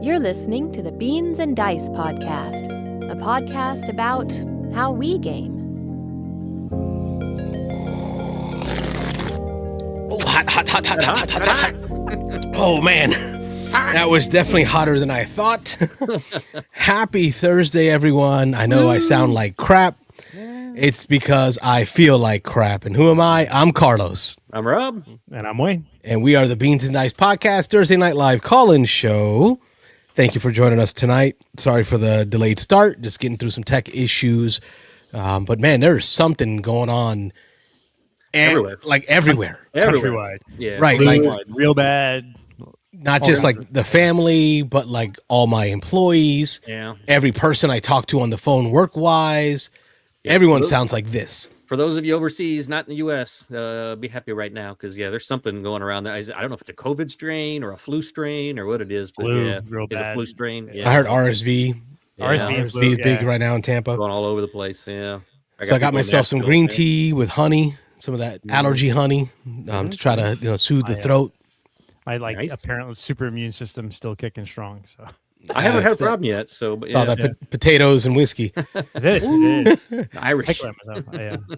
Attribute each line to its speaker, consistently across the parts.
Speaker 1: You're listening to the Beans and Dice podcast, a podcast about how we game.
Speaker 2: Oh, hot. Oh, man. That was definitely hotter than I thought. Happy Thursday, everyone. I know I sound like crap. It's because I feel like crap. And who am I? I'm Carlos.
Speaker 3: I'm Rob.
Speaker 4: And I'm Wayne.
Speaker 2: And we are the Beans and Dice podcast, Thursday Night Live call-in show. Thank you for joining us tonight. Sorry for the delayed start. Just getting through some tech issues. But, man, there's something going on.
Speaker 3: Everywhere.
Speaker 2: Like everywhere.
Speaker 4: Countrywide.
Speaker 3: Yeah.
Speaker 2: Right. Like
Speaker 4: real bad.
Speaker 2: not just like the family, but like all my employees.
Speaker 3: Yeah.
Speaker 2: Every person I talk to on the phone work-wise.
Speaker 3: Yeah.
Speaker 2: Everyone sounds like this.
Speaker 3: For those of you overseas, not in the U.S., be happy right now because, there's something going around there. I don't know if it's a COVID strain or a flu strain or what it is, but
Speaker 4: Real
Speaker 3: it's
Speaker 4: bad.
Speaker 3: a flu strain. Yeah.
Speaker 2: I heard RSV.
Speaker 4: RSV
Speaker 2: is big right now in Tampa.
Speaker 3: Going all over the place, yeah.
Speaker 2: So I got myself some green tea with honey, some of that allergy honey to try to soothe the throat.
Speaker 4: My
Speaker 3: Nice.
Speaker 4: apparently super immune system still kicking strong. So
Speaker 3: I haven't had a problem yet, so but
Speaker 2: all that potatoes and whiskey.
Speaker 4: it is.
Speaker 3: Irish.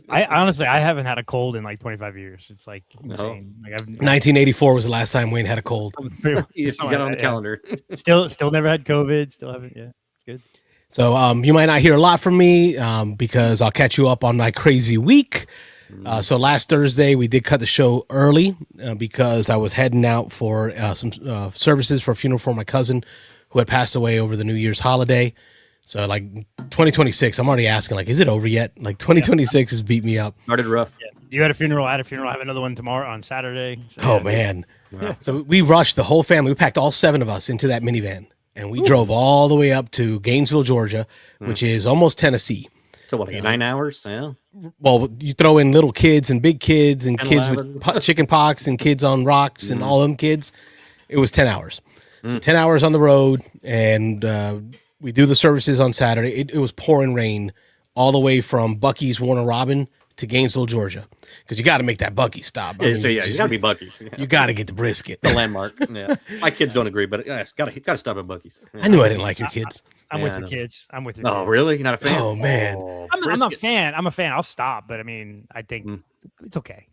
Speaker 4: I honestly haven't had a cold in like 25 years. It's like insane. Like
Speaker 2: 1984 was the last time Wayne had a cold.
Speaker 3: He's got it on the calendar.
Speaker 4: Still never had COVID. Still haven't. Yeah, it's good.
Speaker 2: So you might not hear a lot from me because I'll catch you up on my crazy week. So last Thursday, we did cut the show early because I was heading out for some services for a funeral for my cousin who had passed away over the New Year's holiday. So like 2026, I'm already asking, like, is it over yet? Like 2026 has beat me up.
Speaker 3: Started rough.
Speaker 4: Yeah. You had a funeral. I had a funeral. I have another one tomorrow on Saturday. So,
Speaker 2: Oh, man. Wow. So we rushed the whole family. We packed all 7 of us into that minivan. And we drove all the way up to Gainesville, Georgia, which is almost Tennessee.
Speaker 3: So what, 9 hours? Yeah.
Speaker 2: Well, you throw in little kids and big kids and kids
Speaker 3: 11.
Speaker 2: with chicken pox and kids on rocks and all them kids. It was 10 hours. So 10 hours on the road, and we do the services on Saturday. It was pouring rain all the way from Buc-ee's Warner Robin to Gainesville, Georgia, because you got to make that Buc-ee stop.
Speaker 3: You got to be Buc-ee's.
Speaker 2: You got to get the brisket.
Speaker 3: The landmark. Yeah. My kids don't agree, but it's got to stop at Buc-ee's. Yeah.
Speaker 2: I knew I didn't like your kids.
Speaker 4: I'm
Speaker 3: Yeah,
Speaker 4: with
Speaker 3: I
Speaker 4: your
Speaker 3: know.
Speaker 4: kids. I'm with your
Speaker 3: Oh,
Speaker 4: kids.
Speaker 3: really? You're not a fan?
Speaker 2: Oh, man.
Speaker 4: I'm not a fan. I'm a fan. I'll stop, but I mean, I think it's okay.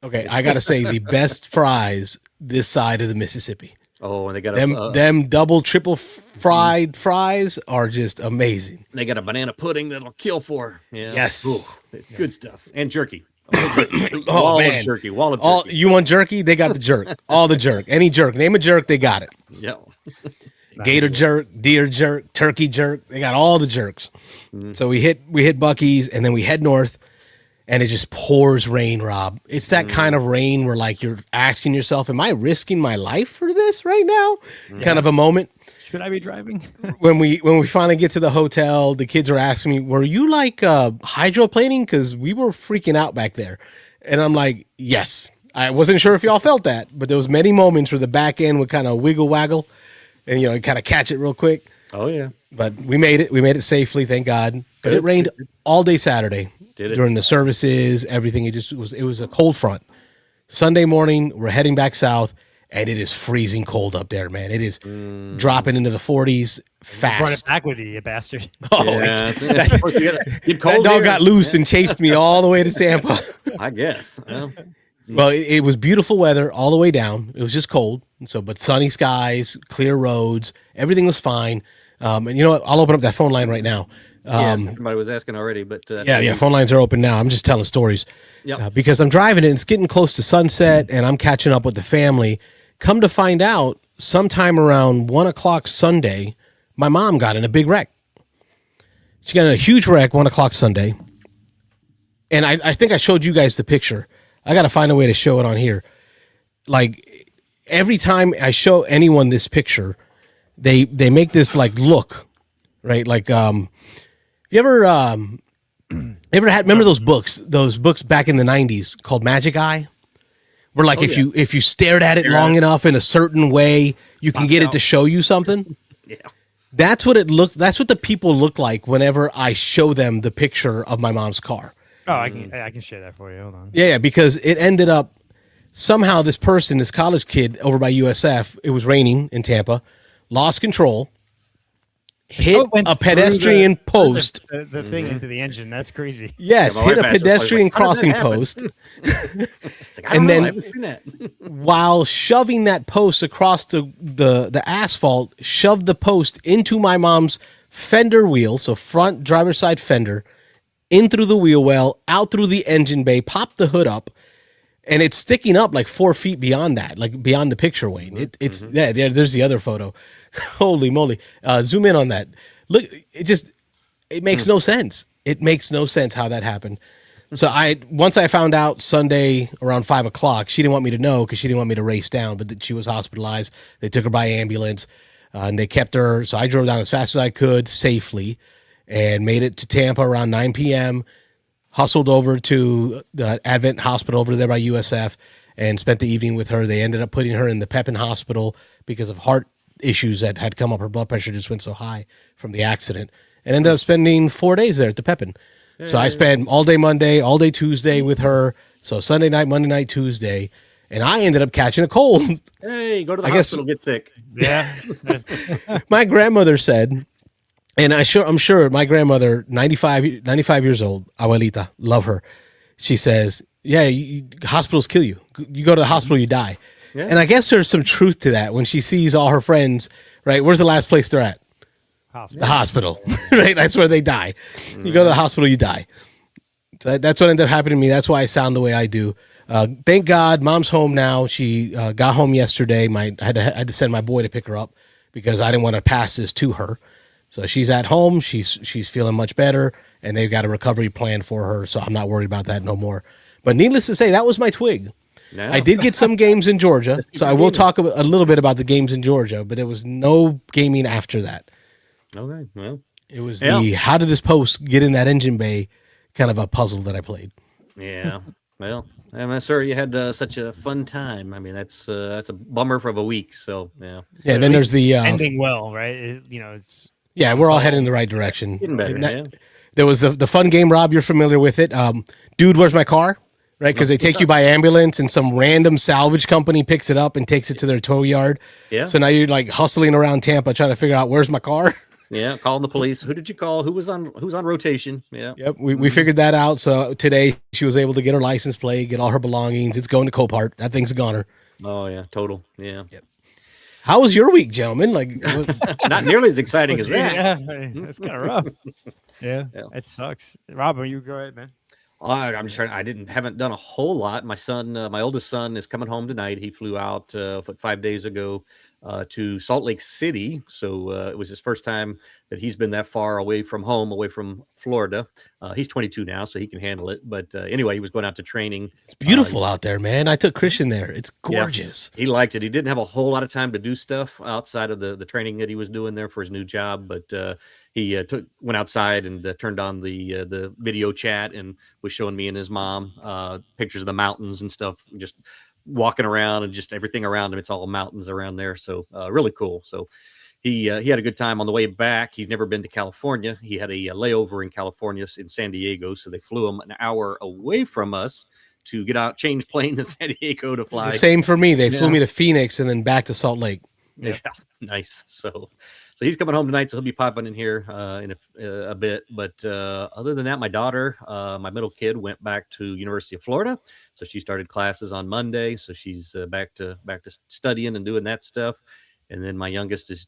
Speaker 2: Okay, I got to say the best fries this side of the Mississippi.
Speaker 3: Oh, and they got
Speaker 2: Them double, triple fried fries are just amazing.
Speaker 3: They got a banana pudding that'll kill for. Yeah.
Speaker 2: Yes.
Speaker 3: Ooh, good stuff. And jerky.
Speaker 2: Oh,
Speaker 3: Wall
Speaker 2: man.
Speaker 3: of jerky. Wall of jerky.
Speaker 2: You want jerky? They got the jerk. All the jerk. Any jerk. Name a jerk, they got it.
Speaker 3: Yeah.
Speaker 2: Gator jerk, deer jerk, turkey jerk. They got all the jerks. So we hit Buc-ee's, and then we head north, and it just pours rain, Rob. It's that kind of rain where like you're asking yourself, am I risking my life for this right now? Kind of a moment.
Speaker 4: Should I be driving?
Speaker 2: When we finally get to the hotel, the kids are asking me, were you like hydroplaning? Because we were freaking out back there. And I'm like, yes. I wasn't sure if y'all felt that, but there was many moments where the back end would kind of wiggle waggle and kind of catch it real quick.
Speaker 3: Oh, yeah.
Speaker 2: But we made it. We made it safely, thank God. But it rained all day Saturday.
Speaker 3: Did it?
Speaker 2: During the services, everything. It was a cold front. Sunday morning, we're heading back south, and it is freezing cold up there, man. It is dropping into the 40s fast.
Speaker 4: Brought it back with you bastard.
Speaker 2: Oh,
Speaker 3: Yeah,
Speaker 2: that dog got loose and chased me all the way to Tampa.
Speaker 3: I guess. Well,
Speaker 2: Well, it was beautiful weather all the way down. It was just cold, but sunny skies, clear roads, everything was fine. And you know what? I'll open up that phone line right now.
Speaker 3: somebody was asking already, but
Speaker 2: Yeah, phone lines are open now. I'm just telling stories.
Speaker 3: Yep.
Speaker 2: Because I'm driving it, it's getting close to sunset, and I'm catching up with the family. Come to find out, sometime around 1 o'clock Sunday, my mom got in a big wreck. She got in a huge wreck 1 o'clock Sunday. And I think I showed you guys the picture. I got to find a way to show it on here. Like, every time I show anyone this picture, they make this, like, look, right? Like, you ever remember those books back in the 90s called Magic Eye? Where, like, if you stared at it long enough in a certain way, you can get it to show you something?
Speaker 3: Yeah.
Speaker 2: That's what the people look like whenever I show them the picture of my mom's car.
Speaker 4: Oh, I can share that for you. Hold on.
Speaker 2: Yeah, because it ended up somehow this college kid over by USF, it was raining in Tampa, lost control, hit
Speaker 4: Oh, it went
Speaker 2: a
Speaker 4: through
Speaker 2: pedestrian post.
Speaker 4: the thing into the engine. That's crazy.
Speaker 2: Yes,
Speaker 3: my
Speaker 2: hit a
Speaker 3: wife asked us,
Speaker 2: pedestrian
Speaker 3: "How did that
Speaker 2: crossing
Speaker 3: happen?"
Speaker 2: post.
Speaker 3: It's like, I don't
Speaker 2: And
Speaker 3: know.
Speaker 2: then-
Speaker 3: I haven't seen that.
Speaker 2: While shoving that post across the asphalt, shoved the post into my mom's fender wheel, so front driver's side fender, in through the wheel well, out through the engine bay, popped the hood up, and it's sticking up like 4 feet beyond that, like beyond the picture, Wayne. It's yeah, there's the other photo. Holy moly. Zoom in on that. Look, it makes no sense. It makes no sense how that happened. So once I found out Sunday around 5:00, she didn't want me to know because she didn't want me to race down, but that she was hospitalized. They took her by ambulance, and they kept her. So I drove down as fast as I could safely and made it to Tampa around 9 p.m., hustled over to the Advent Hospital over there by USF and spent the evening with her. They ended up putting her in the Pepin Hospital because of heart issues that had come up. Her blood pressure just went so high from the accident, and ended up spending 4 days there at the Pepin. So I spent all day Monday, all day Tuesday with her. So Sunday night, Monday night, Tuesday, and I ended up catching a cold.
Speaker 3: Hey, go to the
Speaker 2: I guess-
Speaker 3: hospital, get sick.
Speaker 4: Yeah.
Speaker 2: My grandmother said, and I'm sure my grandmother, 95 years old, abuelita, love her. She says, yeah, hospitals kill you. You go to the hospital, you die.
Speaker 3: Yeah.
Speaker 2: And I guess there's some truth to that when she sees all her friends, right? Where's the last place they're at? The hospital, right? That's where they die. You go to the hospital, you die. So that's what ended up happening to me. That's why I sound the way I do. Thank God, Mom's home now. She got home yesterday. I had to send my boy to pick her up because I didn't want to pass this to her. So she's at home. She's feeling much better, and they've got a recovery plan for her. So I'm not worried about that no more. But needless to say, that was my twig.
Speaker 3: No.
Speaker 2: I did get some games in Georgia, so I will talk a little bit about the games in Georgia. But there was no gaming after that.
Speaker 3: Okay, well,
Speaker 2: It was
Speaker 3: Yeah.
Speaker 2: the how did this post get in that engine bay kind of a puzzle that I played.
Speaker 3: yeah. Well, I'm sorry you had such a fun time. I mean, that's a bummer for a week. So yeah,
Speaker 2: Yeah, then there's the
Speaker 4: ending well, right? It's
Speaker 2: yeah, we're all heading in the right direction.
Speaker 3: getting better.
Speaker 2: And
Speaker 3: Yeah.
Speaker 2: there was the fun game, Rob, you're familiar with it. Dude, where's my car? Right, because they take you by ambulance and some random salvage company picks it up and takes it to their tow yard.
Speaker 3: Yeah.
Speaker 2: So now you're like hustling around Tampa trying to figure out where's my car.
Speaker 3: Yeah, calling the police. Who did you call? Who's on rotation? Yeah.
Speaker 2: Yep, we figured that out. So today she was able to get her license plate, get all her belongings. It's going to Copart. That thing's a goner.
Speaker 3: Oh yeah, total. Yeah.
Speaker 2: How was your week, gentlemen? Like,
Speaker 3: Not nearly as exciting as that.
Speaker 4: Yeah, it's kind of rough. Yeah,
Speaker 3: Yeah.
Speaker 4: it sucks. Rob, you go ahead, man.
Speaker 3: I'm just trying. Haven't done a whole lot. My son, my oldest son, is coming home tonight. He flew out 5 days ago to Salt Lake City, so it was his first time that he's been that far away from home, away from Florida. He's 22 now, so he can handle it. But anyway, he was going out to training.
Speaker 2: it's beautiful out there, man. I took Christian there. It's gorgeous.
Speaker 3: He liked it. He didn't have a whole lot of time to do stuff outside of the training that he was doing there for his new job, but he went outside and turned on the video chat and was showing me and his mom pictures of the mountains and stuff, just walking around and just everything around him. It's all mountains around there. So really cool. So he had a good time on the way back. He's never been to California. He had a layover in California in San Diego. So they flew him an hour away from us to get out, change planes in San Diego to fly.
Speaker 2: The same for me. They flew
Speaker 3: Yeah.
Speaker 2: me to Phoenix and then back to Salt Lake.
Speaker 3: Yeah, nice. So he's coming home tonight, so he'll be popping in here in a bit. But other than that, my daughter, my middle kid, went back to University of Florida, so she started classes on Monday. So she's back to studying and doing that stuff. And then my youngest has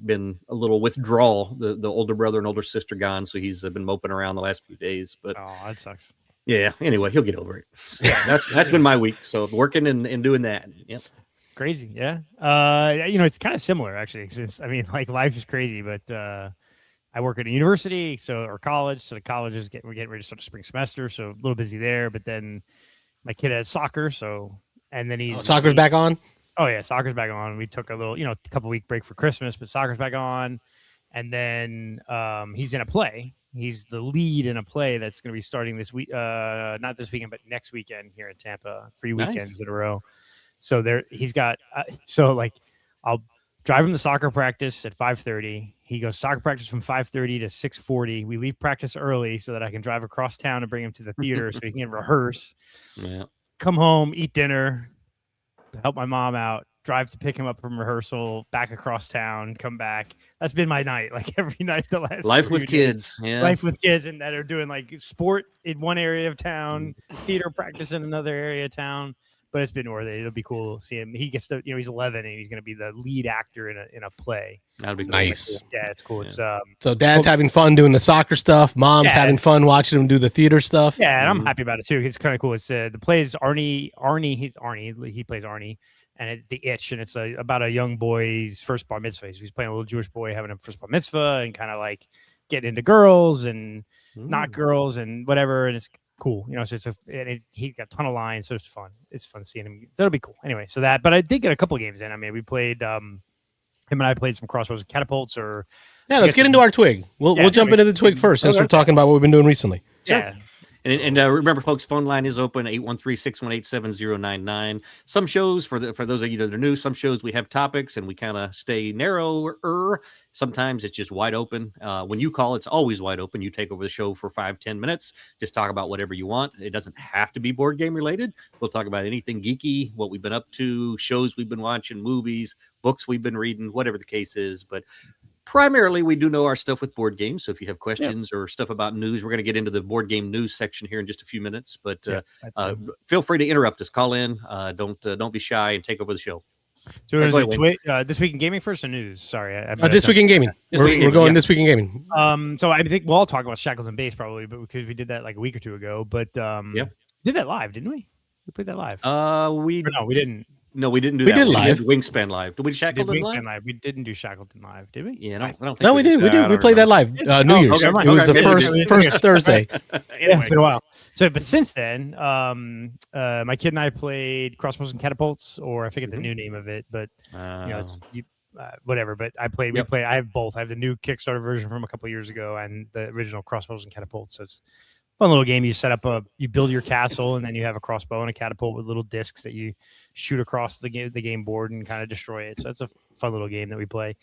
Speaker 3: been a little withdrawal. The older brother and older sister gone, so he's been moping around the last few days. But
Speaker 4: Oh, that sucks.
Speaker 3: yeah, anyway, he'll get over it. So, yeah, that's been my week. So working and doing that. Yep.
Speaker 4: Crazy, yeah. It's kind of similar actually. Since I mean, like life is crazy, but I work at a university, or college. So the college we're getting ready to start the spring semester, so a little busy there. But then my kid has soccer, and then
Speaker 2: Soccer's back on.
Speaker 4: Oh yeah, soccer's back on. We took a couple week break for Christmas, but soccer's back on. And then he's in a play. He's the lead in a play that's going to be starting this week, not this weekend, but next weekend here in Tampa. 3 weekends
Speaker 3: Nice.
Speaker 4: in a row. So he's got. I'll drive him to soccer practice at 5:30. He goes soccer practice from 5:30 to 6:40. We leave practice early so that I can drive across town and bring him to the theater so he can rehearse.
Speaker 3: Yeah.
Speaker 4: Come home, eat dinner, help my mom out, drive to pick him up from rehearsal, back across town, come back. That's been my night, like every night the last
Speaker 3: Life
Speaker 4: few
Speaker 3: with
Speaker 4: days.
Speaker 3: kids. Yeah.
Speaker 4: Life with kids, and that are doing like sport in one area of town, theater practice in another area of town. But it's been worth it. It'll be cool to see him. He gets to, he's 11 and he's going to be the lead actor in a play.
Speaker 3: That'd be
Speaker 4: So
Speaker 3: cool.
Speaker 2: Nice.
Speaker 4: yeah, it's cool.
Speaker 3: Yeah.
Speaker 4: It's
Speaker 2: So dad's having fun doing the soccer stuff. Mom's
Speaker 4: Yeah.
Speaker 2: having fun watching him do the theater stuff.
Speaker 4: yeah, and I'm happy about it too. It's kind of cool. It's the play is Arnie. He plays Arnie, and it's The Itch, and it's about a young boy's first bar mitzvah. He's playing a little Jewish boy having a first bar mitzvah and kind of like getting into girls and not girls and whatever, and it's cool, so he's got a ton of lines, so it's fun. It's fun seeing him. That'll be cool. Anyway, so that, but I did get a couple of games in. I mean, we played him and I played some crossbows and catapults. Or
Speaker 2: Yeah, let's get into our twig. We'll jump into the twig first since we're talking about what we've been doing recently.
Speaker 4: Yeah.
Speaker 3: And remember, folks, phone line is open, 813-618-7099. Some shows, for those of you that are new, some shows we have topics and we kind of stay narrower. Sometimes it's just wide open. When you call, it's always wide open. You take over the show for 5-10 minutes. Just talk about whatever you want. It doesn't have to be board game related. We'll talk about anything geeky, what we've been up to, shows we've been watching, movies, books we've been reading, whatever the case is. But primarily, we do know our stuff with board games. So if you have questions or stuff about news, we're going to get into the board game news section here in just a few minutes. But feel free to interrupt us. Call in. Don't be shy and take over the show.
Speaker 4: So we're going to do This Week in Gaming first or news? Sorry.
Speaker 2: This Week in Gaming. We're going This Week in Gaming.
Speaker 4: So I think we'll all talk about Shackleton Base probably, but because we did that like a week or two ago. But did that live, didn't we? We played that live.
Speaker 3: We
Speaker 4: didn't.
Speaker 3: No, we didn't do
Speaker 2: we
Speaker 3: that.
Speaker 2: Did live.
Speaker 3: We did Wingspan live. Did we Shackleton live?
Speaker 4: We didn't do Shackleton live, did we?
Speaker 3: Yeah, I don't think
Speaker 2: No, we did. We did. We played that live. New Year's.
Speaker 4: Okay,
Speaker 2: it was the first Thursday.
Speaker 4: Yeah, it's been a while. So, but since then, my kid and I played Crossbows and Catapults, or I forget the new name of it, but whatever. But I played. We played. I have both. I have the new Kickstarter version from a couple of years ago, and the original Crossbows and Catapults. So it's fun little game. You set up you build your castle, and then you have a crossbow and a catapult with little discs that you shoot across the game board and kind of destroy it. So it's a fun little game that we play.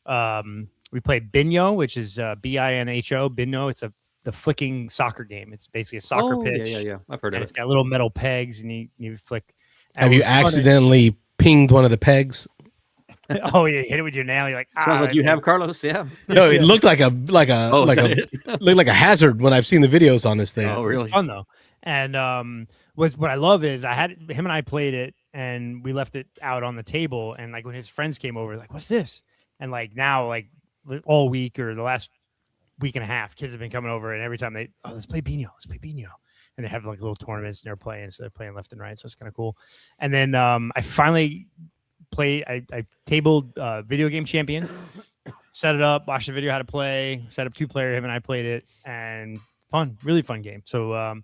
Speaker 4: We play Binho, which is Binho. Binho. It's the flicking soccer game. It's basically a soccer pitch.
Speaker 3: Yeah. I've heard of it.
Speaker 4: It's got little metal pegs, and you flick.
Speaker 2: Have you accidentally pinged one of the pegs?
Speaker 4: Oh, you hit it with your nail. You're like,
Speaker 3: sounds like you have, Carlos. Yeah.
Speaker 2: No, it looked like a looked like a hazard when I've seen the videos on this thing.
Speaker 3: Oh, really?
Speaker 4: It's fun though. And what I love is him and I played it, and we left it out on the table. And like when his friends came over, like, what's this? And like now, like all week or the last week and a half, kids have been coming over, and every time let's play Binho. And they have like little tournaments and they're playing, so they're playing left and right. So it's kind of cool. And then I finally I tabled Video Game Champion, set it up, watched the video how to play, set up 2-player, him and I played it, and really fun game. So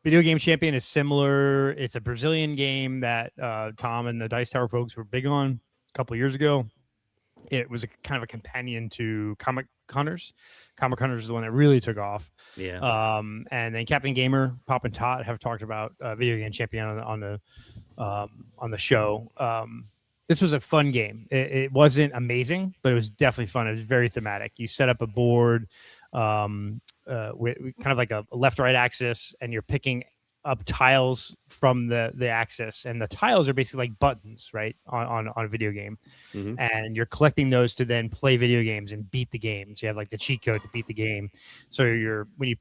Speaker 4: Video Game Champion is similar. It's a Brazilian game that Tom and the Dice Tower folks were big on a couple of years ago. It was kind of a companion to Comic Hunters. Comic Hunters is the one that really took off.
Speaker 3: Yeah.
Speaker 4: And then Captain Gamer, Pop and Tot have talked about Video Game Champion on the show. This was a fun game. It wasn't amazing, but it was definitely fun. It was very thematic. You set up a board with kind of like a left-right axis, and you're picking up tiles from the axis, and the tiles are basically like buttons, right, on a video game.
Speaker 3: Mm-hmm.
Speaker 4: And you're collecting those to then play video games and beat the game. So you have like the cheat code to beat the game. So when you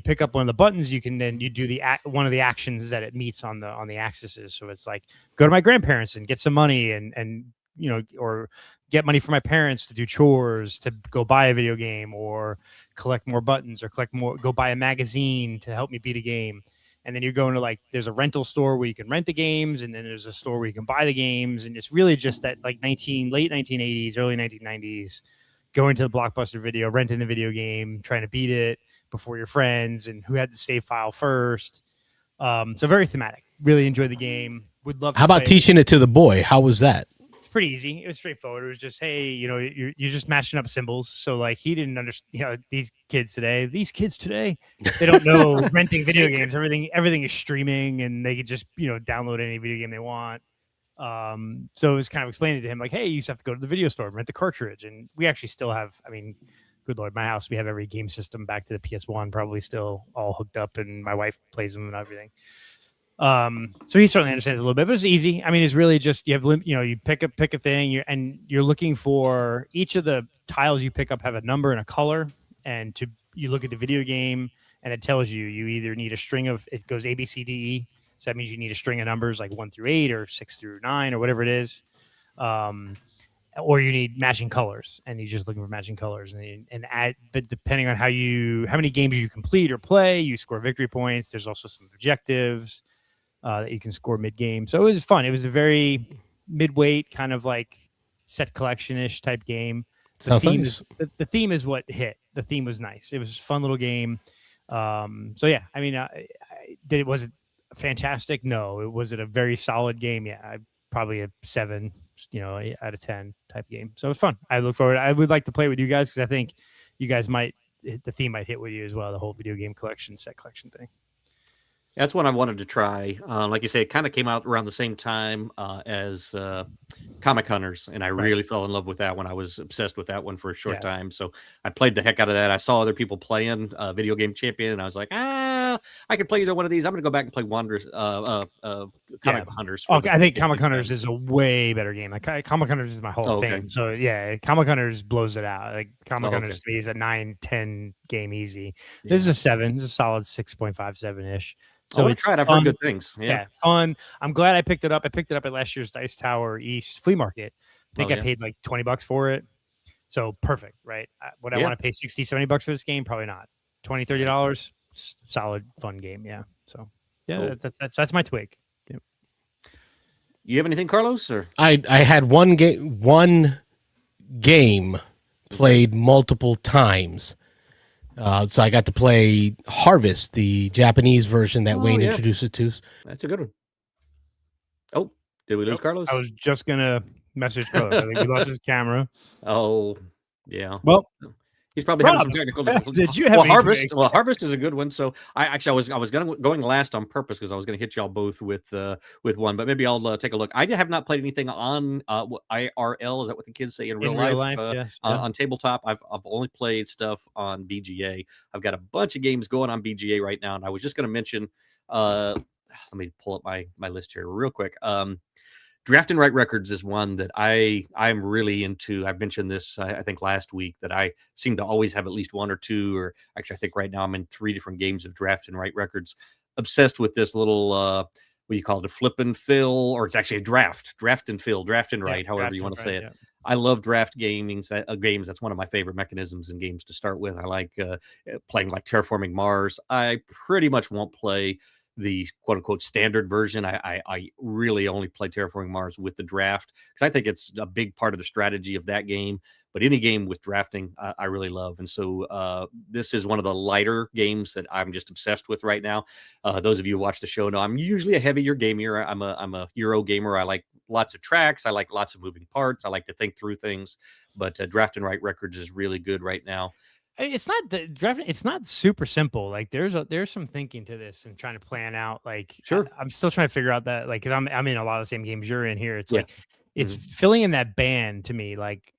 Speaker 4: pick up one of the buttons, you can then you do one of the actions that it meets on the axes. So it's like go to my grandparents and get some money and or get money from my parents to do chores, to go buy a video game, or collect more buttons, or go buy a magazine to help me beat a game. And then you're going to there's a rental store where you can rent the games, and then there's a store where you can buy the games. And it's really just that late 1980s, early 1990s, going to the Blockbuster Video, renting the video game, trying to beat it before your friends, and who had the save file first. So very thematic. Really enjoyed the game. Would love.
Speaker 2: How about teaching it to the boy? How was that?
Speaker 4: Pretty easy. It was straightforward. It was just, hey, you're just matching up symbols. So he didn't understand. These kids today, they don't know renting video games. Everything is streaming, and they could just download any video game they want. So it was kind of explaining to him hey, you used to have to go to the video store and rent the cartridge. And we actually still have. I mean, good Lord, my house, we have every game system back to the PS1 probably still all hooked up, and my wife plays them and everything. So he certainly understands a little bit, but it's easy. I mean, it's really just you have you pick a thing, you're looking for each of the tiles you pick up have a number and a color, and you look at the video game and it tells you either need a string of it goes A B C D E, so that means you need a string of numbers like 1 through 8 or 6 through 9 or whatever it is. Or you need matching colors, and you're just looking for matching colors, but depending on how many games you complete or play, you score victory points. There's also some objectives that you can score mid game. So it was fun. It was a very mid-weight kind of like set collection-ish type game. The theme is what hit. The theme was nice. It was a fun little game. So yeah, I mean, was it fantastic? No. Was it a very solid game? Yeah, probably a 7, out of 10 type game. So it was fun. I look forward. I would like to play with you guys because I think you guys the theme might hit with you as well. The whole video game set collection thing.
Speaker 3: That's one I wanted to try. Like you say, it kind of came out around the same time as Comic Hunters, and I really fell in love with that one. I was obsessed with that one for a short time, so I played the heck out of that. I saw other people playing Video Game Champion, and I was like, I could play either one of these. I'm going to go back and play Comic Hunters.
Speaker 4: Okay, I think Comic Hunters is a way better game. Like Comic Hunters is my whole thing. So yeah, Comic Hunters blows it out. Like Comic Hunters to me is a 9-10 game easy. This is a 7. This is a solid 6.57-ish.
Speaker 3: So it's try it. I've heard good things.
Speaker 4: Yeah, fun. I'm glad I picked it up. I picked it up at last year's Dice Tower East flea market. I think I paid like $20 for it. So perfect, right? Would I want to pay $60-$70 for this game? Probably not. $20-$30, solid, fun game. Yeah. So yeah, cool. That's my twig. Yeah.
Speaker 3: You have anything, Carlos? Or
Speaker 2: I had one game played multiple times. So I got to play Harvest, the Japanese version that Wayne introduced it to.
Speaker 3: That's a good one. Oh, did we lose Carlos?
Speaker 4: I was just going to message Carlos. I think we lost his camera.
Speaker 3: Oh, yeah.
Speaker 4: Well,
Speaker 3: he's probably having some technical difficulties.
Speaker 4: Did you have
Speaker 3: Harvest? Well, Harvest is a good one. So I was going last on purpose because I was going to hit y'all both with one, but maybe I'll take a look. I have not played anything on IRL. Is that what the kids say in real life?
Speaker 4: Yes.
Speaker 3: On tabletop. I've only played stuff on BGA. I've got a bunch of games going on BGA right now, and I was just going to mention. Let me pull up my list here real quick. Draft and Write Records is one that I'm really into. I've mentioned this, I think, last week, that I seem to always have at least one or two, or actually, I think right now I'm in 3 different games of Draft and Write Records. Obsessed with this little, what do you call it, a flip and fill, or it's actually a draft and fill, draft and write, however you want to say it. Yeah. I love draft games. That's one of my favorite mechanisms in games to start with. I like playing like Terraforming Mars. I pretty much won't play the quote unquote standard version. I really only play Terraforming Mars with the draft because I think it's a big part of the strategy of that game. But any game with drafting, I really love. And so this is one of the lighter games that I'm just obsessed with right now. Those of you who watch the show know I'm usually a heavier gamer. I'm a Euro gamer. I like lots of tracks. I like lots of moving parts. I like to think through things. But Draft and Write Records is really good right now.
Speaker 4: It's not the drafting. It's not super simple. Like there's some thinking to this and trying to plan out. Like
Speaker 3: sure,
Speaker 4: I'm still trying to figure out that. Like, because I'm in a lot of the same games you're in here. It's like it's filling in that band to me. Like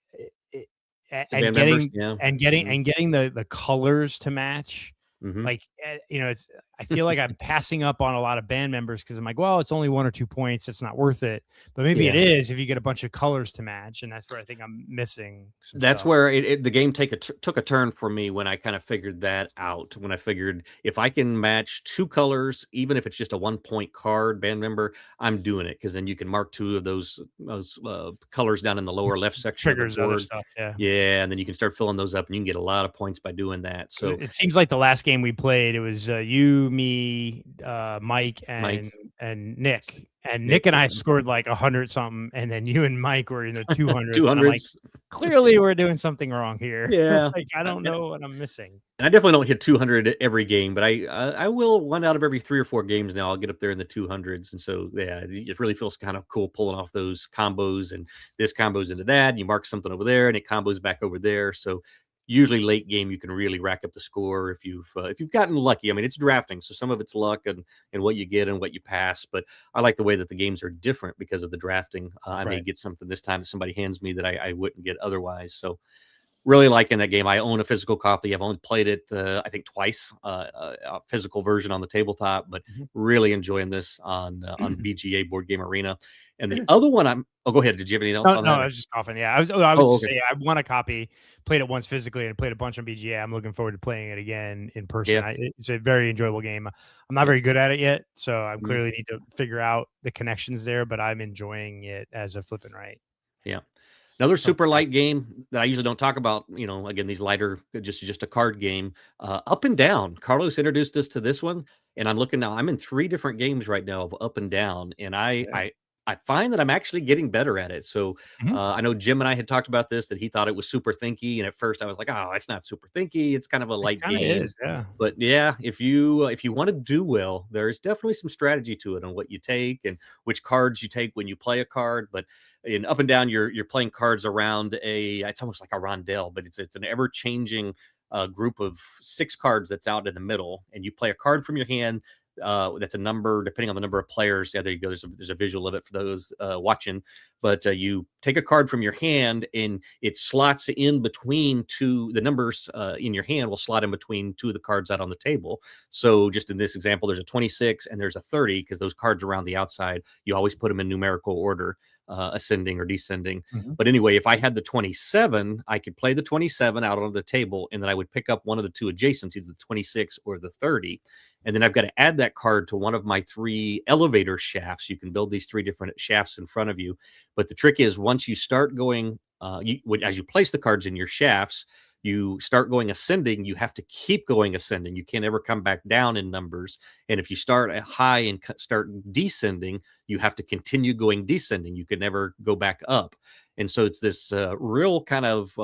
Speaker 4: and getting the colors to match. Mm-hmm. Like it's. I feel like I'm passing up on a lot of band members because I'm like, well, it's only 1 or 2 points. It's not worth it. But maybe it is if you get a bunch of colors to match, and that's where I think I'm missing.
Speaker 3: That's stuff. Where the game took a turn for me when I kind of figured that out. When I figured if I can match 2 colors, even if it's just a 1-point card band member, I'm doing it because then you can mark 2 of those colors down in the lower left section.
Speaker 4: Triggers other stuff.
Speaker 3: Yeah, and then you can start filling those up, and you can get a lot of points by doing that. So
Speaker 4: it seems like the last game we played, it was you, me, Mike, and Nick. And Nick and I scored like 100 something, and then you and Mike were in the 200s.
Speaker 3: 200s.
Speaker 4: Like, clearly, we're doing something wrong here.
Speaker 3: Yeah,
Speaker 4: like I don't know what I'm missing.
Speaker 3: And I definitely don't hit 200 every game, but I will 1 out of every 3 or 4 games now. I'll get up there in the 200s, and so yeah, it really feels kind of cool pulling off those combos, and this combos into that, and you mark something over there, and it combos back over there. So usually late game you can really rack up the score if you've gotten lucky. I mean, it's drafting, so some of it's luck and what you get and what you pass. But I like the way that the games are different because of the drafting. I may get something this time that somebody hands me that I wouldn't get otherwise. So really liking that game. I own a physical copy. I've only played it, I think twice, a physical version on the tabletop, but
Speaker 4: Mhm.
Speaker 3: really enjoying this on BGA Board Game Arena. And the other one oh, go ahead. Did you have anything else
Speaker 4: No,
Speaker 3: on
Speaker 4: no,
Speaker 3: that?
Speaker 4: I was just coughing. Yeah, I was
Speaker 3: Oh,
Speaker 4: just
Speaker 3: okay.
Speaker 4: saying I won a copy, played it once physically, and played a bunch on BGA. I'm looking forward to playing it again in person.
Speaker 3: Yeah.
Speaker 4: It's a very enjoyable game. I'm not
Speaker 3: Yeah.
Speaker 4: very good at it yet, so I
Speaker 3: Mhm.
Speaker 4: clearly need to figure out the connections there, but I'm enjoying it as a flipping right.
Speaker 3: Yeah. Another
Speaker 4: Oh,
Speaker 3: super light game that I usually don't talk about, again, these lighter, just a card game, Up and Down. Carlos introduced us to this one, and I'm looking now. I'm in 3 different games right now of Up and Down, and
Speaker 4: yeah.
Speaker 3: I find that I'm actually getting better at it. So,
Speaker 4: Mhm.
Speaker 3: I know Jim and I had talked about this, that he thought it was super thinky, and at first I was like, "Oh, it's not super thinky. It's kind of a
Speaker 4: It
Speaker 3: light
Speaker 4: kinda
Speaker 3: game."
Speaker 4: is, yeah.
Speaker 3: But yeah, if you want to do well, there's definitely some strategy to it on what you take and which cards you take when you play a card. But in Up and Down, you're playing cards around it's almost like a rondelle, but it's an ever changing group of 6 cards that's out in the middle, and you play a card from your hand. That's a number depending on the number of players. Yeah, there you go. There's a visual of it for those watching. But you take a card from your hand, and it slots in between the numbers in your hand will slot in between 2 of the cards out on the table. So just in this example, there's a 26 and there's a 30, because those cards around the outside, you always put them in numerical order, ascending or descending.
Speaker 4: Mhm.
Speaker 3: But anyway, if I had the 27, I could play the 27 out on the table, and then I would pick up one of the 2 adjacents, either the 26 or the 30. And then I've got to add that card to one of my 3 elevator shafts. You can build these 3 different shafts in front of you. But the trick is, once you start going, as you place the cards in your shafts, you start going ascending. You have to keep going ascending. You can't ever come back down in numbers. And if you start at high and start descending, you have to continue going descending. You can never go back up. And so it's this real kind of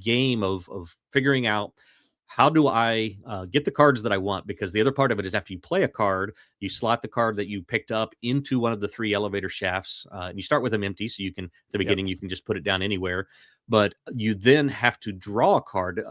Speaker 3: game of figuring out, how do I get the cards that I want? Because the other part of it is, after you play a card, you slot the card that you picked up into one of the 3 elevator shafts, and you start with them empty. So you can, at the
Speaker 4: Yep.
Speaker 3: beginning, you can just put it down anywhere. But you then have to draw a card.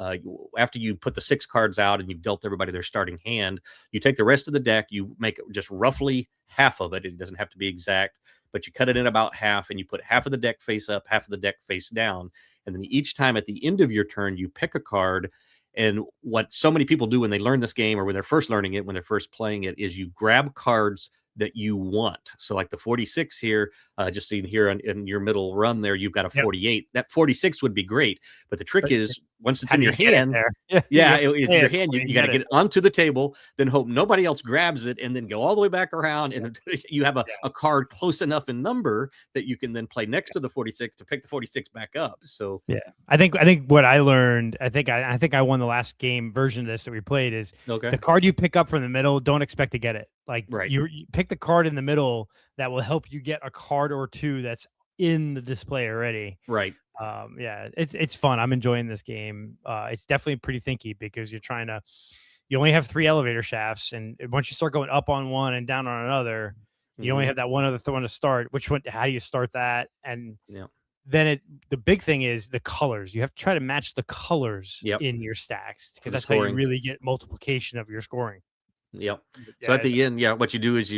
Speaker 3: After you put the 6 cards out and you've dealt everybody their starting hand, you take the rest of the deck, you make it just roughly half of it. It doesn't have to be exact, but you cut it in about half, and you put half of the deck face up, half of the deck face down. And then each time at the end of your turn, you pick a card. And what so many people do when they learn this game, or when they're first learning it, when they're first playing it, is you grab cards that you want. So like the 46 here, just seeing here in your middle run there, you've got a
Speaker 4: Yep.
Speaker 3: 48. That 46 would be great. But the trick
Speaker 4: But
Speaker 3: is, once it's
Speaker 4: how
Speaker 3: in
Speaker 4: do
Speaker 3: your
Speaker 4: you get it
Speaker 3: hand,
Speaker 4: there? Yeah, you
Speaker 3: yeah,
Speaker 4: have to
Speaker 3: it's
Speaker 4: play
Speaker 3: in your
Speaker 4: it
Speaker 3: hand.
Speaker 4: before
Speaker 3: You
Speaker 4: you
Speaker 3: got to
Speaker 4: get
Speaker 3: get
Speaker 4: it.
Speaker 3: it onto the table, then hope nobody else grabs it, and then go all the way back around. And then you have a
Speaker 4: Yes.
Speaker 3: card close enough in number that you can then play next to the 46 to pick the 46 back up. So
Speaker 4: Yeah, I think what I learned, I think I won the last game version of this that we played, is
Speaker 3: okay,
Speaker 4: the card you pick up from the middle, don't expect to get it. Like
Speaker 3: right,
Speaker 4: you pick the card in the middle that will help you get a card or 2 that's in the display already.
Speaker 3: right,
Speaker 4: Yeah, it's fun. I'm enjoying this game. It's definitely pretty thinky, because you only have 3 elevator shafts, and once you start going up on one and down on another, you only
Speaker 3: mhm,
Speaker 4: have that one other one to start. Which one? How do you start that? And
Speaker 3: yeah,
Speaker 4: then the big thing is the colors. You have to try to match the colors
Speaker 3: yep,
Speaker 4: in your stacks,
Speaker 3: for
Speaker 4: because
Speaker 3: the
Speaker 4: that's how you
Speaker 3: scoring.
Speaker 4: really get multiplication of your scoring.
Speaker 3: Yep.
Speaker 4: But
Speaker 3: So
Speaker 4: yeah,
Speaker 3: at the end, yeah, what you do is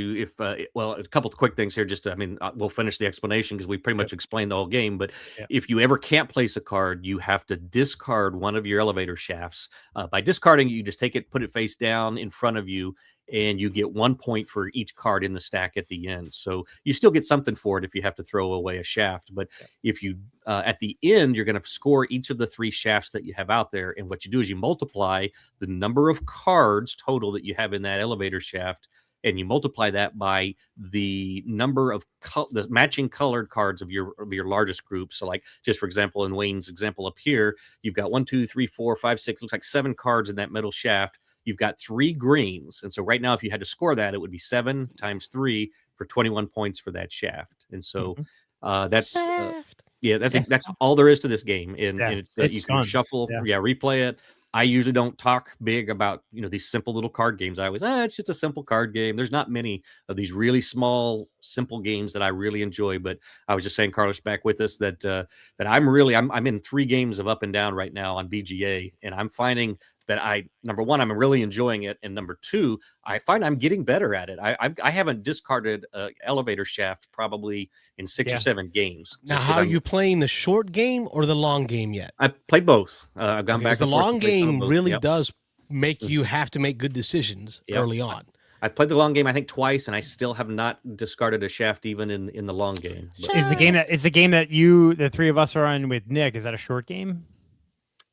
Speaker 3: well, a couple of quick things here. Just, I mean, we'll finish the explanation because we pretty
Speaker 4: yep,
Speaker 3: much explained the whole game. But
Speaker 4: yep,
Speaker 3: if you ever can't place a card, you have to discard one of your elevator shafts. By discarding, you just take it, put it face down in front of you, and you get 1 point for each card in the stack at the end. So you still get something for it if you have to throw away a shaft. But
Speaker 4: yep.
Speaker 3: if you at the end, you're going to score each of the 3 shafts that you have out there, and what you do is you multiply the number of cards total that you have in that elevator shaft, and you multiply that by the number of the matching colored cards of your largest group. So, like, just for example, in Wayne's example up here, you've got 1, 2, 3, 4, 5, 6, looks like 7 cards in that middle shaft. You've got 3 greens, and so right now, if you had to score that, it would be 7 times 3 for 21 points for that shaft. And so
Speaker 4: Mhm.
Speaker 3: that's
Speaker 2: Shaft.
Speaker 3: yeah,
Speaker 4: Yeah,
Speaker 3: that's all there is to this game, and
Speaker 4: yeah,
Speaker 3: it's you
Speaker 4: it's
Speaker 3: can
Speaker 4: fun.
Speaker 3: shuffle,
Speaker 4: Yeah,
Speaker 3: yeah, replay it. I usually don't talk big about these simple little card games. I always, it's just a simple card game. There's not many of these really small, simple games that I really enjoy. But I was just saying, Carlos, back with us, that I'm in 3 games of Up and Down right now on BGA, and I'm finding that number one, I'm really enjoying it, and number two, I find I'm getting better at it. I haven't discarded an elevator shaft probably in 6 or 7 games.
Speaker 2: Now, how are you playing the short game or the long game yet?
Speaker 3: I played both. I've gone back.
Speaker 2: The long game really does make
Speaker 3: Mm-hmm.
Speaker 2: you have to make good decisions early on.
Speaker 3: I played the long game, I think, twice, and I still have not discarded a shaft even in the long game. But,
Speaker 4: Is the game that the three of us are on with Nick? Is that a short game?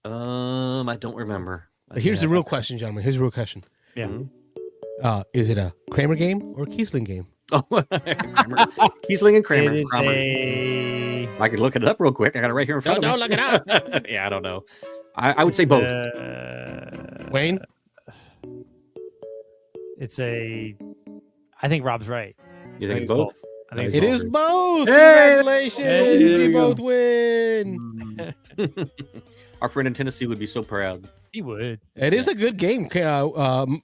Speaker 3: I don't remember.
Speaker 2: Here's the real question, gentlemen. Here's the real question.
Speaker 4: Yeah.
Speaker 2: Is it a Kramer game or a Kiesling game?
Speaker 3: Oh, Kiesling and Kramer.
Speaker 4: It is
Speaker 3: I could look it up real quick. I got it right here in front of me.
Speaker 2: No, look it up.
Speaker 3: Yeah, I don't know. I would say both.
Speaker 2: Wayne?
Speaker 4: I think Rob's right.
Speaker 3: You think it's both?
Speaker 4: I think
Speaker 2: It is both.
Speaker 3: Hey!
Speaker 2: Congratulations.
Speaker 4: Hey, there
Speaker 2: You
Speaker 4: we go.
Speaker 2: both win.
Speaker 3: Our friend in Tennessee would be so proud.
Speaker 4: He would.
Speaker 2: It is a good game.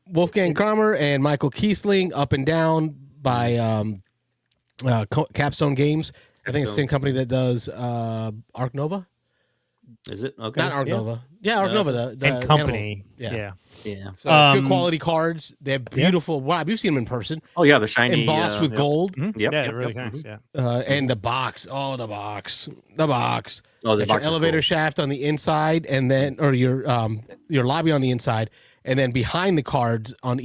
Speaker 2: Wolfgang Kramer and Michael Kiesling, Up and Down by Capstone Games. I think it's the same company that does Arc Nova.
Speaker 3: Is it? Okay.
Speaker 2: Not Arc Nova. Yeah, Arc
Speaker 3: No,
Speaker 2: Nova. The
Speaker 4: And company.
Speaker 2: animal.
Speaker 4: Yeah.
Speaker 3: Yeah.
Speaker 2: So it's good quality cards. They're beautiful. Wow, you've seen them in person.
Speaker 3: Oh yeah, the shiny
Speaker 2: Embossed with gold.
Speaker 3: Yep,
Speaker 4: Yeah,
Speaker 3: yep,
Speaker 4: really
Speaker 3: yep,
Speaker 4: nice. Yeah.
Speaker 2: And the box. Oh, the box. The box.
Speaker 3: Oh, the
Speaker 2: Got your
Speaker 3: box is
Speaker 2: elevator
Speaker 3: cool.
Speaker 2: shaft on the inside, and then your lobby on the inside, and then behind the cards on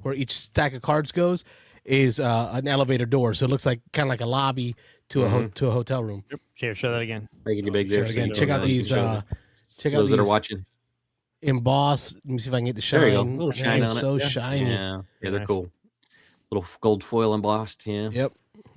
Speaker 2: where each stack of cards goes is an elevator door. So it looks like kind of like a lobby to a hotel room.
Speaker 4: Here, show that again.
Speaker 3: Making you big
Speaker 2: Show
Speaker 3: there.
Speaker 2: it
Speaker 3: so
Speaker 2: again.
Speaker 3: you
Speaker 2: Check
Speaker 3: know,
Speaker 2: out
Speaker 3: you can
Speaker 2: these.
Speaker 3: show them.
Speaker 2: Check out
Speaker 3: Those that are
Speaker 2: these
Speaker 3: watching.
Speaker 2: embossed. Let me see if I can get the shine.
Speaker 3: There you go. A little shine
Speaker 2: They're
Speaker 3: on it.
Speaker 2: So
Speaker 3: Yeah.
Speaker 2: shiny.
Speaker 3: Yeah, they're
Speaker 4: Nice.
Speaker 3: cool. Little gold foil embossed. Yeah,
Speaker 2: Yep.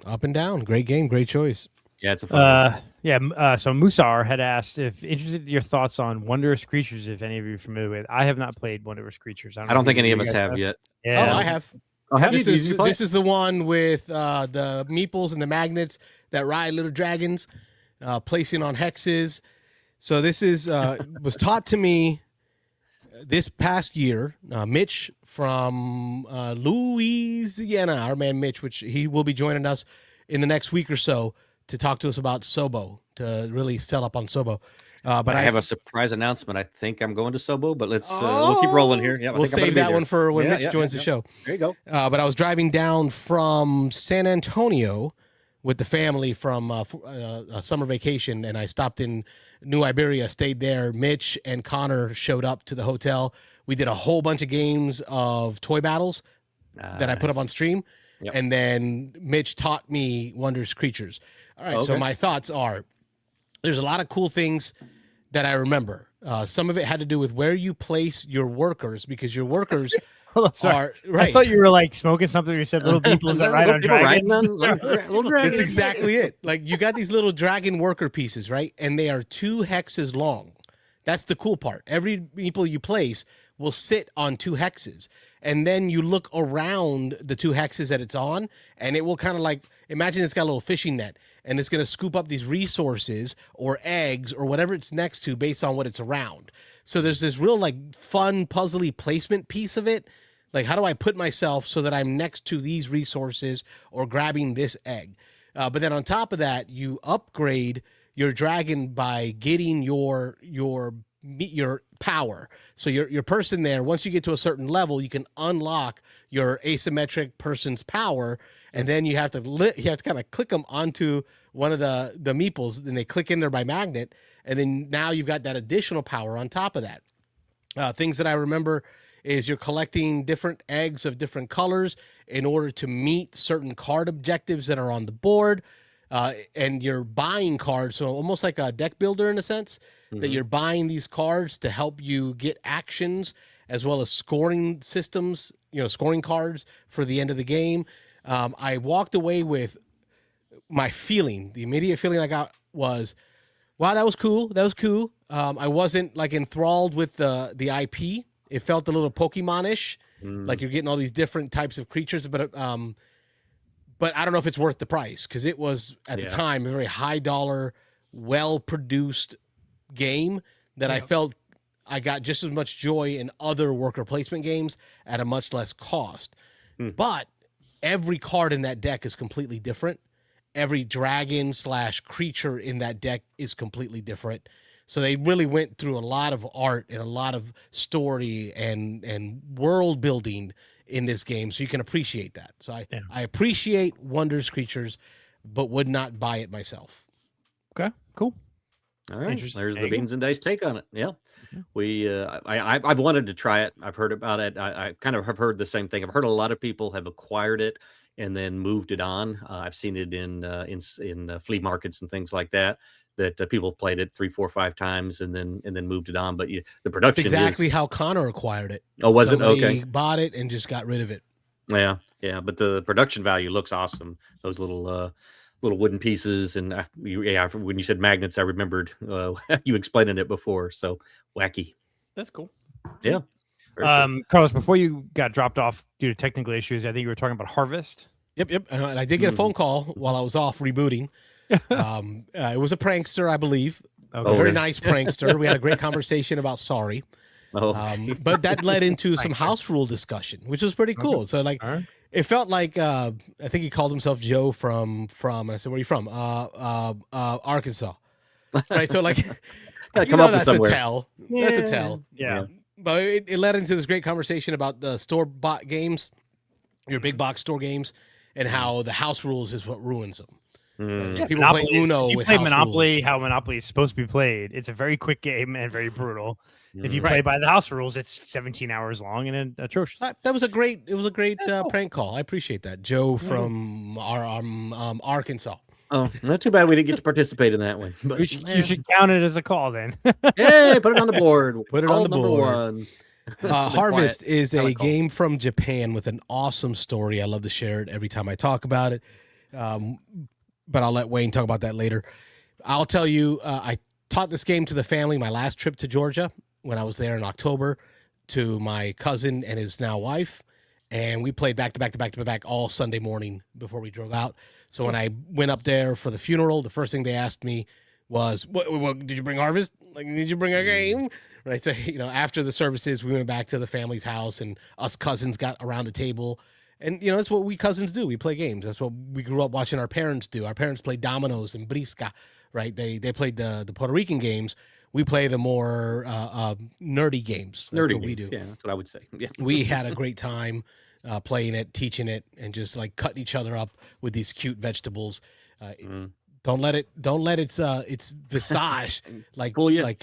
Speaker 2: Up and down. Great game. Great choice.
Speaker 3: yeah, it's a fun. one.
Speaker 4: So Musar had asked if interested in your thoughts on Wondrous Creatures, if any of you are familiar with. I have not played Wondrous Creatures.
Speaker 3: I don't think any of us
Speaker 4: guys
Speaker 3: have yet.
Speaker 4: Yeah.
Speaker 2: Oh, I have.
Speaker 3: Oh, have
Speaker 2: This
Speaker 3: you?
Speaker 2: is
Speaker 3: Did you play
Speaker 2: this is the one with the meeples and the magnets that ride little dragons, placing on hexes. So this is was taught to me this past year. Mitch from Louisiana, our man Mitch, which he will be joining us in the next week or so to talk to us about Sobo, to really sell up on Sobo.
Speaker 3: But I have a surprise announcement. I think I'm going to Sobo, but we'll keep rolling here. Yeah, I
Speaker 2: We'll
Speaker 3: think I'm gonna
Speaker 2: save
Speaker 3: be
Speaker 2: that
Speaker 3: there.
Speaker 2: one for when
Speaker 3: Yeah,
Speaker 2: Mitch
Speaker 3: yeah,
Speaker 2: joins
Speaker 3: yeah,
Speaker 2: the show.
Speaker 3: There you go.
Speaker 2: But I was driving down from San Antonio with the family from a summer vacation, and I stopped in New Iberia, stayed there. Mitch and Connor showed up to the hotel. We did a whole bunch of games of toy battles that I put up on stream.
Speaker 3: Yep.
Speaker 2: And then Mitch taught me Wondrous Creatures. All right, so
Speaker 3: Okay.
Speaker 2: my thoughts are there's a lot of cool things that I remember. Some of it had to do with where you place your workers, because your workers
Speaker 4: Hold on, sorry.
Speaker 2: are right.
Speaker 4: I thought you were like smoking something. You said little people that ride on
Speaker 3: People riding
Speaker 4: dragons.
Speaker 3: on little dragons.
Speaker 2: That's exactly it. Like you got these little dragon worker pieces, right? And they are 2 hexes long. That's the cool part. Every people you place will sit on 2 hexes. And then you look around the 2 hexes that it's on, and it will kind of like imagine it's got a little fishing net, and it's going to scoop up these resources or eggs or whatever it's next to based on what it's around. So there's this real like fun puzzly placement piece of it. Like, how do I put myself so that I'm next to these resources or grabbing this egg? But then on top of that, you upgrade your dragon by getting your power. So your person there, once you get to a certain level, you can unlock your asymmetric person's power, and then you have to kind of click them onto one of the meeples, and they click in there by magnet, and then now you've got that additional power on top of that. Things that I remember is you're collecting different eggs of different colors in order to meet certain card objectives that are on the board. And you're buying cards, so almost like a deck builder in a sense, that you're buying these cards to help you get actions as well as scoring systems, scoring cards for the end of the game. I walked away with my feeling. The immediate feeling I got was, wow, that was cool. That was cool. I wasn't like enthralled with the IP. It felt a little Pokemon-ish, like you're getting all these different types of creatures, but I don't know if it's worth the price, because it was at the time a very high dollar, well produced game that I felt I got just as much joy in other worker placement games at a much less cost. But every card in that deck is completely different. Every dragon / creature in that deck is completely different. So they really went through a lot of art and a lot of story and world building in this game, so you can appreciate that. So I appreciate Wonders Creatures, but would not buy it myself.
Speaker 4: Okay, cool.
Speaker 3: All right, there's the
Speaker 4: you
Speaker 3: Beans and Dice take on it. Yeah, we I've wanted to try it. I've heard about it. I kind of have heard the same thing. I've heard a lot of people have acquired it and then moved it on. I've seen it in flea markets and things like that. That people played it 3, 4, 5 times and then moved it on. But the production
Speaker 2: That's exactly how Connor acquired it.
Speaker 3: Oh, was
Speaker 2: Somebody
Speaker 3: it? Okay.
Speaker 2: Bought it and just got rid of it.
Speaker 3: Yeah. But the production value looks awesome. Those little wooden pieces, and when you said magnets, I remembered you explaining it before. So wacky.
Speaker 4: That's cool.
Speaker 3: Yeah.
Speaker 4: Carlos, before you got dropped off due to technical issues, I think you were talking about Harvest.
Speaker 2: Yep. And I did get a phone call while I was off rebooting. It was a prankster, I believe.
Speaker 4: Okay.
Speaker 2: A very nice prankster. We had a great conversation about sorry. But that led into some house rule discussion, which was pretty cool. So it felt like I think he called himself Joe from and I said, "Where are you from?" Arkansas. Right. So like
Speaker 3: gotta come up with
Speaker 2: that's
Speaker 3: somewhere.
Speaker 2: a tell. That's a tell.
Speaker 4: Yeah.
Speaker 2: But it led into this great conversation about the store-bought games, your big box store games, and how the house rules is what ruins them. People play Uno
Speaker 4: if you
Speaker 2: with
Speaker 4: play
Speaker 2: house
Speaker 4: Monopoly,
Speaker 2: rules.
Speaker 4: how Monopoly is supposed to be played, it's a very quick game and very brutal. If you
Speaker 2: Right.
Speaker 4: play by the house rules, it's 17 hours long and atrocious.
Speaker 2: That was a great. It was a great
Speaker 4: That's cool.
Speaker 2: prank call. I appreciate that, Joe from Arkansas.
Speaker 3: Oh, not too bad we didn't get to participate in that one. But
Speaker 4: You should count it as a call then.
Speaker 3: hey, put it on the board.
Speaker 2: Put it
Speaker 3: Call
Speaker 2: on the
Speaker 3: number
Speaker 2: board.
Speaker 3: one.
Speaker 2: Harvest is a
Speaker 3: Kinda cool.
Speaker 2: game from Japan with an awesome story. I love to share it every time I talk about it. But I'll let Wayne talk about that later. I'll tell you, I taught this game to the family my last trip to Georgia when I was there in October to my cousin and his now wife. And we played back to back all Sunday morning before we drove out. So when I went up there for the funeral, the first thing they asked me was, what did you bring Harvest? Like, did you bring a game? Right. So, after the services, we went back to the family's house and us cousins got around the table. And, that's what we cousins do. We play games. That's what we grew up watching our parents do. Our parents played dominoes and brisca, right? They played the Puerto Rican games. We play the more nerdy games. That's
Speaker 3: Nerdy
Speaker 2: what we
Speaker 3: games.
Speaker 2: do.
Speaker 3: Yeah, that's what I would say. Yeah.
Speaker 2: We had a great time playing it, teaching it, and just like cutting each other up with these cute vegetables. Don't let its visage
Speaker 3: Fool you.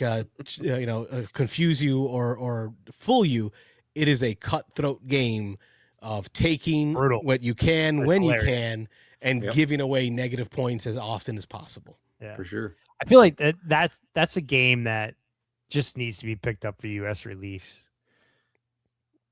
Speaker 2: confuse you or fool you. It is a cutthroat game of taking
Speaker 4: Brutal.
Speaker 2: what you can when
Speaker 4: hilarious.
Speaker 2: you can and giving away negative points as often as possible.
Speaker 4: Yeah.
Speaker 3: For sure.
Speaker 4: I feel like that's a game that just needs to be picked up for US release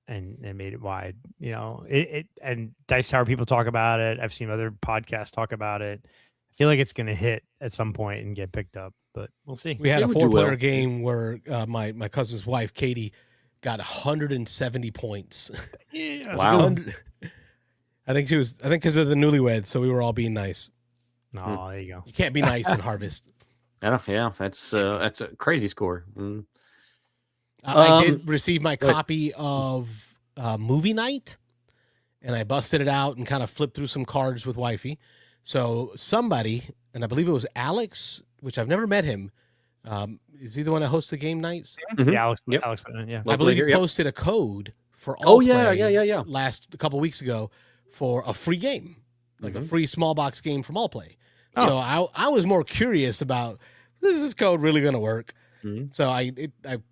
Speaker 4: and made it wide. It and Dice Tower people talk about it. I've seen other podcasts talk about it. I feel like it's going to hit at some point and get picked up, but we'll see.
Speaker 2: We had
Speaker 3: It
Speaker 2: a
Speaker 3: would do
Speaker 2: 4-player
Speaker 3: well.
Speaker 2: game where my cousin's wife, Katie, got 170 points.
Speaker 4: Yeah,
Speaker 3: Wow.
Speaker 2: 100 I think because of the newlyweds, so we were all being nice.
Speaker 4: No, there you go.
Speaker 2: You can't be nice in Harvest.
Speaker 3: Yeah, that's a crazy score.
Speaker 2: I did receive my copy of Movie Night, and I busted it out and kind of flipped through some cards with wifey. So somebody, and I believe it was Alex, which I've never met him. Is he the one that hosts the game nights?
Speaker 4: Yeah, Alex.
Speaker 3: Yep.
Speaker 4: Alex. Yeah.
Speaker 2: I believe he
Speaker 3: here, yep.
Speaker 2: posted a code for all
Speaker 3: yeah.
Speaker 2: last a couple weeks ago for a free game, like a free small box game from All Play. So I was more curious about, is this code really going to work? So I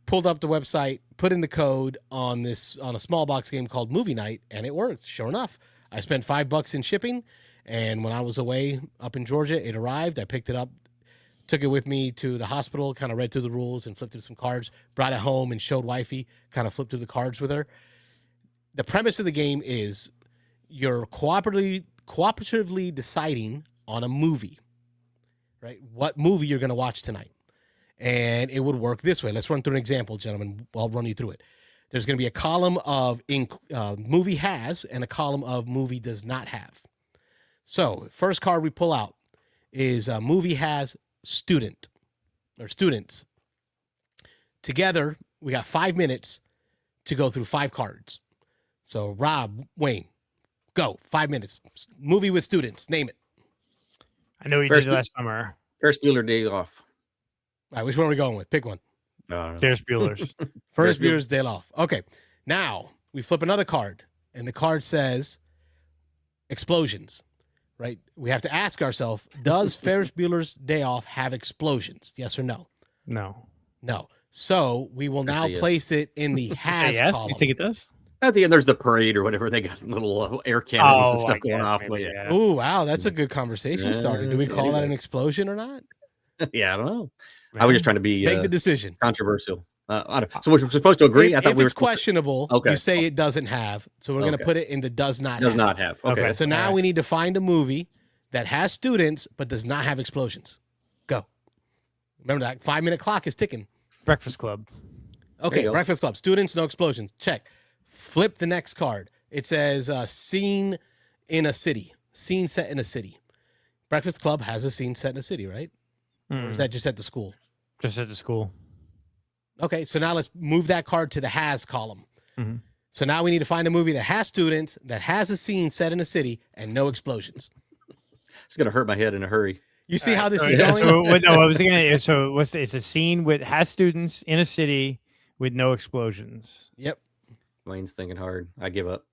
Speaker 2: pulled up the website, put in the code on a small box game called Movie Night, and it worked. Sure enough, I spent $5 in shipping, and when I was away up in Georgia, it arrived. I picked it up, took it with me to the hospital, kind of read through the rules and flipped through some cards, brought it home and showed wifey, kind of flipped through the cards with her. The premise of the game is you're cooperatively deciding on a movie, right? What movie you're going to watch tonight. And it would work this way. Let's run through an example, gentlemen. I'll run you through it. There's going to be a column of movie has and a column of movie does not have. So first card we pull out is movie has student or students. Together, we got 5 minutes to go through 5 cards. So Rob, Wayne, go. 5 minutes. Movie with students. Name it.
Speaker 4: I know you
Speaker 3: First
Speaker 4: did it last summer.
Speaker 3: Ferris Bueller Day Off.
Speaker 2: All right, which one are we going with? Pick one.
Speaker 4: Ferris Bueller's.
Speaker 2: Ferris Bueller's Day Off. Okay. Now we flip another card, and the card says explosions. Right? We have to ask ourselves: does Ferris Bueller's Day Off have explosions? Yes or no?
Speaker 4: No.
Speaker 2: No. So we will now place it in the has
Speaker 4: yes?
Speaker 2: column.
Speaker 4: You think it does?
Speaker 3: At the end, there's the parade or whatever. They got little air cannons and stuff going off.
Speaker 4: Maybe,
Speaker 3: Yeah.
Speaker 2: Oh, wow. That's a good conversation starter. Do we call that an explosion or not?
Speaker 3: Yeah, I don't know. I was just trying to be
Speaker 2: Make the decision.
Speaker 3: controversial. So we're supposed to agree? I thought we were
Speaker 2: questionable,
Speaker 3: okay.
Speaker 2: You say it doesn't have. So we're going to put it in the does not have.
Speaker 3: Okay.
Speaker 2: So now we need to find a movie that has students but does not have explosions. Go. Remember that 5-minute clock is ticking.
Speaker 4: Breakfast Club.
Speaker 2: Okay, Breakfast Club. Students, no explosions. Check. Flip the next card. It says scene in a city. Scene set in a city. Breakfast Club has a scene set in a city, right? Or is that just at the school?
Speaker 4: Just at the school.
Speaker 2: Okay, so now let's move that card to the has column.
Speaker 4: Mm-hmm.
Speaker 2: So now we need to find a movie that has students, that has a scene set in a city, and no explosions.
Speaker 3: It's going to hurt my head in a hurry.
Speaker 2: You see how this is going?
Speaker 4: It's a scene with has students in a city with no explosions.
Speaker 2: Yep.
Speaker 3: Wayne's thinking hard. I give up.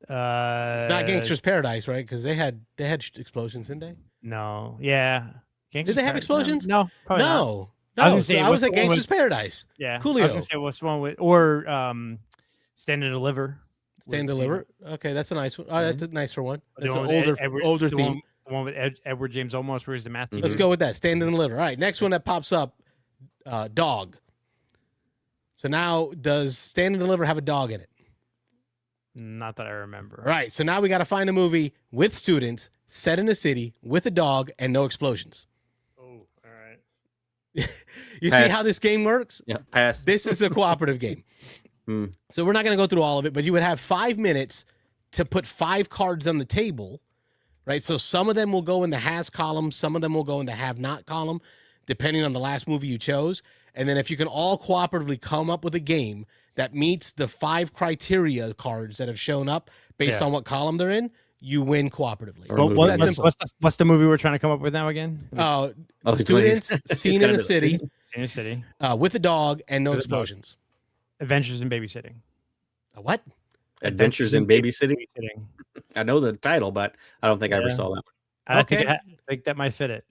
Speaker 2: It's not Gangster's Paradise, right? Because they had explosions, didn't they?
Speaker 4: No. Yeah.
Speaker 2: Did they have explosions?
Speaker 4: No. Probably not.
Speaker 2: No. I was at Gangster's Paradise.
Speaker 4: Yeah.
Speaker 2: Coolio.
Speaker 4: I was gonna say what's the one with Stand and Deliver.
Speaker 2: Stand and Deliver. Okay, that's a nice one. Oh, that's a nicer one. That's an older
Speaker 4: the
Speaker 2: theme.
Speaker 4: The one with Edward James Olmos, where's the math teacher?
Speaker 2: Let's go with that. Stand and Deliver. All right, next one that pops up, dog. So now, does Stand and Deliver have a dog in it?
Speaker 4: Not that I remember.
Speaker 2: All right, so now we got to find a movie with students, set in a city, with a dog, and no explosions.
Speaker 4: Oh, all right.
Speaker 2: You see how this game works?
Speaker 3: Yeah, pass.
Speaker 2: This is a cooperative game. So we're not going to go through all of it, but you would have 5 minutes to put 5 cards on the table, right? So some of them will go in the has column, some of them will go in the have not column, depending on the last movie you chose. And then if you can all cooperatively come up with a game that meets the 5 criteria cards that have shown up based on what column they're in, you win cooperatively.
Speaker 4: What's the movie we're trying to come up with now again?
Speaker 2: Students, scene in a city.
Speaker 4: Scene in a city.
Speaker 2: With a dog and no explosions.
Speaker 4: Adventures in Babysitting.
Speaker 2: A what?
Speaker 3: Adventures in Babysitting? I know the title, but I don't think I ever saw that one.
Speaker 4: I think that might fit it.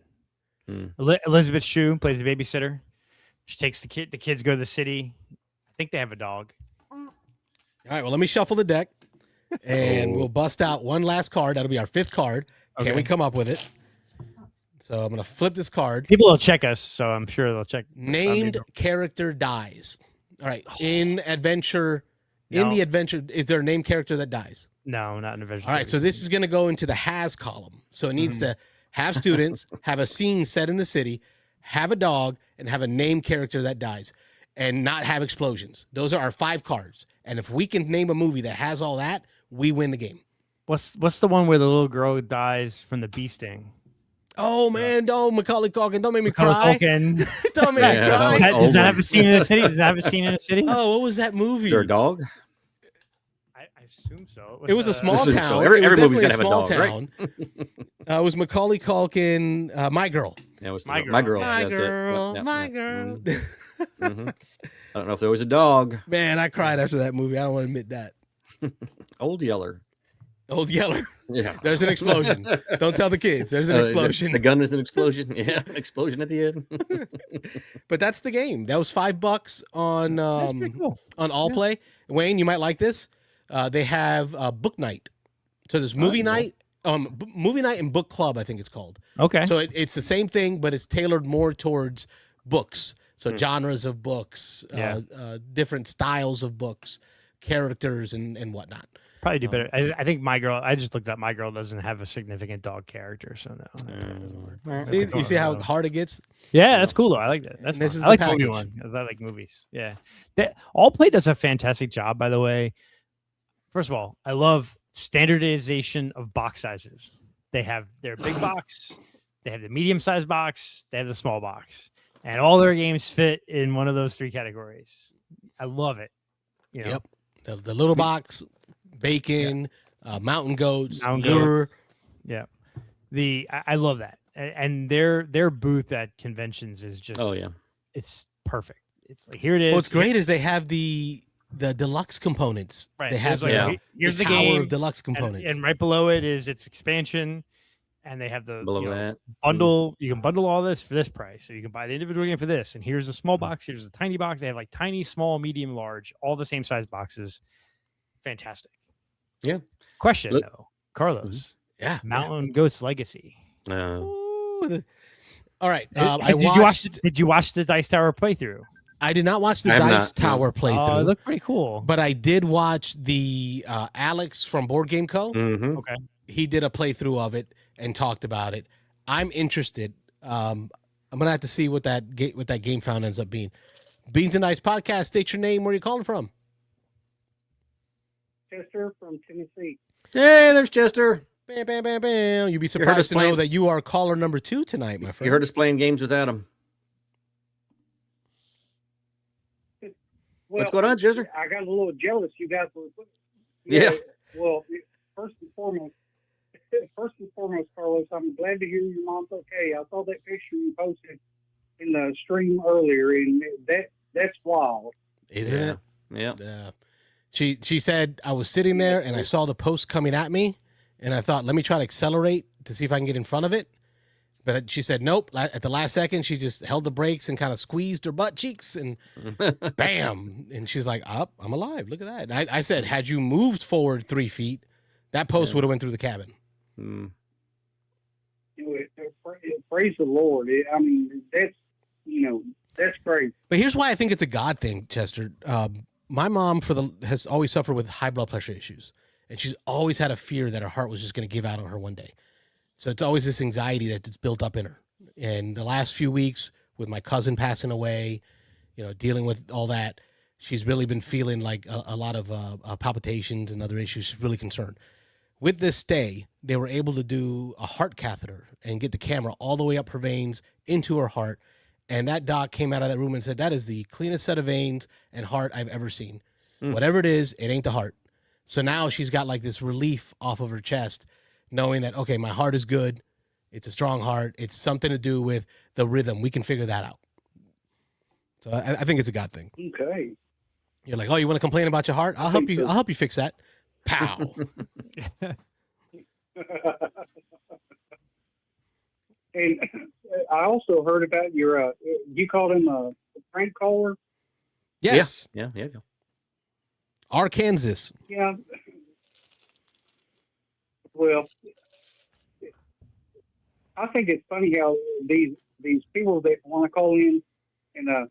Speaker 4: Elizabeth Shue plays the babysitter. She takes the kids go to the city. I think they have a dog.
Speaker 2: All right, well, let me shuffle the deck, and we'll bust out one last card. That'll be our 5th card. Okay. Can we come up with it? So I'm going to flip this card.
Speaker 4: People will check us, so I'm sure they'll check.
Speaker 2: Named character dies. All right, in the adventure, is there a named character that dies?
Speaker 4: No, not in adventure.
Speaker 2: All right, so this is going to go into the has column. So it needs to have students, have a scene set in the city, have a dog, and have a named character that dies, and not have explosions. Those are our 5 cards. And if we can name a movie that has all that, we win the game.
Speaker 4: What's the one where the little girl dies from the bee sting?
Speaker 2: Oh man, don't Macaulay Culkin, don't make me cry. Don't make me cry.
Speaker 4: Does that have a scene in a city?
Speaker 2: Oh, what was that movie?
Speaker 3: Is there a dog?
Speaker 4: I assume so.
Speaker 2: It was a small town.
Speaker 3: So. Every movie's gonna have a dog,
Speaker 2: town. Right? It was Macaulay Culkin, My Girl.
Speaker 3: Yeah, it was
Speaker 4: My Girl.
Speaker 3: My Girl.
Speaker 2: My
Speaker 3: That's
Speaker 2: Girl.
Speaker 3: it.
Speaker 2: My Girl.
Speaker 3: I don't know if there was a dog.
Speaker 2: Man, I cried after that movie. I don't want to admit that.
Speaker 3: Old Yeller.
Speaker 2: Old Yeller.
Speaker 3: Yeah.
Speaker 2: There's an explosion. Don't tell the kids. There's an explosion.
Speaker 3: The gun is an explosion. Yeah, explosion at the end.
Speaker 2: But that's the game. That was $5 on
Speaker 4: That's pretty cool.
Speaker 2: on All Play. Wayne, you might like this. They have book night. So there's movie night, movie night and book club, I think it's called.
Speaker 4: Okay.
Speaker 2: So it's the same thing, but it's tailored more towards books. So genres of books, different styles of books, characters, and whatnot.
Speaker 4: Probably do better. I think My Girl. I just looked up. My Girl doesn't have a significant dog character, so no.
Speaker 2: See, you see how hard it gets?
Speaker 4: Yeah, that's cool though. I like that. That's
Speaker 2: This
Speaker 4: fun.
Speaker 2: is
Speaker 4: I like
Speaker 2: the
Speaker 4: movie
Speaker 2: package.
Speaker 4: one. I like movies. Yeah, All Play does a fantastic job. By the way, first of all, I love standardization of box sizes. They have their big box, they have the medium-sized box, they have the small box, and all their games fit in one of those 3 categories. I love it. You know?
Speaker 2: Yep. The little box, bacon, mountain goats,
Speaker 4: Mountain
Speaker 2: lure.
Speaker 4: Yeah. I love that. And their booth at conventions is just it's perfect. It's like, here it is.
Speaker 2: What's great is they have the deluxe components.
Speaker 4: Right.
Speaker 2: They have
Speaker 4: There's here's the
Speaker 2: tower
Speaker 4: game
Speaker 2: of deluxe components.
Speaker 4: and right below it is its expansion, and they have the
Speaker 3: Below that.
Speaker 4: bundle. You can bundle all this for this price, so you can buy the individual game for this. And here's a small box. Here's a tiny box. They have like tiny, small, medium, large, all the same size boxes. Fantastic.
Speaker 3: Yeah.
Speaker 4: Question though, Carlos.
Speaker 2: Yeah.
Speaker 4: Mountain Goats Legacy.
Speaker 2: Ooh, all right.
Speaker 4: Did you watch the Dice Tower playthrough?
Speaker 2: I did not watch the Dice Tower playthrough.
Speaker 4: Oh, it looked pretty cool.
Speaker 2: But I did watch the Alex from Board Game Co.
Speaker 3: Mm-hmm.
Speaker 4: Okay.
Speaker 2: He did a playthrough of it and talked about it. I'm interested. I'm gonna have to see what that game found ends up being. Beans and Dice podcast. State your name. Where are you calling from?
Speaker 5: Chester from Tennessee.
Speaker 3: Hey, there's Chester.
Speaker 2: Bam, bam, bam, bam. You'd be surprised to know that you are caller number 2 tonight, my friend.
Speaker 3: You heard us playing games without him.
Speaker 5: Well,
Speaker 3: What's going on, Chester?
Speaker 5: I got a little jealous. You guys were.
Speaker 3: Yeah.
Speaker 5: Well, first and foremost, Carlos, I'm glad to hear your mom's okay. I saw that picture you posted in the stream earlier, and that's wild.
Speaker 2: Isn't it?
Speaker 3: Yeah.
Speaker 2: She said I was sitting there and I saw the post coming at me, and I thought, let me try to accelerate to see if I can get in front of it. But she said nope. At the last second, she just held the brakes and kind of squeezed her butt cheeks, and bam! And she's like, "Up, I'm alive. Look at that." And I said, had you moved forward 3 feet, that post would have went through the cabin.
Speaker 3: Mm.
Speaker 5: Praise the Lord. I mean, that's great.
Speaker 2: But here's why I think it's a God thing, Chester. My mom has always suffered with high blood pressure issues, and she's always had a fear that her heart was just going to give out on her one day. So it's always this anxiety that's built up in her. And the last few weeks with my cousin passing away, dealing with all that, she's really been feeling like a lot of palpitations and other issues. She's really concerned. With this stay, they were able to do a heart catheter and get the camera all the way up her veins into her heart. And that doc came out of that room and said, that is the cleanest set of veins and heart I've ever seen. Whatever it is, it ain't the heart. So now she's got like this relief off of her chest, knowing that, okay, my heart is good. It's a strong heart. It's something to do with the rhythm. We can figure that out. So I think it's a God thing.
Speaker 5: Okay.
Speaker 2: You're like, oh, you want to complain about your heart? I'll help you. I'll help you fix that. Pow.
Speaker 5: And I also heard about your, you called him a prank caller?
Speaker 2: Yes.
Speaker 3: Yeah.
Speaker 2: Arkansas.
Speaker 5: Yeah. Well, I think it's funny how these people that want to call in a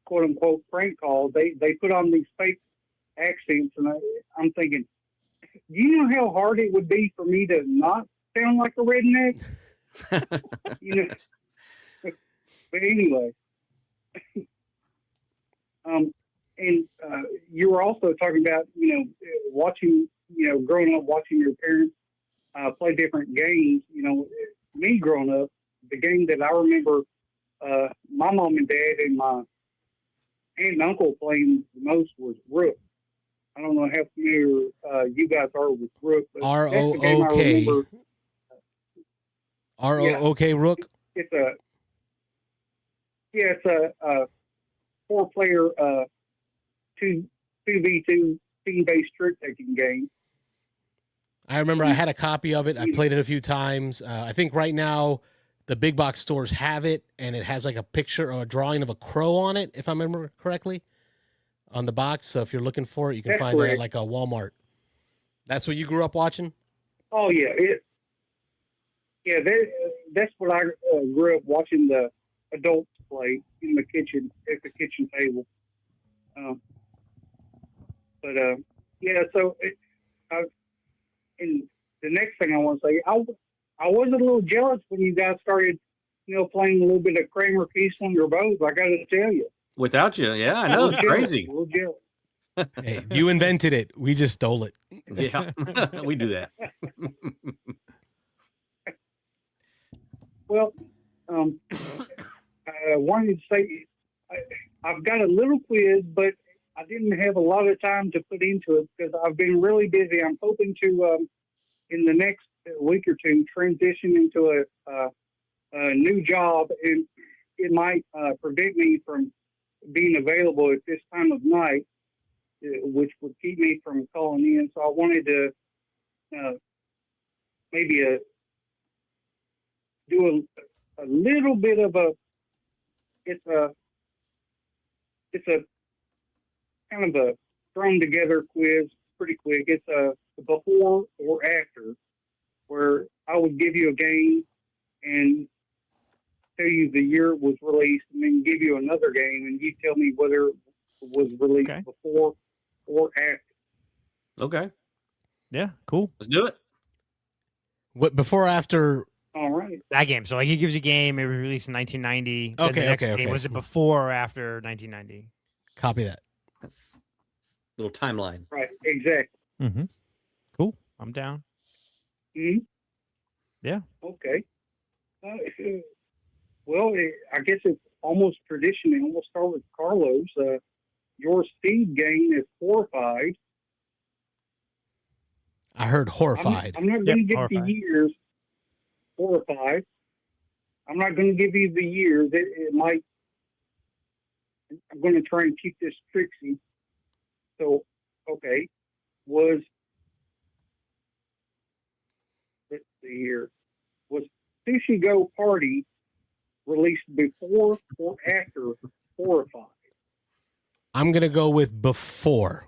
Speaker 5: quote unquote prank call, they put on these fake accents, and I'm thinking, you know how hard it would be for me to not sound like a redneck? But anyway, and you were also talking about, watching, growing up watching your parents play different games. Me growing up, the game that I remember my mom and dad and my aunt and uncle playing the most was Rook. I don't know how familiar you guys are with Rook.
Speaker 2: R-O-O-K. R-O-O-K, Rook?
Speaker 5: It's a 4-player 2v2 team-based trick-taking game.
Speaker 2: I remember I had a copy of it. I played it a few times. I think right now the big box stores have it, and it has like a picture or a drawing of a crow on it, if I remember correctly, on the box. So if you're looking for it, you can find it at like a Walmart. That's what you grew up watching?
Speaker 5: Oh, yeah. That's what I grew up watching the adults play in the kitchen, at the kitchen table. And the next thing I want to say, I was a little jealous when you guys started, playing a little bit of Kramer, Kiesling, or both. I got to tell you.
Speaker 3: Without you, yeah, I know, it's crazy.
Speaker 5: A little jealous.
Speaker 2: Hey, you invented it. We just stole it.
Speaker 3: Yeah, we do that.
Speaker 5: Well, I wanted to say I've got a little quiz, but I didn't have a lot of time to put into it because I've been really busy. I'm hoping to, in the next week or two, transition into a new job. And it might prevent me from being available at this time of night, which would keep me from calling in. So I wanted to maybe do a little bit of it's a kind of a thrown together quiz, pretty quick. It's a before or after, where I would give you a game and tell you the year it was released, and then give you another game, and you tell me whether it was released before or after.
Speaker 3: Okay.
Speaker 4: Yeah, cool.
Speaker 3: Let's do it.
Speaker 2: What before or after?
Speaker 5: All right.
Speaker 4: That game. So like he gives you a game, it was released in 1990. Then
Speaker 2: Okay,
Speaker 4: the next
Speaker 2: okay,
Speaker 4: game,
Speaker 2: okay.
Speaker 4: was it before or after 1990?
Speaker 2: Copy that.
Speaker 3: Little timeline.
Speaker 5: Right. Exactly.
Speaker 4: Mm-hmm. Cool. I'm down.
Speaker 5: Hmm.
Speaker 4: Yeah.
Speaker 5: Okay. Well, I guess it's almost tradition, and we'll start with Carlos. Your seed game is horrified.
Speaker 2: I heard horrified.
Speaker 5: I'm not going to give
Speaker 4: horrified.
Speaker 5: the years. Horrified. I'm not going to give you the years. It might. I'm going to try and keep this tricksy. So, okay, let's see here. Was Sushi Go Party released before or after Horrified?
Speaker 2: I'm gonna go with before.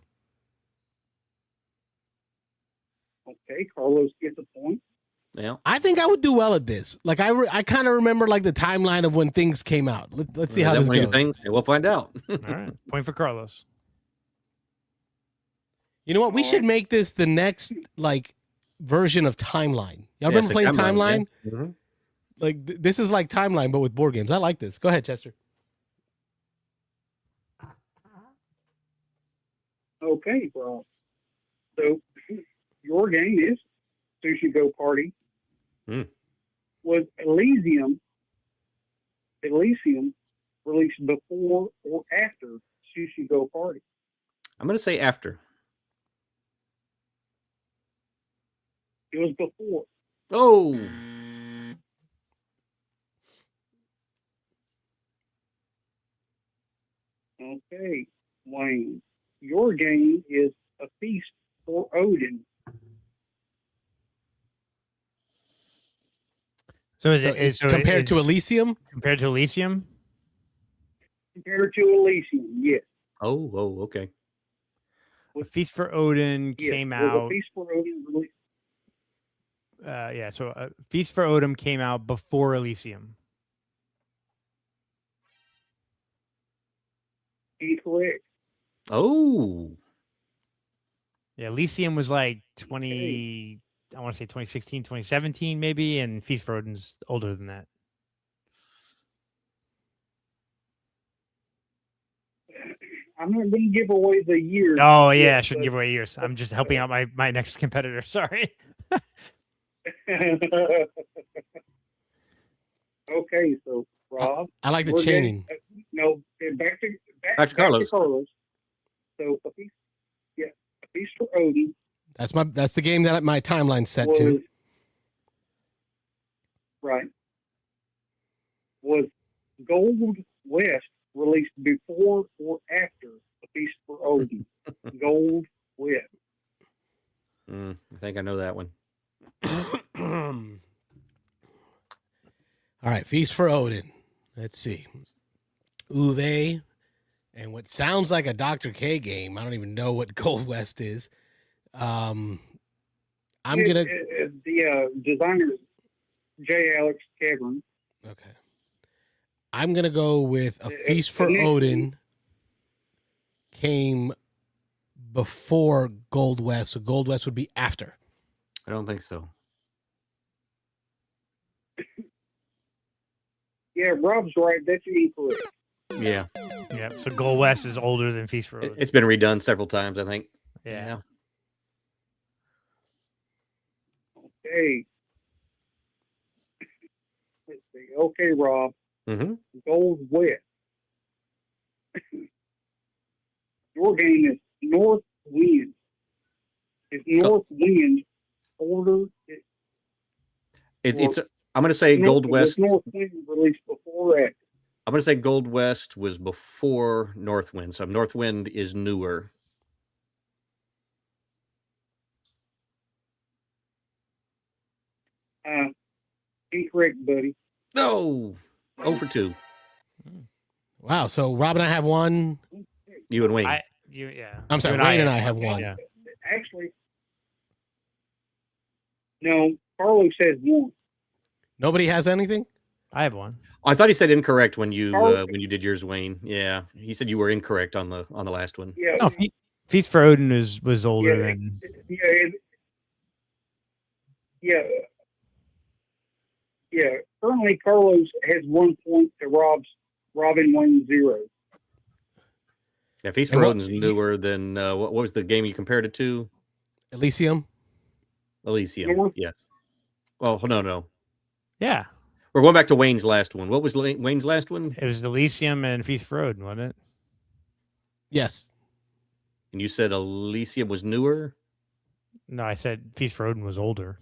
Speaker 5: Okay, Carlos gets a point.
Speaker 3: Yeah.
Speaker 2: I think I would do well at this. Like I kind of remember like the timeline of when things came out. Let's see
Speaker 3: Is
Speaker 2: how
Speaker 3: that
Speaker 2: this
Speaker 3: one of
Speaker 2: goes.
Speaker 3: your things? Yeah, we'll find out.
Speaker 4: All right. Point for Carlos.
Speaker 2: You know what? We
Speaker 5: All
Speaker 2: should
Speaker 5: right.
Speaker 2: make this the next like version of Timeline. Y'all
Speaker 3: Yeah,
Speaker 2: remember
Speaker 3: it's a
Speaker 2: playing Timeline?
Speaker 3: yeah. Mhm.
Speaker 2: Like this is like Timeline, but with board games. I like this. Go ahead, Chester.
Speaker 5: Okay, well, so your game is Sushi Go Party.
Speaker 3: Hmm.
Speaker 5: Was Elysium released before or after Sushi Go Party?
Speaker 3: I'm going to say after.
Speaker 5: It was before.
Speaker 3: Oh,
Speaker 5: Okay, Wayne, your game is A Feast for Odin.
Speaker 4: So is
Speaker 2: So
Speaker 4: it
Speaker 2: it's
Speaker 4: so
Speaker 2: compared to
Speaker 4: is-
Speaker 2: Elysium?
Speaker 4: compared to Elysium?
Speaker 5: Compared to Elysium, yes.
Speaker 3: okay.
Speaker 4: A Feast for Odin
Speaker 5: Yes.
Speaker 4: came
Speaker 5: Was
Speaker 4: out.
Speaker 5: A Feast for Odin released?
Speaker 4: Yeah, so Feast for Odin came out before Elysium.
Speaker 5: Incorrect.
Speaker 3: Oh,
Speaker 4: Yeah, Elysium was like 20, I want to say 2016, 2017 maybe, and Feast for Odin's older than that.
Speaker 5: I'm not going to give away the years.
Speaker 4: Oh, yeah, I
Speaker 5: yet,
Speaker 4: shouldn't
Speaker 5: but-
Speaker 4: give away years. I'm just helping out my next competitor. Sorry.
Speaker 5: Okay, so Rob,
Speaker 2: I like the
Speaker 5: we're
Speaker 2: chaining.
Speaker 5: back to
Speaker 3: Back to Carlos.
Speaker 5: So a Feast for Odin
Speaker 2: That's the game that my timeline's set
Speaker 5: was
Speaker 2: to.
Speaker 5: right. Was Gold West released before or after A Feast for Odin? Gold West.
Speaker 3: I think I know that one.
Speaker 2: All right, Feast for Odin. Let's see. Uwe and what sounds like a Dr. K game. I don't even know what Gold West is. I'm gonna
Speaker 5: The designer is J. Alex Cavern.
Speaker 2: okay. I'm gonna go with A Feast for
Speaker 5: initially-
Speaker 2: Odin came before Gold West, so Gold West would be after.
Speaker 3: I don't think so.
Speaker 5: Yeah, Rob's right. That's incorrect.
Speaker 3: Yeah.
Speaker 4: Yeah, so Gold West is older than Feast for Odin.
Speaker 3: It's been redone several times, I think.
Speaker 4: Yeah.
Speaker 5: Okay. Let's see. Okay, Rob.
Speaker 3: Mm-hmm.
Speaker 5: Gold West. Your game is North Wind. Is North Wind older?
Speaker 3: I'm going to say Gold
Speaker 5: Was
Speaker 3: West.
Speaker 5: North Wind released before or after?
Speaker 3: I'm going to say Gold West was before Northwind. So Northwind is newer.
Speaker 5: Incorrect, buddy.
Speaker 3: No. 0 for 2.
Speaker 2: Wow. So Rob and I have one.
Speaker 3: You and Wayne.
Speaker 2: I'm sorry,
Speaker 4: You
Speaker 2: Wayne and I have one.
Speaker 4: Yeah.
Speaker 5: Actually, no. Carlos has one.
Speaker 2: Nobody has anything?
Speaker 4: I have one.
Speaker 3: I thought he said incorrect when you did yours, Wayne. Yeah, he said you were incorrect on the last one.
Speaker 5: Yeah.
Speaker 4: No, Feast for Odin was older than.
Speaker 5: Yeah. Currently, Carlos has 1 point to Robin Wayne 0.
Speaker 3: Yeah, Feast for Odin's newer than what was the game you compared it to?
Speaker 2: Elysium.
Speaker 5: North?
Speaker 3: Yes. Oh no.
Speaker 4: Yeah,
Speaker 3: We're going back to Wayne's last one. What was Wayne's last one?
Speaker 4: it was Elysium and Feast for Odin, wasn't it?
Speaker 2: Yes.
Speaker 3: And you said Elysium was newer?
Speaker 4: No, I said Feast for Odin was older.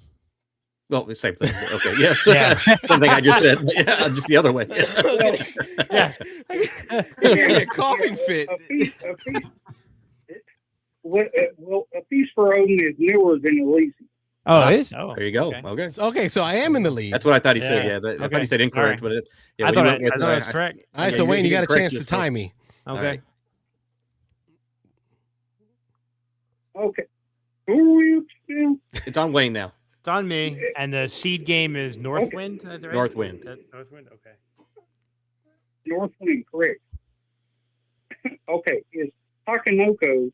Speaker 3: Well, the same thing. Okay, yes.
Speaker 4: Yeah.
Speaker 3: Same thing I just said. Yeah, just the other way.
Speaker 4: Yeah.
Speaker 2: A coughing fit.
Speaker 5: A Feast for Odin is newer than Elysium.
Speaker 4: Oh, it is? Oh,
Speaker 3: There you go.
Speaker 4: okay.
Speaker 3: Okay.
Speaker 2: Okay, so I am in the lead.
Speaker 3: That's what I thought he said.
Speaker 4: Yeah.
Speaker 3: Yeah, I thought
Speaker 4: Okay,
Speaker 3: he said incorrect,
Speaker 4: sorry.
Speaker 3: but
Speaker 4: I thought it was correct.
Speaker 2: All right,
Speaker 3: Yeah,
Speaker 2: so Wayne, you got a
Speaker 3: correct
Speaker 2: chance to
Speaker 3: yourself.
Speaker 2: tie me.
Speaker 4: Okay.
Speaker 3: right.
Speaker 5: Okay. Who are you still?
Speaker 3: It's on Wayne now.
Speaker 4: It's on me. And the seed game is Northwind. Is that right?
Speaker 3: Northwind.
Speaker 4: Is that Northwind? Okay.
Speaker 5: Northwind, correct. Okay. Is Takanoko,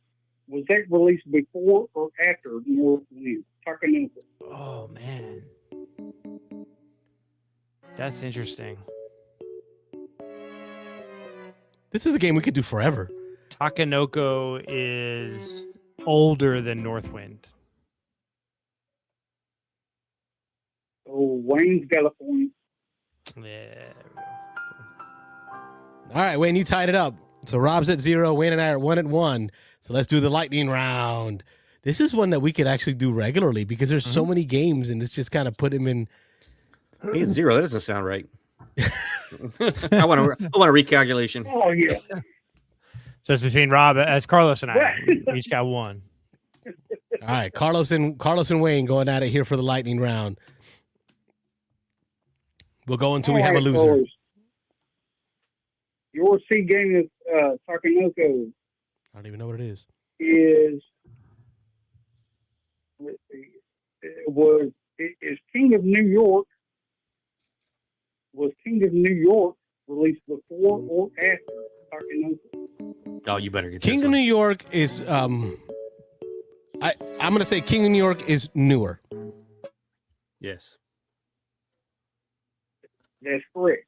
Speaker 5: was that released before or after Northwind? Takanoko.
Speaker 4: Oh, man. That's interesting.
Speaker 2: This is a game we could do forever.
Speaker 4: Takanoko is older than Northwind.
Speaker 5: Oh, Wayne's got a point.
Speaker 4: Yeah.
Speaker 2: All right, Wayne, you tied it up. So Rob's at 0, Wayne and I are 1 at 1. So let's do the lightning round. This is one that we could actually do regularly because there's so many games, and it's just kind of put him in.
Speaker 3: He is 0. That doesn't sound right. I want a recalculation.
Speaker 5: Oh, yeah.
Speaker 4: So it's between Rob, as Carlos and I. We each got one.
Speaker 2: All right, Carlos and Wayne going at it here for the lightning round. We'll go until we have a
Speaker 5: All right,
Speaker 2: loser.
Speaker 5: fellas. Your seed game is Takanoko
Speaker 2: I don't even know what it is.
Speaker 5: is, let's see, it is King of New York. Was King of New York released before or after Takanoko?
Speaker 3: Oh, you better get
Speaker 2: King
Speaker 3: this
Speaker 2: of
Speaker 3: one.
Speaker 2: New York is I'm gonna say King of New York is newer.
Speaker 3: Yes.
Speaker 5: That's correct.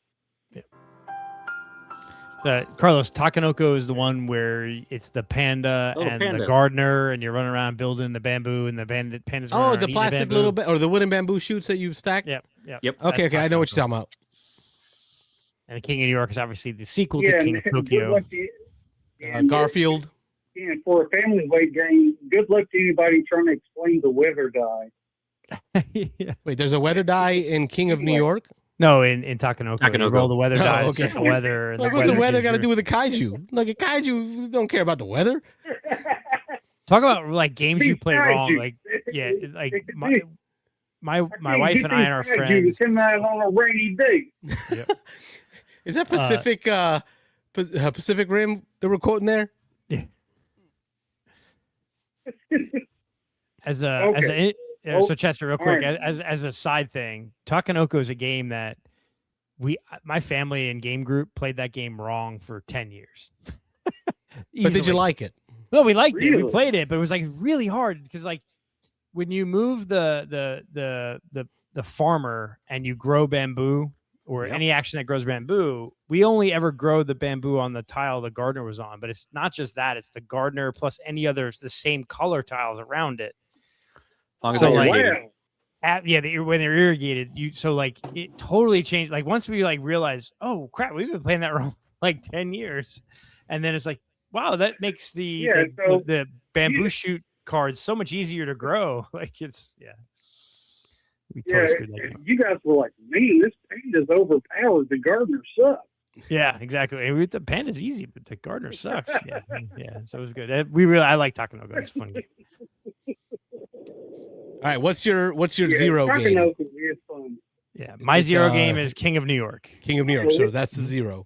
Speaker 4: So Carlos, Takanoko is the one where it's the panda
Speaker 3: Little
Speaker 4: and
Speaker 3: panda.
Speaker 4: the gardener, and you're running around building the bamboo, and the pandas. running
Speaker 2: Oh,
Speaker 4: around
Speaker 2: the
Speaker 4: eating
Speaker 2: plastic
Speaker 4: bamboo.
Speaker 2: little bit or the wooden bamboo shoots that you stack.
Speaker 4: Yep.
Speaker 3: Yep.
Speaker 2: Okay, I know what you're talking about.
Speaker 4: And the King of New York is obviously the sequel
Speaker 5: Yeah,
Speaker 4: to King of
Speaker 5: good
Speaker 4: Tokyo.
Speaker 5: luck to you. And,
Speaker 2: Garfield.
Speaker 5: and for a family weight game, good luck to anybody trying to explain the weather die.
Speaker 4: Yeah.
Speaker 2: Wait, there's a weather die in King of New
Speaker 5: Anyway.
Speaker 2: York.
Speaker 4: No, in Takanoko. You
Speaker 3: Takanoko.
Speaker 4: roll the weather
Speaker 2: Oh,
Speaker 4: die,
Speaker 2: okay.
Speaker 4: set the weather. And
Speaker 2: Like, what's the weather
Speaker 4: gives
Speaker 2: got to
Speaker 4: you-
Speaker 2: do with the kaiju? Like a kaiju don't care about the weather.
Speaker 4: Talk about like games you play
Speaker 5: Kaiju.
Speaker 4: wrong. Like yeah, like my
Speaker 5: can't
Speaker 4: wife
Speaker 5: get
Speaker 4: and I and our
Speaker 5: these kaiju to
Speaker 4: friends.
Speaker 5: come out on a rainy day.
Speaker 2: Is that Pacific Rim that we're quoting there?
Speaker 4: So Chester, real quick,
Speaker 5: right.
Speaker 4: as a side thing, Takanoko is a game that my family and game group played that game wrong for 10 years.
Speaker 2: But did you like it?
Speaker 4: No, we liked it. We
Speaker 5: Really?
Speaker 4: played it, but it was like really hard because like when you move the farmer and you grow bamboo or
Speaker 3: Yep.
Speaker 4: any action that grows bamboo, we only ever grow the bamboo on the tile the gardener was on. But it's not just that; it's the gardener plus any other the same color tiles around it.
Speaker 3: Long as
Speaker 4: So,
Speaker 3: they're
Speaker 4: like-
Speaker 3: irrigated.
Speaker 4: When they're irrigated, it totally changed. Like once we like realized, oh crap, we've been playing that wrong like 10 years, and then it's like, wow, that makes the bamboo shoot cards so much easier to grow. Like it's we totally screwed that game.
Speaker 5: You guys were like, man, this panda's overpowered. The gardener sucks.
Speaker 4: Yeah, exactly. The Panda's easy, but the Gardner sucks. Yeah, yeah. So it was good. I like Takanoka. It's a fun game.
Speaker 2: All right, what's your zero game?
Speaker 5: Takanoka is fun.
Speaker 4: Yeah, my zero game is King of New York.
Speaker 2: King of New York. So that's the zero.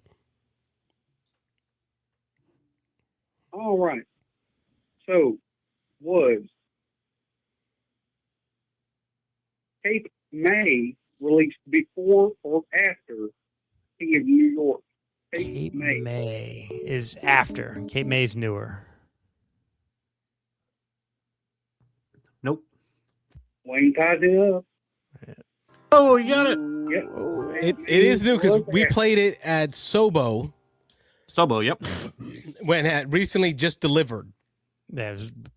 Speaker 5: All right. So, was Cape May released before or after King of New York?
Speaker 4: Cape May is after. Cape May is newer.
Speaker 3: Nope.
Speaker 5: Wayne tied it up.
Speaker 3: Oh, you got it.
Speaker 5: Yep.
Speaker 2: It is new because we played it at Sobo
Speaker 3: Sobo, yep.
Speaker 2: when it had recently just delivered.
Speaker 4: Yeah,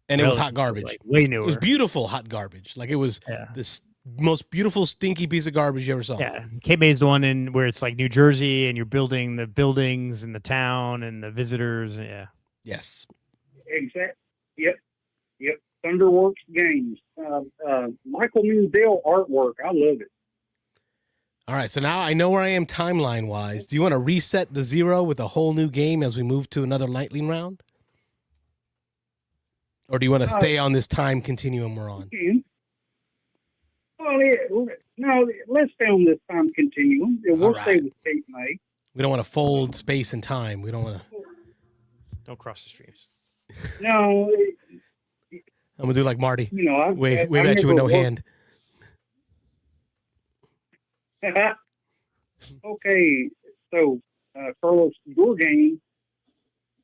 Speaker 2: It was hot garbage.
Speaker 4: Like, way newer.
Speaker 2: It was beautiful hot garbage. Like it was the most beautiful stinky piece of garbage you ever saw.
Speaker 4: Yeah, Cape May is the one in where it's like New Jersey, and you're building the buildings and the town and the visitors. Yeah.
Speaker 2: Yes.
Speaker 5: Exact. Yep. Thunderworks Games. Michael Menzel artwork. I love it.
Speaker 2: All right, so now I know where I am timeline-wise. Do you want to reset the zero with a whole new game as we move to another lightning round? Or do you want to stay on this time continuum we're on?
Speaker 5: Well, no, let's stay on this time continuum. We'll stay with Cape May.
Speaker 2: We don't want to fold space and time. We don't want to...
Speaker 4: Don't cross the streams.
Speaker 5: No.
Speaker 2: I'm going to do like Marty.
Speaker 5: You know,
Speaker 2: wave at you with no hand.
Speaker 5: Okay, so Carlos, your game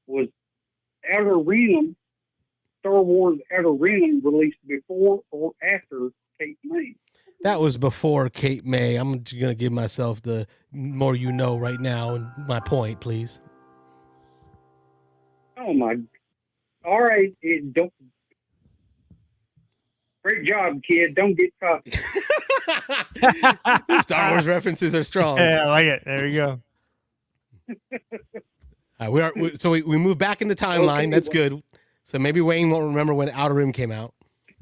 Speaker 5: was Outer Rim, Star Wars Outer Rim released before or after Cape May?
Speaker 2: That was before Cape May. I'm going to give myself the more you know right now and my point, please.
Speaker 5: Oh my! All right, don't. Great job, kid. Don't get cocky.
Speaker 2: Star Wars references are strong.
Speaker 4: Yeah, I like it. There you go.
Speaker 2: So we move back in the timeline. Okay, that's good. So maybe Wayne won't remember when Outer Rim came out.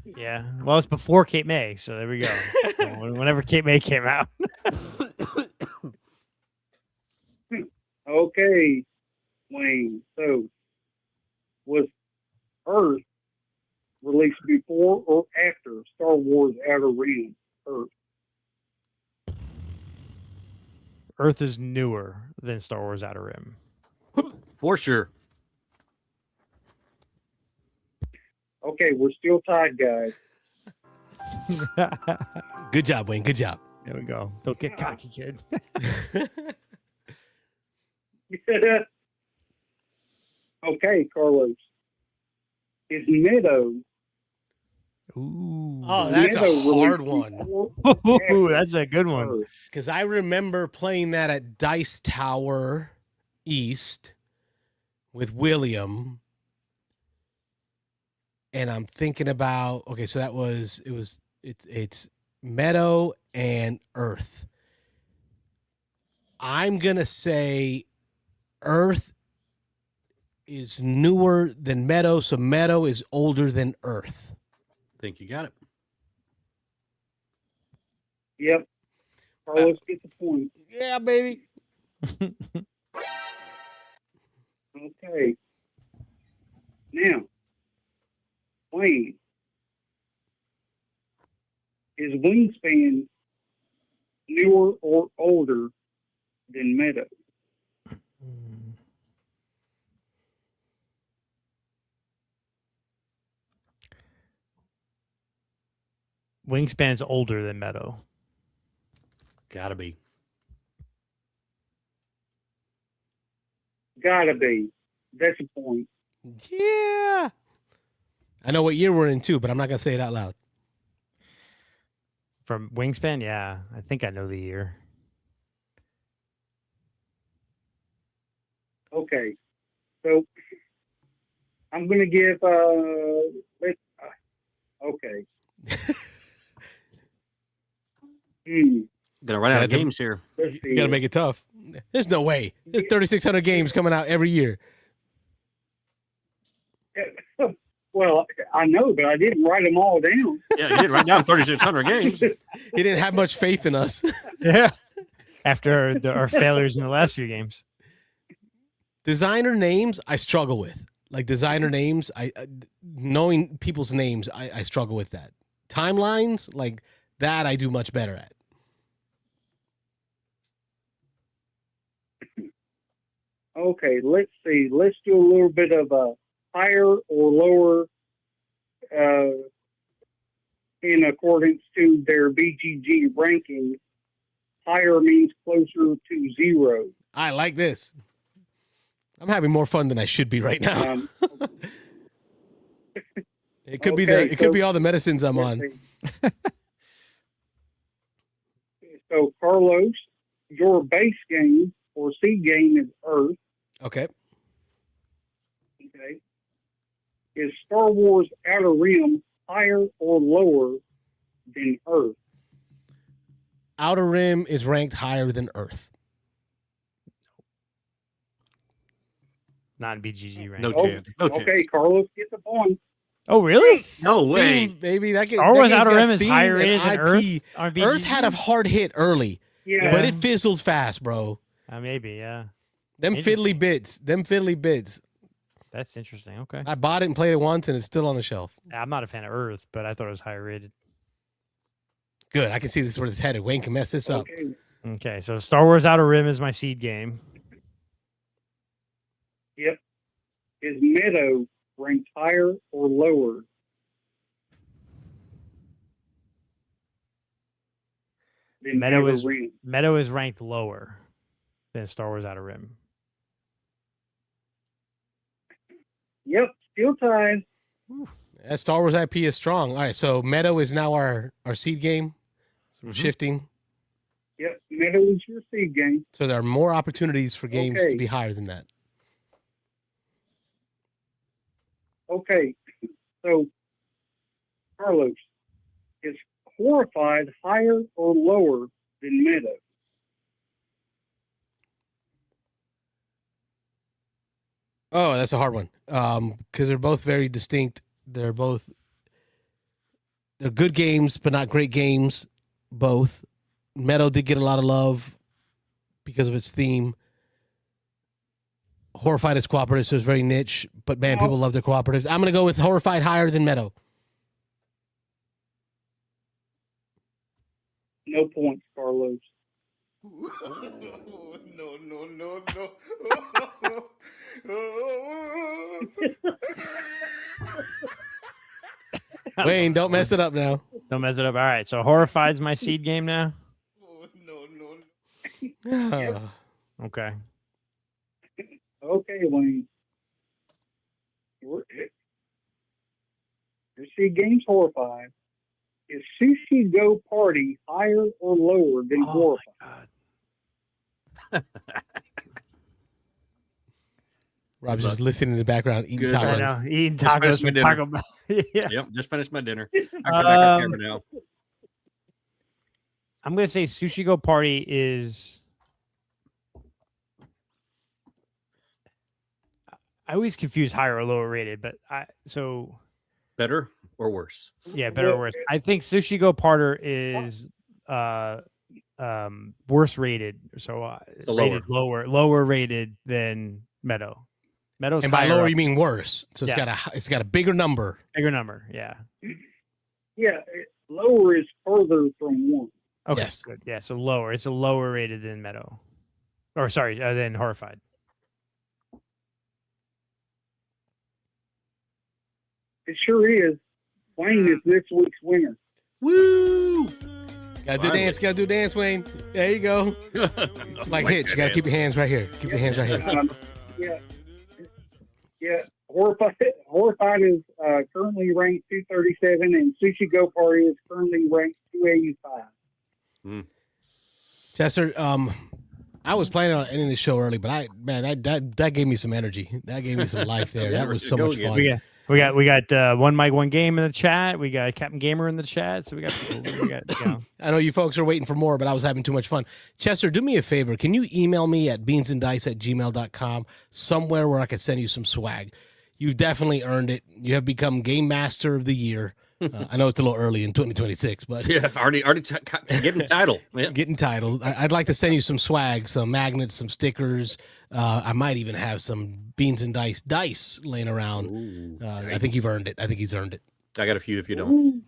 Speaker 4: Yeah. Well, it's before Cape May, so there we go. Whenever Cape May came out.
Speaker 5: Okay, Wayne. So was Earth released before or after Star Wars Outer Rim?
Speaker 4: Earth is newer than Star Wars Outer Rim.
Speaker 3: For sure.
Speaker 5: Okay, we're still tied, guys.
Speaker 2: Good job, Wayne. Good job.
Speaker 4: There we go. Don't get cocky, kid.
Speaker 5: Okay, Carlos. Is Meadow?
Speaker 4: Ooh.
Speaker 2: Oh, that's a hard one.
Speaker 4: Ooh, that's a good one.
Speaker 2: Because I remember playing that at Dice Tower East with William. And I'm thinking about, okay, so it's Meadow and Earth. I'm going to say Earth is newer than Meadow, so Meadow is older than Earth.
Speaker 3: I think you got it.
Speaker 5: Yep. Carlos gets the point.
Speaker 2: Yeah, baby.
Speaker 5: Okay. Now, Wayne, is Wingspan newer or older than Meadow?
Speaker 4: Wingspan is older than Meadow.
Speaker 3: Gotta be.
Speaker 5: Gotta be. That's a point.
Speaker 2: Yeah. I know what year we're in too, but I'm not going to say it out loud.
Speaker 4: From Wingspan? Yeah. I think I know the year.
Speaker 5: Okay. So I'm going to give, okay.
Speaker 3: Gonna run out of games here.
Speaker 2: You gotta make it tough. There's no way. There's 3,600 games coming out every year.
Speaker 5: Well, I know, but I didn't write them all down.
Speaker 3: Yeah, you did write down 3,600 games.
Speaker 2: He didn't have much faith in us.
Speaker 4: Yeah. After our failures in the last few games.
Speaker 2: Designer names, I struggle with. Like designer names, I knowing people's names, I struggle with that. Timelines, like that, I do much better at.
Speaker 5: Okay, let's see. Let's do a little bit of a higher or lower in accordance to their BGG ranking. Higher means closer to 0.
Speaker 2: I like this. I'm having more fun than I should be right now. It could be could be all the medicines I'm on.
Speaker 5: So Carlos, your base game or seed game is Earth.
Speaker 2: Okay.
Speaker 5: Okay. Is Star Wars Outer Rim higher or lower than Earth?
Speaker 2: Outer Rim is ranked higher than Earth.
Speaker 4: Non BGG rank.
Speaker 3: No chance. No chance.
Speaker 5: Okay, Carlos gets the point.
Speaker 4: Oh, really?
Speaker 3: No way.
Speaker 2: Theme, baby.
Speaker 4: Star Wars Outer Rim is higher rated than Earth on BGG?
Speaker 2: Earth had a hard hit early,
Speaker 5: Yeah.
Speaker 2: but it fizzled fast, bro.
Speaker 4: Maybe, yeah.
Speaker 2: Them fiddly bits.
Speaker 4: That's interesting. Okay.
Speaker 2: I bought it and played it once, and it's still on the shelf.
Speaker 4: I'm not a fan of Earth, but I thought it was higher rated.
Speaker 2: Good. I can see this is where it's headed. Wayne can mess this up.
Speaker 5: Okay.
Speaker 4: Okay, so Star Wars Outer Rim is my seed game.
Speaker 5: Yep. Is Meadow ranked higher or lower? Than
Speaker 4: Meadow
Speaker 5: Outer
Speaker 4: is
Speaker 5: Rim?
Speaker 4: Meadow is ranked lower than Star Wars Outer Rim.
Speaker 5: Yep. Still tied.
Speaker 2: That Star Wars IP is strong. All right, so Meadow is now our seed game. So we're shifting.
Speaker 5: Yep. Meadow is your seed game.
Speaker 2: So there are more opportunities for games to be higher than that.
Speaker 5: Okay. So, Carlos, is Horrified higher or lower than Meadow?
Speaker 2: Oh, that's a hard one. Because they're both very distinct. They're good games, but not great games. Both. Meadow did get a lot of love because of its theme. Horrified is cooperative, so it's very niche. But man, people love their cooperatives. I'm gonna go with Horrified higher than Meadow.
Speaker 5: No points, Carlos.
Speaker 2: Wayne, don't mess it up now.
Speaker 4: Don't mess it up. All right, so Horrified's my seed game now. Okay.
Speaker 5: Okay, Wayne. Your seed game's Horrified. Is Sushi Go Party higher or lower than Horrified?
Speaker 4: My God.
Speaker 2: Rob's just listening in the background, eating
Speaker 3: Good.
Speaker 4: I
Speaker 2: tacos.
Speaker 4: know. Eating
Speaker 3: Just
Speaker 4: tacos
Speaker 3: finished my
Speaker 4: from
Speaker 3: dinner.
Speaker 4: Taco Bell. Yeah.
Speaker 3: Yep, just finished my dinner. I come back on camera now.
Speaker 4: I'm gonna say Sushi Go Party is. I always confuse higher or lower rated, but
Speaker 3: Better or worse?
Speaker 4: yeah, better or worse. I think Sushi Go Parter is worse rated, so
Speaker 3: So
Speaker 4: rated lower rated than Meadow. Meadow's
Speaker 2: And by
Speaker 4: higher
Speaker 2: lower,
Speaker 4: up,
Speaker 2: you mean worse. So
Speaker 4: Yes.
Speaker 2: it's got a bigger number.
Speaker 4: bigger number. Yeah.
Speaker 5: Yeah, lower is further from 1.
Speaker 4: Okay.
Speaker 2: Yes.
Speaker 4: Good. Yeah. So lower. It's a lower rated than Meadow, or sorry, than Horrified.
Speaker 5: It sure is. Wayne is this week's winner.
Speaker 3: Woo!
Speaker 2: Gotta do dance, Wayne. There you go. Like Hitch, you gotta keep your hands right here. Keep your hands right here.
Speaker 5: Yeah. Horrified is currently ranked 237, and Sushi Go Party is currently ranked 285.
Speaker 2: Chester, I was planning on ending the show early, but that gave me some energy. That gave me some life there. That was so
Speaker 3: Go
Speaker 2: much
Speaker 3: again.
Speaker 2: fun.
Speaker 4: We got one mic, one game in the chat. We got Captain Gamer in the chat. So we got
Speaker 2: I know you folks are waiting for more, but I was having too much fun. Chester, do me a favor. Can you email me at beansanddice@gmail.com somewhere where I could send you some swag? You've definitely earned it. You have become Game Master of the Year I know it's a little early in 2026, but
Speaker 3: Yeah, already getting the title. Yeah.
Speaker 2: getting titled. I'd like to send you some swag, some magnets, some stickers. I might even have some Beansanddice dice laying around.
Speaker 3: Ooh,
Speaker 2: I
Speaker 3: nice.
Speaker 2: think you've earned it. I think he's earned it.
Speaker 3: I got a few if you don't.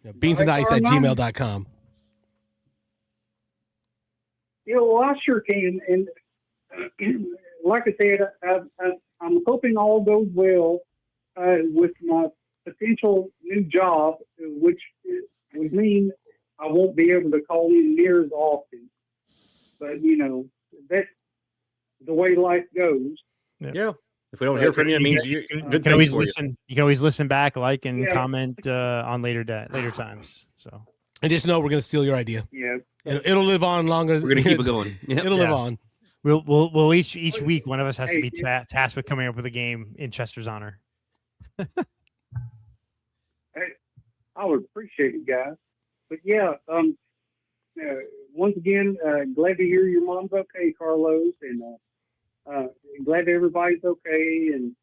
Speaker 2: Beansanddice@gmail.com.
Speaker 5: Yeah, well, I sure can. And like I said, I'm hoping all goes well with my potential new job, which would mean I won't be able to call in near as often. But, that's the way life goes.
Speaker 3: Yeah. If we don't hear from you, it means you're good things for you.
Speaker 4: You can always listen back, like, and
Speaker 5: Yeah.
Speaker 4: comment on later times. So,
Speaker 2: And just know we're going to steal your idea.
Speaker 5: Yeah.
Speaker 2: It'll live on longer.
Speaker 3: We're going to keep it going. Yep.
Speaker 2: It'll live on.
Speaker 4: we'll each week one of us has to be tasked with coming up with a game in Chester's honor.
Speaker 5: I would appreciate it, guys. But yeah, once again, glad to hear your mom's okay, Carlos, and glad everybody's okay, and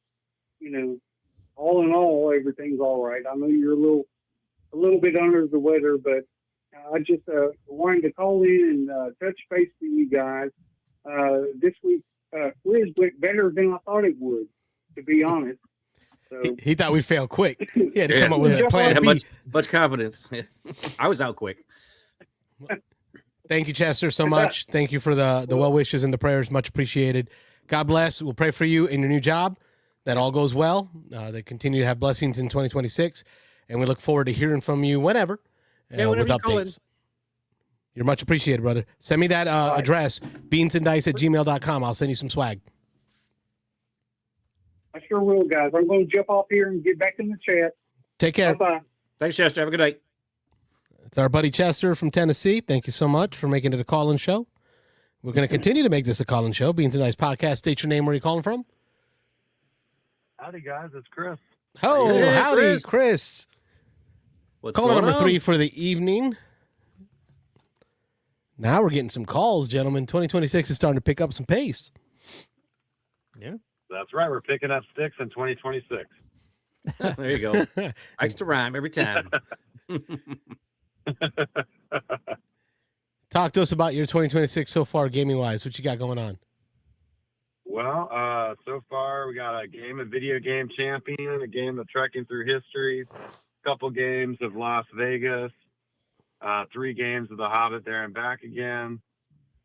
Speaker 5: all in all, everything's all right. I know you're a little bit under the weather, but I just wanted to call in and touch base with you guys. This week's quiz went better than I thought it would, to be honest. So,
Speaker 2: He thought we'd fail quick. He had to come up with a plan
Speaker 3: Had
Speaker 2: B.
Speaker 3: much confidence. I was out quick.
Speaker 2: Thank you, Chester, so much. Thank you for the well wishes and the prayers. Much appreciated. God bless. We'll pray for you in your new job. That all goes well. That continue to have blessings in 2026. And we look forward to hearing from you whenever
Speaker 3: whenever
Speaker 2: with
Speaker 3: you call in.
Speaker 2: updates. You're much appreciated, brother. Send me that address, beansanddice@gmail.com. I'll send you some swag.
Speaker 5: I sure will, guys. I'm going to jump off here and get back in the chat.
Speaker 2: Take care.
Speaker 5: Bye-bye.
Speaker 3: Thanks, Chester. Have a good night.
Speaker 2: It's our buddy Chester from Tennessee. Thank you so much for making it a call-in show. We're going to continue to make this a call-in show. Beans and Dice Podcast. State your name. Where are you calling from?
Speaker 6: Howdy, guys. It's Chris.
Speaker 2: Oh,
Speaker 3: Hey,
Speaker 2: howdy, Chris.
Speaker 3: What's
Speaker 2: Caller
Speaker 3: going
Speaker 2: number
Speaker 3: on?
Speaker 2: 3 for the evening. Now we're getting some calls, gentlemen. 2026 is starting to pick up some pace.
Speaker 4: Yeah.
Speaker 6: That's right. We're picking up sticks in 2026.
Speaker 3: There you go. Likes to rhyme every time.
Speaker 2: Talk to us about your 2026 so far, gaming-wise. What you got going on?
Speaker 6: Well, so far we got a game of video game champion, a game of trekking through history, a couple games of Las Vegas, 3 games of The Hobbit there and back again,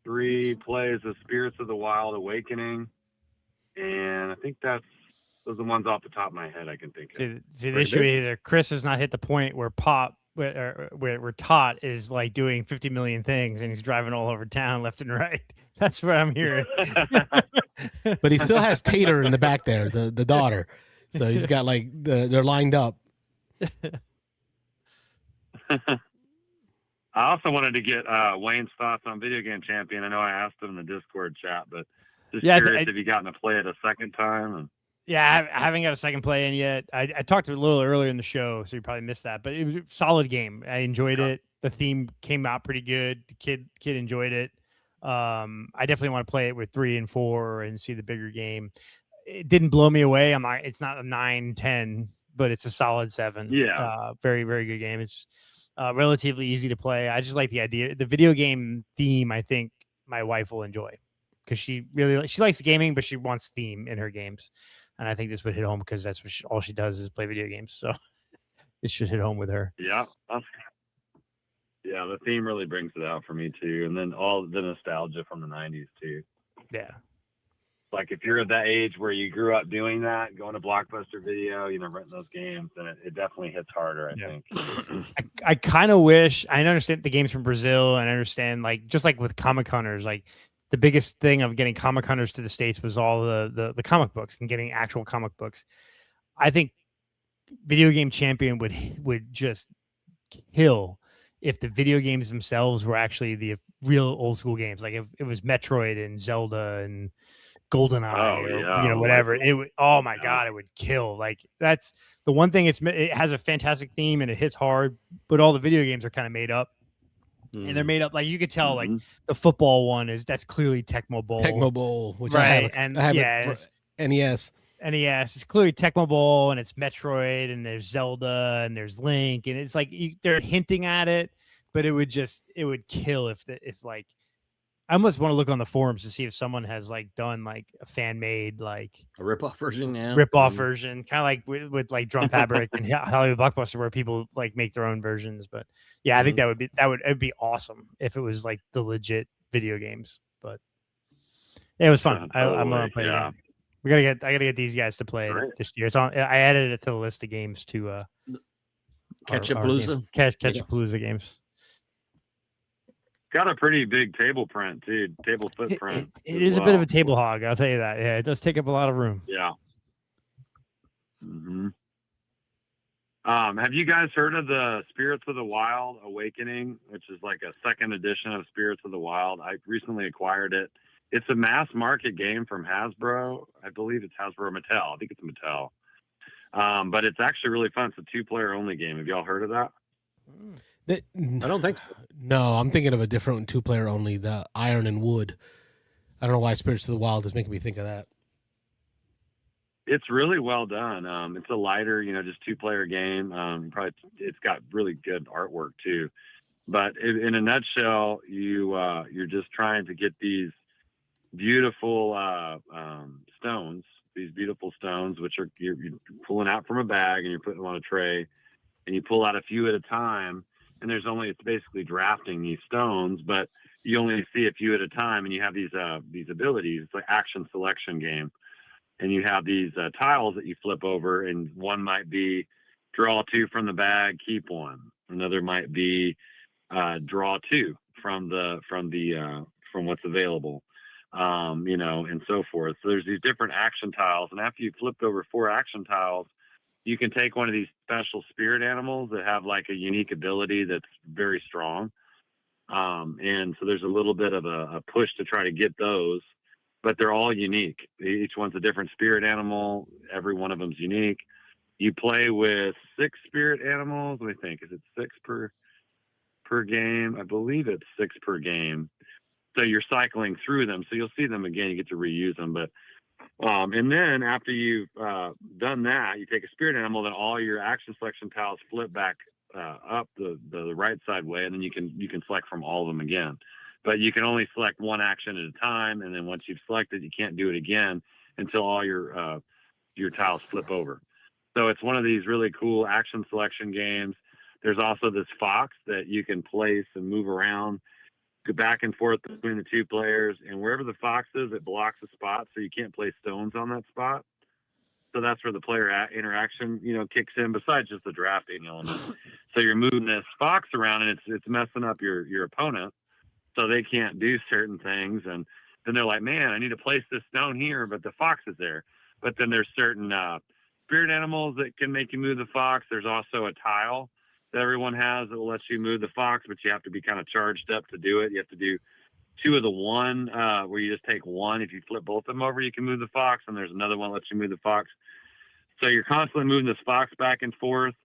Speaker 6: 3 plays of Spirits of the Wild Awakening, and I think those are the ones off the top of my head I can think of.
Speaker 4: See the issue is Chris has not hit the point where where Tot is like doing 50 million things and he's driving all over town left and right. That's what I'm hearing.
Speaker 2: But he still has Tater in the back there, the daughter. So he's got like they're lined up.
Speaker 6: I also wanted to get Wayne's thoughts on Video Game Champion. I know I asked him in the Discord chat, but just curious if you gotten to play it a second time. And...
Speaker 4: Yeah, I haven't got a second play in yet. I talked a little earlier in the show, so you probably missed that. But it was a solid game. I enjoyed it. The theme came out pretty good. The kid enjoyed it. I definitely want to play it with 3 and 4 and see the bigger game. It didn't blow me away. It's not a 9-10, but it's a solid 7.
Speaker 6: Yeah.
Speaker 4: Very, very good game. It's relatively easy to play. I just like the idea. The video game theme, I think my wife will enjoy because she likes gaming, but she wants theme in her games. And I think this would hit home because that's what all she does is play video games. So it should hit home with her.
Speaker 6: Yeah. Yeah, the theme really brings it out for me too. And then all the nostalgia from the 90s too.
Speaker 4: Yeah.
Speaker 6: Like if you're at that age where you grew up doing that, going to Blockbuster Video, renting those games, then it definitely hits harder, I think.
Speaker 4: I kind of wish, I understand the games from Brazil, and I understand just like with comic hunters, like the biggest thing of getting comic hunters to the States was all the comic books and getting actual comic books. I think Video Game Champion would just kill if the video games themselves were actually the real old school games. Like if it was Metroid and Zelda and GoldenEye whatever. It would, oh my God, it would kill. Like that's the one thing it has a fantastic theme and it hits hard, but all the video games are kind of made up. And they're made up, like you could tell, like the football one that's clearly Tecmo Bowl.
Speaker 2: Tecmo Bowl, which
Speaker 4: right?
Speaker 2: I have NES.
Speaker 4: NES. It's clearly Tecmo Bowl, and it's Metroid, and there's Zelda, and there's Link, and it's like they're hinting at it, but it would kill if like I almost want to look on the forums to see if someone has like done like a fan made like
Speaker 3: A rip-off version, yeah.
Speaker 4: Rip-off version, kind of like with like Drum Fabric and Hollywood Blockbuster, where people like make their own versions. But yeah, I think it'd be awesome if it was like the legit video games. But yeah, it was fun. I'm gonna play it again. I gotta get these guys to play it this year. It's on. I added it to the list of games to
Speaker 3: Ketchup-palooza.
Speaker 4: Ketchup-palooza games.
Speaker 6: Got a pretty big table print too, table footprint.
Speaker 4: It is a bit of a table hog, I'll tell you that. Yeah, it does take up a lot of room.
Speaker 6: Yeah. Have you guys heard of the Spirits of the Wild Awakening, which is like a second edition of Spirits of the Wild? I recently acquired it. It's a mass market game from Hasbro. I believe it's Hasbro Mattel. I think it's Mattel. But it's actually really fun. It's a 2-player only game. Have y'all heard of that?
Speaker 3: I don't think so.
Speaker 2: No, I'm thinking of a different 2-player only, the Iron and Wood. I don't know why Spirits of the Wild is making me think of that.
Speaker 6: It's really well done. It's a lighter, just 2-player game. It's got really good artwork too. But in a nutshell, you're just trying to get these beautiful stones. These beautiful stones, which you're pulling out from a bag and you're putting them on a tray, and you pull out a few at a time. And it's basically drafting these stones, but you only see a few at a time, and you have these abilities. It's like action selection game, and you have these tiles that you flip over, and one might be draw 2 from the bag, keep 1. Another might be draw 2 from what's available, and so forth. So there's these different action tiles, and after you've flipped over 4 action tiles, you can take one of these special spirit animals that have like a unique ability that's very strong. And so there's a little bit of a push to try to get those, but they're all unique. Each one's a different spirit animal. Every one of them's unique. You play with 6 spirit animals. Let me think. Is it 6 per game? I believe it's 6 per game. So you're cycling through them. So you'll see them again. You get to reuse them, but and then after you've done that, you take a spirit animal, then all your action selection tiles flip back up the right side way, and then you can select from all of them again. But you can only select one action at a time, and then once you've selected, you can't do it again until all your tiles flip over. So it's one of these really cool action selection games. There's also this fox that you can place and move around, go back and forth between the 2 players, and wherever the fox is, it blocks a spot, so you can't place stones on that spot. So that's where the player interaction, kicks in, besides just the drafting element. So you're moving this fox around, and it's messing up your opponent, so they can't do certain things. And then they're like, man, I need to place this stone here, but the fox is there. But then there's certain spirit animals that can make you move the fox. There's also a tile that everyone has that will let you move the fox, but you have to be kind of charged up to do it. You have to do 2 of the one, where you just take 1. If you flip both of them over, you can move the fox, and there's another one that lets you move the fox. So you're constantly moving this fox back and forth.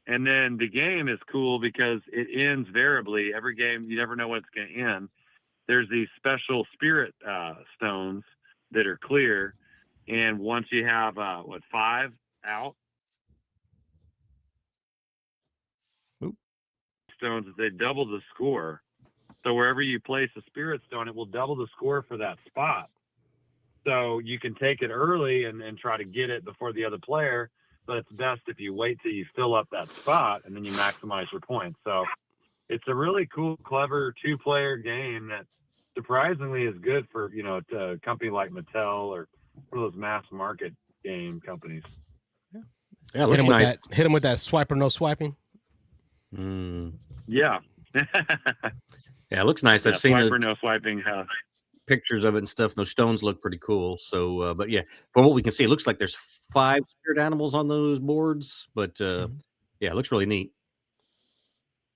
Speaker 6: And then the game is cool because it ends variably. Every game, you never know when it's going to end. There's these special spirit stones that are clear. And once you have, 5 out, stones, they double the score. So wherever you place a spirit stone, it will double the score for that spot. So you can take it early and try to get it before the other player, but it's best if you wait till you fill up that spot and then you maximize your points. So it's a really cool, clever 2-player game that surprisingly is good for, a company like Mattel or one of those mass market game companies.
Speaker 3: Yeah, it looks nice.
Speaker 2: Hit him with that swipe or no swiping.
Speaker 6: Yeah.
Speaker 3: Yeah, it looks nice. I've seen
Speaker 6: swipe or no swiping.
Speaker 3: Pictures of it and stuff. Those stones look pretty cool. So, but yeah, from what we can see, it looks like there's 5 spirit animals on those boards. But yeah, it looks really neat.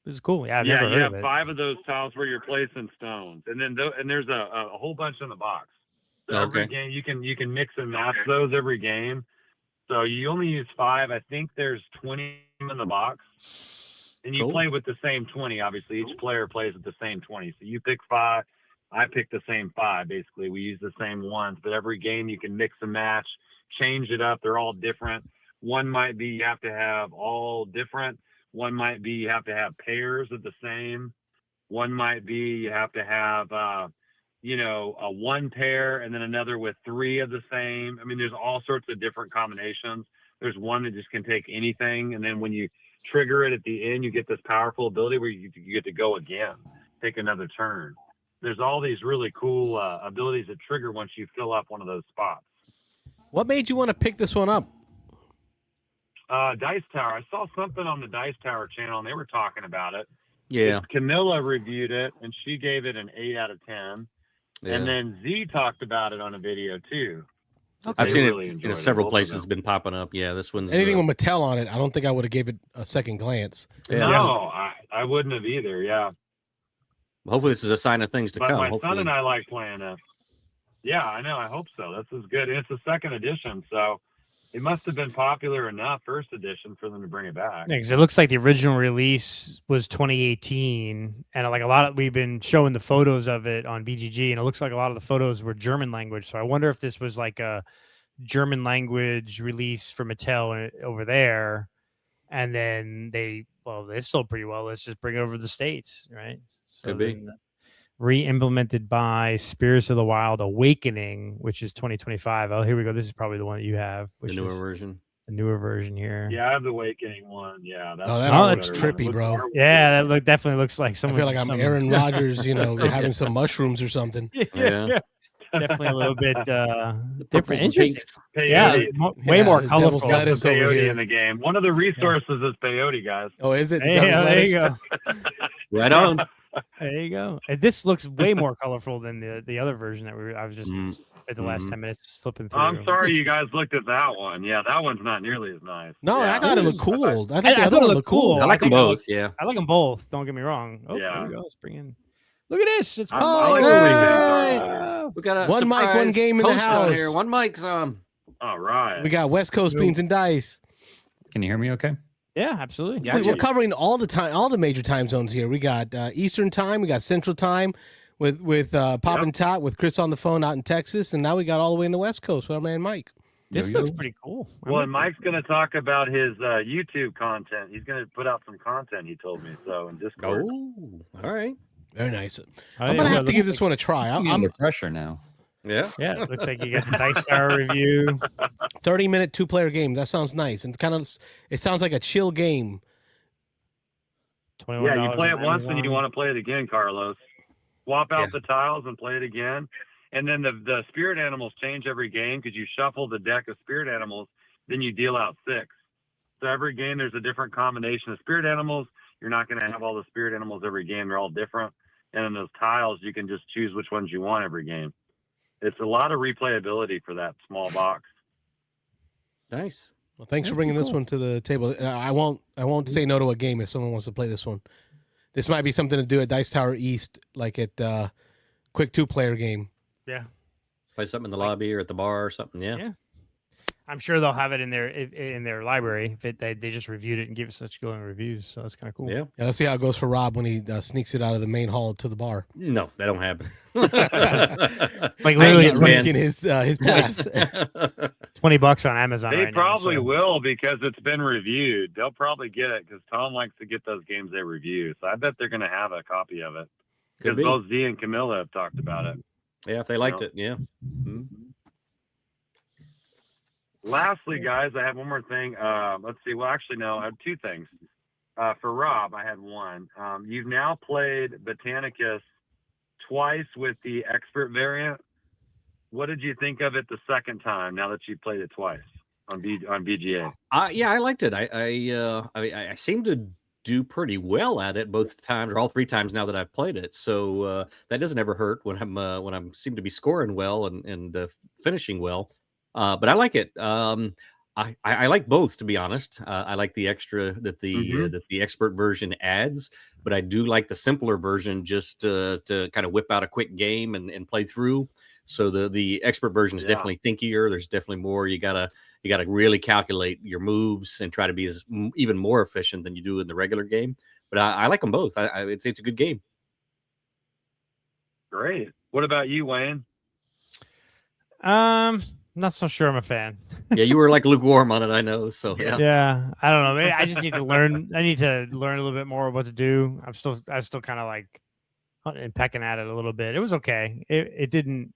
Speaker 4: This is cool. Yeah, I've never heard of it.
Speaker 6: 5 of those tiles where you're placing stones, and then there's a whole bunch in the box. So every game you can mix and match those every game. So you only use 5. I think there's 20 in the box. And you play with the same 20, obviously. Each player plays with the same 20. So you pick 5. I picked the same 5. Basically, we use the same ones, but every game you can mix and match, change it up. They're all different. One might be you have to have all different. One might be you have to have pairs of the same. One might be you have to have, a one pair and then another with 3 of the same. I mean, there's all sorts of different combinations. There's one that just can take anything, and then when you trigger it at the end, you get this powerful ability where you get to go again, take another turn. There's all these really cool abilities that trigger once you fill up one of those spots.
Speaker 2: What made you want to pick this one up?
Speaker 6: Dice Tower. I saw something on the Dice Tower channel, and they were talking about it.
Speaker 3: Yeah.
Speaker 6: Camilla reviewed it, and she gave it an 8 out of 10.
Speaker 3: Yeah.
Speaker 6: And then Z talked about it on a video too.
Speaker 3: I've
Speaker 6: They
Speaker 3: seen
Speaker 6: really
Speaker 3: it
Speaker 6: enjoyed
Speaker 3: in several
Speaker 6: both of
Speaker 3: places.
Speaker 6: them.
Speaker 3: It's been popping up. Yeah, this one's
Speaker 2: Anything with Mattel on it, I don't think I would have gave it a second glance.
Speaker 3: Yeah.
Speaker 6: No, I wouldn't have either. Yeah,
Speaker 3: Hopefully, this is a sign of things to
Speaker 6: but
Speaker 3: come.
Speaker 6: my
Speaker 3: Hopefully.
Speaker 6: son and I like playing it. Yeah, I know. I hope so. This is good. And it's a second edition, so it must have been popular enough first edition for them to bring it back.
Speaker 4: Because it looks like the original release was 2018, and like a lot of we've been showing the photos of it on BGG, and it looks like a lot of the photos were German language. So I wonder if this was like a German language release for Mattel over there, and then they sold pretty well. Let's just bring it over to the States, right? So
Speaker 3: Could be.
Speaker 4: then, re-implemented by Spirits of the Wild Awakening, which is 2025. Oh, here we go. This is probably the one that you have,
Speaker 3: The
Speaker 4: which
Speaker 3: newer
Speaker 4: is
Speaker 3: version.
Speaker 4: the newer version here.
Speaker 6: Yeah, I have the Awakening one. Yeah,
Speaker 2: Oh, that
Speaker 4: Oh,
Speaker 2: one
Speaker 4: that's
Speaker 2: looks
Speaker 6: better.
Speaker 2: trippy, bro.
Speaker 4: Yeah, that definitely looks like
Speaker 2: I
Speaker 4: someone.
Speaker 2: feel like I'm Aaron Rodgers,
Speaker 3: Okay.
Speaker 2: having some mushrooms or something.
Speaker 3: Yeah.
Speaker 4: Definitely a little bit
Speaker 3: The
Speaker 4: different.
Speaker 3: purples and
Speaker 4: Interesting.
Speaker 3: pinks.
Speaker 4: Yeah,
Speaker 6: Peyote.
Speaker 4: way
Speaker 2: Yeah,
Speaker 4: more
Speaker 2: the devil's
Speaker 4: colorful.
Speaker 2: lettuce.
Speaker 6: Got some
Speaker 2: over
Speaker 6: peyote
Speaker 2: here.
Speaker 6: in the game. One of the resources is peyote, guys.
Speaker 2: Oh, is it? The
Speaker 4: Hey,
Speaker 2: devil's
Speaker 4: there you
Speaker 2: lettuce?
Speaker 4: go.
Speaker 3: Right on.
Speaker 4: There you go. And this looks way more colorful than the other version that I was just
Speaker 3: Mm.
Speaker 4: at the last
Speaker 3: Mhm.
Speaker 4: 10 minutes flipping through.
Speaker 6: I'm sorry you guys looked at that one. Yeah, that one's not nearly as nice.
Speaker 2: No,
Speaker 6: Yeah,
Speaker 2: I thought it looked cool. I think the
Speaker 4: I
Speaker 2: other
Speaker 4: thought it
Speaker 2: one
Speaker 4: looked
Speaker 2: looked cool.
Speaker 4: cool.
Speaker 3: I like them
Speaker 4: think I
Speaker 3: both. Yeah.
Speaker 4: I like them both. Don't get me wrong. Oh,
Speaker 6: Yeah.
Speaker 4: there we go. Let's bring in. Look at this. It's
Speaker 6: I
Speaker 2: Oh,
Speaker 6: like
Speaker 2: hey!
Speaker 6: the
Speaker 3: We got a
Speaker 2: One mic, one
Speaker 3: surprise
Speaker 2: game in the
Speaker 3: host on
Speaker 2: house.
Speaker 3: here. One mic's on.
Speaker 6: All right.
Speaker 2: We got West Coast Beans and Dice.
Speaker 7: Can you hear me okay?
Speaker 4: Yeah, absolutely.
Speaker 3: Yeah.
Speaker 2: We're covering all the major time zones here. We got Eastern time, we got Central time with Pop and Tot with Chris on the phone out in Texas, and now we got all the way in the West Coast with our man Mike.
Speaker 4: This
Speaker 7: Yo-yo.
Speaker 4: looks pretty cool.
Speaker 6: Well, and Mike's going to talk about his YouTube content. He's going to put out some content, he told me. So in Discord.
Speaker 3: Oh, all right.
Speaker 2: Very nice.
Speaker 4: Oh,
Speaker 2: I'm
Speaker 4: yeah,
Speaker 2: gonna
Speaker 4: yeah,
Speaker 2: have to
Speaker 4: looks
Speaker 2: give this one a try.
Speaker 7: I'm
Speaker 2: I'm
Speaker 7: under pressure now.
Speaker 3: Yeah.
Speaker 4: Yeah, it looks like you got the Dice Tower review.
Speaker 2: 30-minute 2-player game. That sounds nice, and it sounds like a chill game.
Speaker 4: $21
Speaker 6: Yeah, you play it
Speaker 4: on
Speaker 6: once and you
Speaker 4: Amazon.
Speaker 6: want to play it again, Carlos. Swap out
Speaker 3: Yeah.
Speaker 6: the tiles and play it again. And then the spirit animals change every game because you shuffle the deck of spirit animals, then you deal out 6. So every game there's a different combination of spirit animals. You're not going to have all the spirit animals every game. They're all different. And then those tiles, you can just choose which ones you want every game. It's a lot of replayability for that small box.
Speaker 3: Nice.
Speaker 2: Well, thanks for
Speaker 3: That's
Speaker 2: bringing
Speaker 3: pretty
Speaker 2: this
Speaker 3: cool.
Speaker 2: one to the table. I won't say no to a game if someone wants to play this one. This might be something to do at Dice Tower East, like at quick 2-player game.
Speaker 4: Yeah.
Speaker 3: Play something in the lobby or at the bar or something. Yeah.
Speaker 4: Yeah. I'm sure they'll have it in their library. If they just reviewed it and gave us such glowing reviews, so that's kind of cool.
Speaker 3: Yeah.
Speaker 2: Yeah, let's see how it goes for Rob when he sneaks it out of the main hall to the bar.
Speaker 3: No, that don't happen.
Speaker 4: Like literally,
Speaker 2: He's
Speaker 3: Thanks, man.
Speaker 2: risking his pass.
Speaker 4: $20 on Amazon.
Speaker 6: They
Speaker 4: right
Speaker 6: probably
Speaker 4: now, so.
Speaker 6: will because it's been reviewed. They'll probably get it because Tom likes to get those games they review. So I bet they're going to have a copy of it
Speaker 3: Could
Speaker 6: because
Speaker 3: be.
Speaker 6: both Z and Camilla have talked about it.
Speaker 3: Yeah, if they liked it. Yeah. Mhm.
Speaker 6: Lastly, guys, I have one more thing. Let's see. Well, actually, no, I have 2 things. For Rob, I had one. You've now played Botanicus twice with the expert variant. What did you think of it the second time? Now that you played it twice on BGA.
Speaker 3: Yeah, I liked it. I seem to do pretty well at it both times or all 3 times now that I've played it. So that doesn't ever hurt when I'm seem to be scoring well and finishing well. But I like it. I like both, to be honest. I like the extra that the expert version adds, but I do like the simpler version just to kind of whip out a quick game and play through. So the expert version is definitely thinkier. There's definitely more. You gotta really calculate your moves and try to be even more efficient than you do in the regular game. But I like them both. I'd say it's a good game.
Speaker 6: Great. What about you, Wayne?
Speaker 4: Not so sure I'm a fan.
Speaker 3: Yeah, you were like lukewarm on it, I know. So yeah.
Speaker 4: Yeah, I don't know. Maybe I just need to learn. I need to learn a little bit more of what to do. I was still kind of like hunting and pecking at it a little bit. It was okay. It didn't.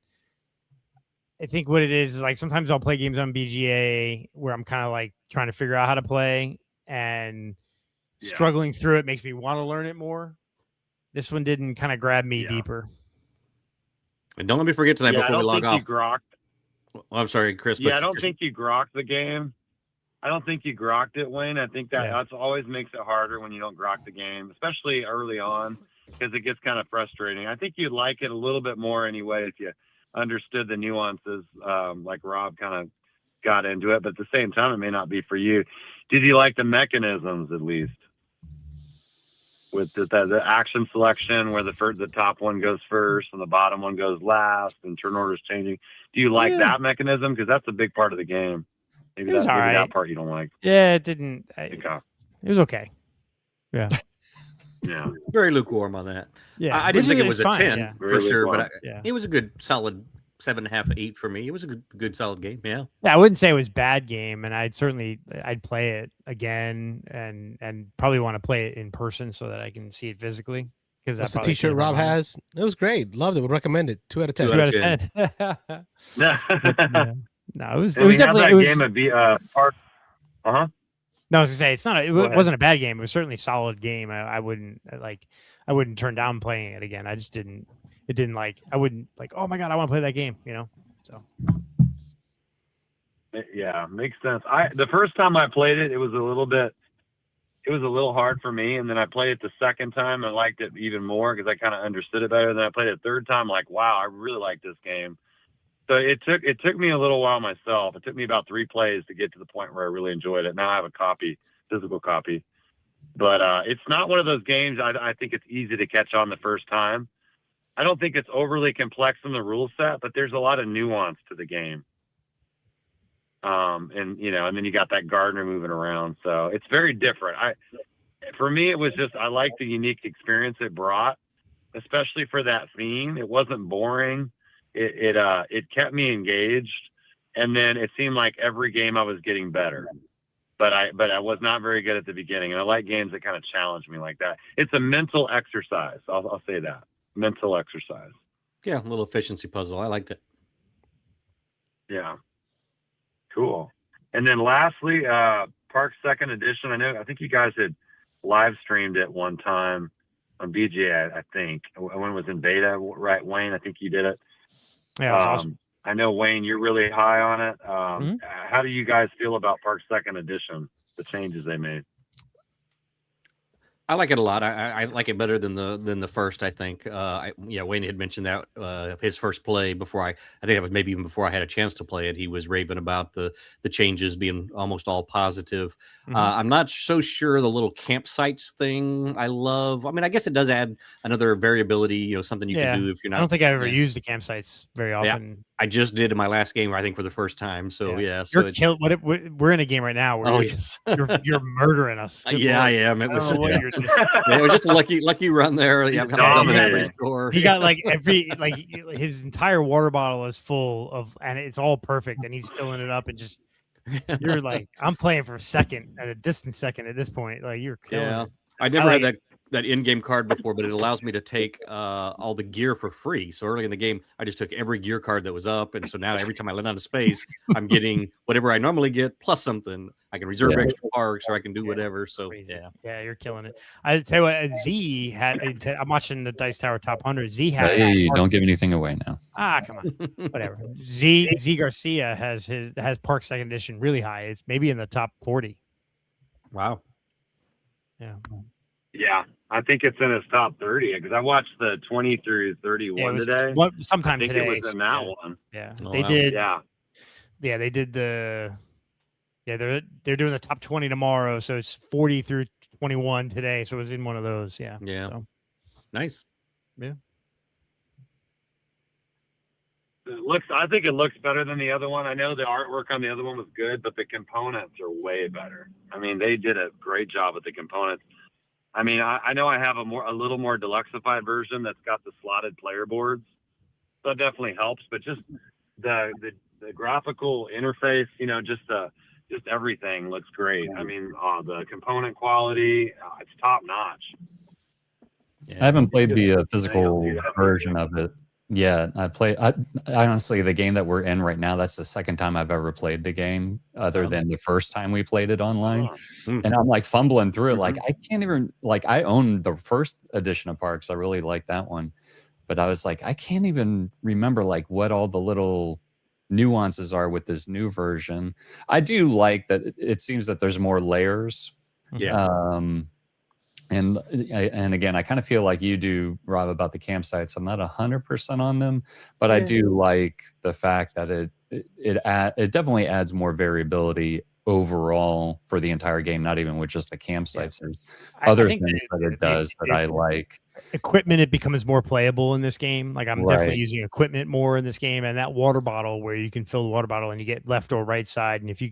Speaker 4: I think what it is like sometimes I'll play games on BGA where I'm kind of like trying to figure out how to play, and struggling through it makes me want to learn it more. This one didn't kind of grab me deeper.
Speaker 3: And don't let me forget tonight before we log off.
Speaker 6: Oh,
Speaker 3: I'm sorry, Chris.
Speaker 6: Yeah, I don't think you grokked the game. I don't think you grokked it, Wayne. I think that's always makes it harder when you don't grok the game, especially early on, because it gets kind of frustrating. I think you'd like it a little bit more anyway if you understood the nuances, like Rob kind of got into it. But at the same time, it may not be for you. Did you like the mechanisms at least? With the action selection where the top one goes first and the bottom one goes last and turn orders changing. Do you like that mechanism? Because that's a big part of the game. Maybe that part you don't like.
Speaker 4: Yeah, it didn't. It was okay. Yeah.
Speaker 6: Yeah.
Speaker 3: Very lukewarm on that.
Speaker 4: Yeah.
Speaker 3: I didn't think it was a 10
Speaker 4: yeah.
Speaker 3: for sure,
Speaker 6: lukewarm.
Speaker 3: but it was a good solid 7.5, 8 for me. It was a good solid game. Yeah.
Speaker 4: Yeah, I wouldn't say it was a bad game, and I'd play it again and probably want to play it in person so that I can see it physically. Because
Speaker 2: that's the T-shirt Rob has. It was great. Loved it. Would recommend it. 2 out of 10.
Speaker 4: 2 out of 10. No, it was
Speaker 6: definitely game of part.
Speaker 4: No, I was gonna say it's not. It wasn't a bad game. It was certainly a solid game. I wouldn't turn down playing it again. I just didn't. It didn't like. I wouldn't like. Oh my god, I want to play that game. So.
Speaker 6: Yeah, makes sense. The first time I played it, it was a little hard for me, and then I played it the second time and liked it even more because I kind of understood it better. Then I played it the third time, like, wow, I really like this game. So it took me a little while myself. It took me about 3 plays to get to the point where I really enjoyed it. Now I have a physical copy, but it's not one of those games. I think it's easy to catch on the first time. I don't think it's overly complex in the rule set, but there's a lot of nuance to the game. And then you got that gardener moving around. So it's very different. For me, it was just, I like the unique experience it brought, especially for that theme. It wasn't boring. It kept me engaged. And then it seemed like every game I was getting better, but I was not very good at the beginning. And I like games that kind of challenge me like that. It's a mental exercise. I'll say that. Mental exercise.
Speaker 3: Yeah. A little efficiency puzzle. I liked it.
Speaker 6: Yeah. Cool. And then lastly, Park Second Edition. I think you guys had live streamed it one time on BGA, I think, when it was in beta, right, Wayne? I think you did it.
Speaker 4: Yeah, it was awesome.
Speaker 6: I know, Wayne, you're really high on it. How do you guys feel about Park Second Edition, the changes they made?
Speaker 3: I like it a lot. I like it better than the first. I think. Wayne had mentioned that his first play before I think it was maybe even before I had a chance to play it. He was raving about the changes being almost all positive. I'm not so sure the little campsites thing I love. I mean, I guess it does add another variability. Something you can do if you're not.
Speaker 4: I don't think I've ever used the campsites very often.
Speaker 3: Yeah, I just did in my last game, I think, for the first time. So so
Speaker 4: we're in a game right now. Where you're murdering us.
Speaker 3: Yeah, I am. It was. It was just a lucky run there. Yeah, score.
Speaker 4: He got his entire water bottle is full of, and it's all perfect, and he's filling it up, and just you're like, I'm playing for a distant second at this point. Like you're killing it.
Speaker 3: I never had that in-game card before, but it allows me to take all the gear for free. So early in the game, I just took every gear card that was up, and so now every time I land on a space, I'm getting whatever I normally get plus something. I can reserve extra parks, or I can do whatever. So
Speaker 4: yeah, you're killing it. I tell you what, Z had. I'm watching the Dice Tower Top 100. Z had.
Speaker 7: Hey, don't give anything away now.
Speaker 4: Come on, whatever. Z Garcia has Park Second Edition really high. It's maybe in the top 40.
Speaker 3: Wow.
Speaker 4: Yeah.
Speaker 6: Yeah, I think it's in his top 30 because I watched the 20 through 31 today.
Speaker 4: Sometime today.
Speaker 6: It was in that one.
Speaker 4: Yeah,
Speaker 6: they did. Yeah,
Speaker 4: they did the. Yeah, they're doing the top 20 tomorrow, so it's 40 through 21 today. So it was in one of those. Yeah.
Speaker 3: Yeah.
Speaker 4: So.
Speaker 3: Nice.
Speaker 4: Yeah.
Speaker 6: I think it looks better than the other one. I know the artwork on the other one was good, but the components are way better. I mean, they did a great job with the components. I mean, I know I have a little more deluxified version that's got the slotted player boards. So that definitely helps, but just the graphical interface, just everything looks great. I mean, the component quality, it's top notch.
Speaker 7: I haven't played the physical version of it yet. I honestly, the game that we're in right now, that's the second time I've ever played the game, other than the first time we played it online. And I'm like fumbling through it. Like, I can't even, like, I own the first edition of Parks. I really like that one. But I was like, I can't even remember like what all the little nuances are with this new version. I do like that it seems that there's more layers.
Speaker 3: Yeah.
Speaker 7: And again, I kind of feel like you do, Rob, about the campsites. I'm not 100% on them, but I do like the fact that it definitely adds more variability overall for the entire game, not even with just the campsites. There's other things that it does that I like.
Speaker 4: Equipment, it becomes more playable in this game. Like, I'm definitely using equipment more in this game, and that water bottle where you can fill the water bottle and you get left or right side, and if you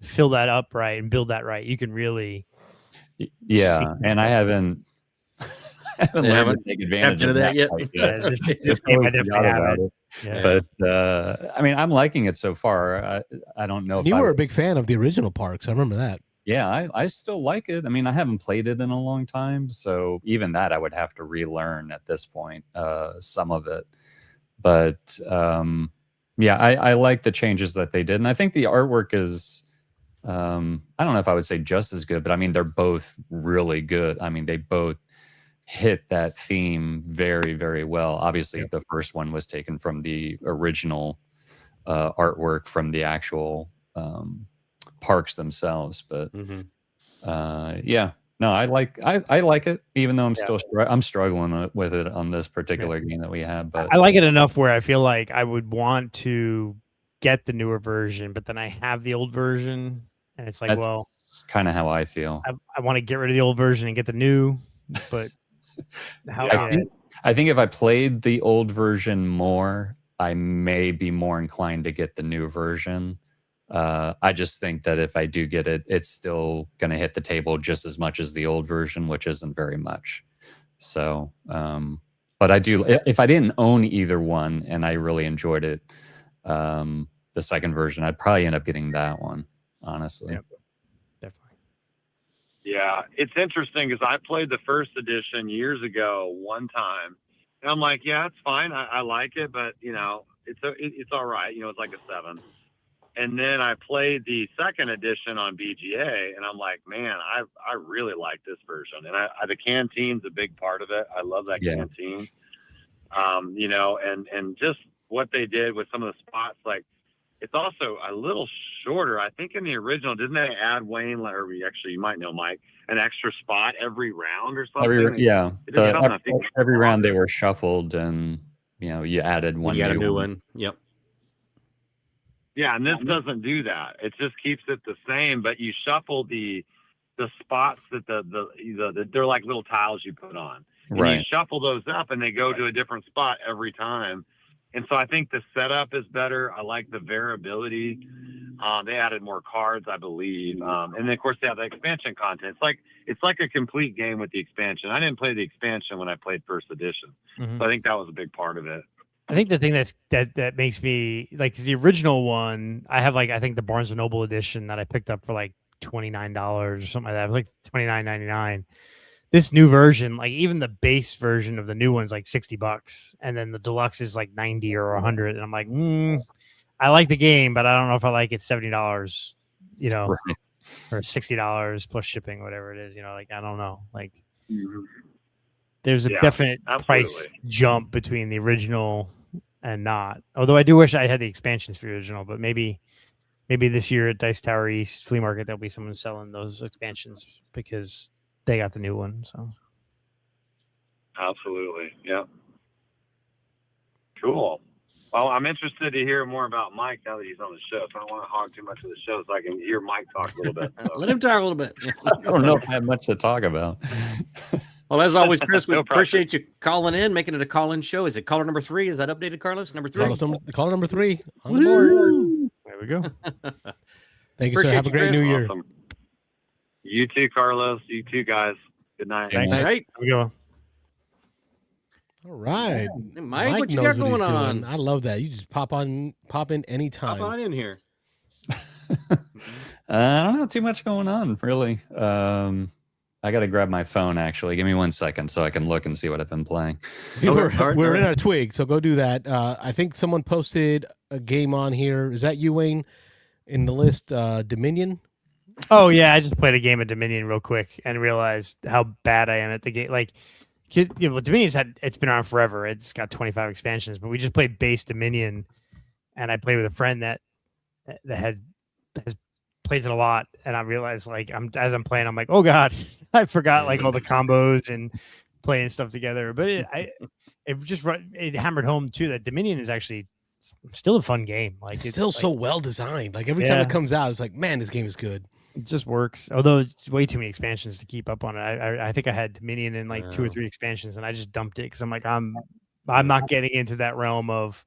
Speaker 4: fill that up right and build that right, you can really
Speaker 7: and I haven't learned to take advantage of that yet.
Speaker 4: This game I definitely haven't.
Speaker 7: But I mean, I'm liking it so far. I don't know.
Speaker 2: You were a big fan of the original Parks. I remember that.
Speaker 7: Yeah, I still like it. I mean, I haven't played it in a long time, so even that I would have to relearn at this point, some of it. But I like the changes that they did, and I think the artwork is. I don't know if I would say just as good, but I mean, they're both really good. I mean, they both hit that theme very, very well. Obviously, the first one was taken from the original artwork from the actual parks themselves, but no, I like it, even though I'm struggling with it on this particular game that we have. But
Speaker 4: I like it enough where I feel like I would want to get the newer version, but then I have the old version, and it's like,
Speaker 7: that's kind of how I feel.
Speaker 4: I want to get rid of the old version and get the new, but
Speaker 7: I think if I played the old version more, I may be more inclined to get the new version. I just think that if I do get it, it's still going to hit the table just as much as the old version, which isn't very much. So, but I do, if I didn't own either one and I really enjoyed it, the second version, I'd probably end up getting that one, honestly.
Speaker 4: Yep. Definitely.
Speaker 6: Yeah, it's interesting because I played the first edition years ago one time, and I'm like, yeah, it's fine. I like it, but it's all right. It's like a 7. And then I played the second edition on BGA, and I'm like, man, I really like this version. And the canteen's a big part of it. I love that canteen. And just what they did with some of the spots, like, it's also a little shorter. I think in the original, didn't they add Wayne, or actually you might know Mike, an extra spot every round or something?
Speaker 7: Every round they were shuffled, and you added one.
Speaker 3: You got a new one. Yep.
Speaker 6: Yeah, and this doesn't do that. It just keeps it the same, but you shuffle the spots that they're like little tiles you put on. And you shuffle those up, and they go to a different spot every time. And so I think the setup is better. I like the variability. They added more cards, I believe. And then, of course, they have the expansion content. It's like a complete game with the expansion. I didn't play the expansion when I played first edition. So I think that was a big part of it.
Speaker 4: I think the thing that makes me like, is the original one, I have I think the Barnes & Noble edition that I picked up for like $29 or something like that. It was like $29.99. This new version, like even the base version of the new one's like $60, and then the deluxe is like 90 or 100. And I'm like, I like the game, but I don't know if I like it $70, or $60 plus shipping, whatever it is. I don't know. Like, there's a definite price jump between the original and not. Although I do wish I had the expansions for the original, but maybe this year at Dice Tower East Flea Market there'll be someone selling those expansions because they got the new one. So
Speaker 6: absolutely. Yeah. Cool. Well, I'm interested to hear more about Mike now that he's on the show. So I don't want to hog too much of the show, so I can hear Mike talk a little bit. So.
Speaker 3: Let him talk a little bit.
Speaker 7: I don't know if I have much to talk about.
Speaker 3: Well, as always, Chris, we appreciate you calling in, making it a call-in show. Is it caller number 3? Is that updated, Carlos? Number 3?
Speaker 2: Caller number 3. On the board.
Speaker 4: There we go.
Speaker 2: Thank you, sir. Have a great New Year.
Speaker 6: Awesome. You too, Carlos. You too, guys. Good night.
Speaker 4: Thanks.
Speaker 2: Night.
Speaker 3: Right.
Speaker 4: Have a good one.
Speaker 2: All right.
Speaker 3: Hey, Mike, what you got going on?
Speaker 2: I love that. You just pop in anytime.
Speaker 3: Hop on in here.
Speaker 7: I don't know too much going on, really. I got to grab my phone, actually. Give me 1 second so I can look and see what I've been playing.
Speaker 2: We're in our twig, so go do that. I think someone posted a game on here. Is that you, Wayne, in the list? Dominion?
Speaker 4: Oh yeah, I just played a game of Dominion real quick and realized how bad I am at the game. Like, Dominion's it's been around forever. It's got 25 expansions, but we just played base Dominion, and I played with a friend that has plays it a lot, and I realized like as I'm playing, I'm like, oh god, I forgot like all the combos and playing stuff together. But it hammered home too that Dominion is actually still a fun game. Like
Speaker 2: it's still so well designed. Like every time it comes out, it's like, man, this game is good.
Speaker 4: It just works. Although it's way too many expansions to keep up on it. I think I had Dominion in like 2 or 3 expansions, and I just dumped it because I'm like, I'm not getting into that realm of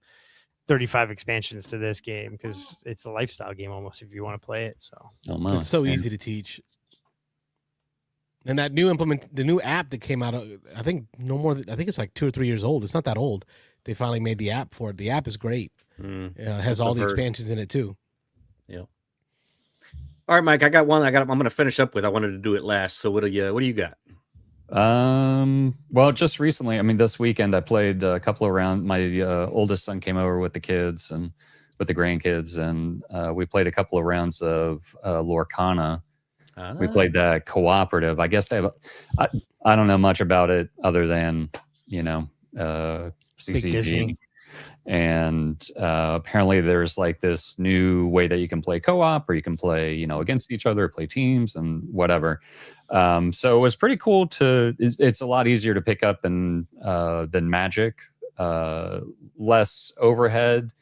Speaker 4: 35 expansions to this game because it's a lifestyle game almost if you want to play it. So
Speaker 2: it's so easy to teach. And that the new app that came out, I think I think it's like 2 or 3 years old. It's not that old. They finally made the app for it. The app is great. It has all the expansions in it too.
Speaker 3: Yeah. All right, Mike, I got one. I'm going to finish up with. I wanted to do it last. So what do you got?
Speaker 7: Well, just recently, I mean, this weekend I played a couple of rounds. My oldest son came over with the kids and with the grandkids, and we played a couple of rounds of Lorcana. We played that cooperative. I guess they have. I don't know much about it other than CCG. And apparently there's like this new way that you can play co-op, or you can play against each other, play teams and whatever. So it was pretty cool it's a lot easier to pick up than Magic, less overhead,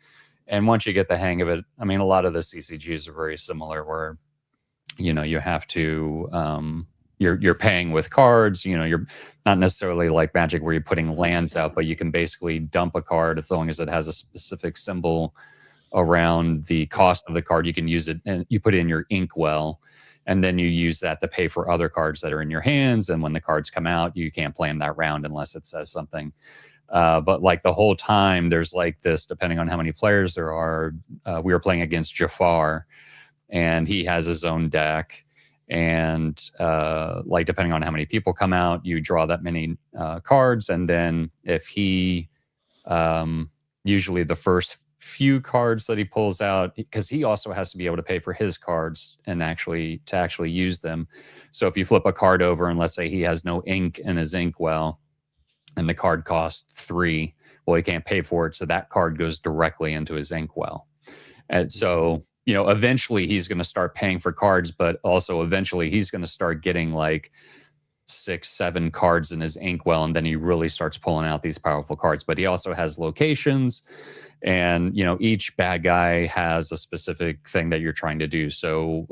Speaker 7: and once you get the hang of it, I mean, a lot of the CCGs are very similar where you have to you're paying with cards. You're not necessarily like Magic where you're putting lands out, but you can basically dump a card as long as it has a specific symbol around the cost of the card. You can use it and you put it in your inkwell, and then you use that to pay for other cards that are in your hands. And when the cards come out, you can't play them that round unless it says something. But like the whole time, there's like this, depending on how many players there are. We were playing against Jafar, and he has his own deck. And like depending on how many people come out, you draw that many cards, and then if he usually the first few cards that he pulls out, because he also has to be able to pay for his cards and actually use them. So if you flip a card over and let's say he has no ink in his inkwell and the card costs 3, well, he can't pay for it, so that card goes directly into his inkwell. And so eventually he's going to start paying for cards, but also eventually he's going to start getting like 6-7 cards in his inkwell, and then he really starts pulling out these powerful cards. But he also has locations, and each bad guy has a specific thing that you're trying to do. So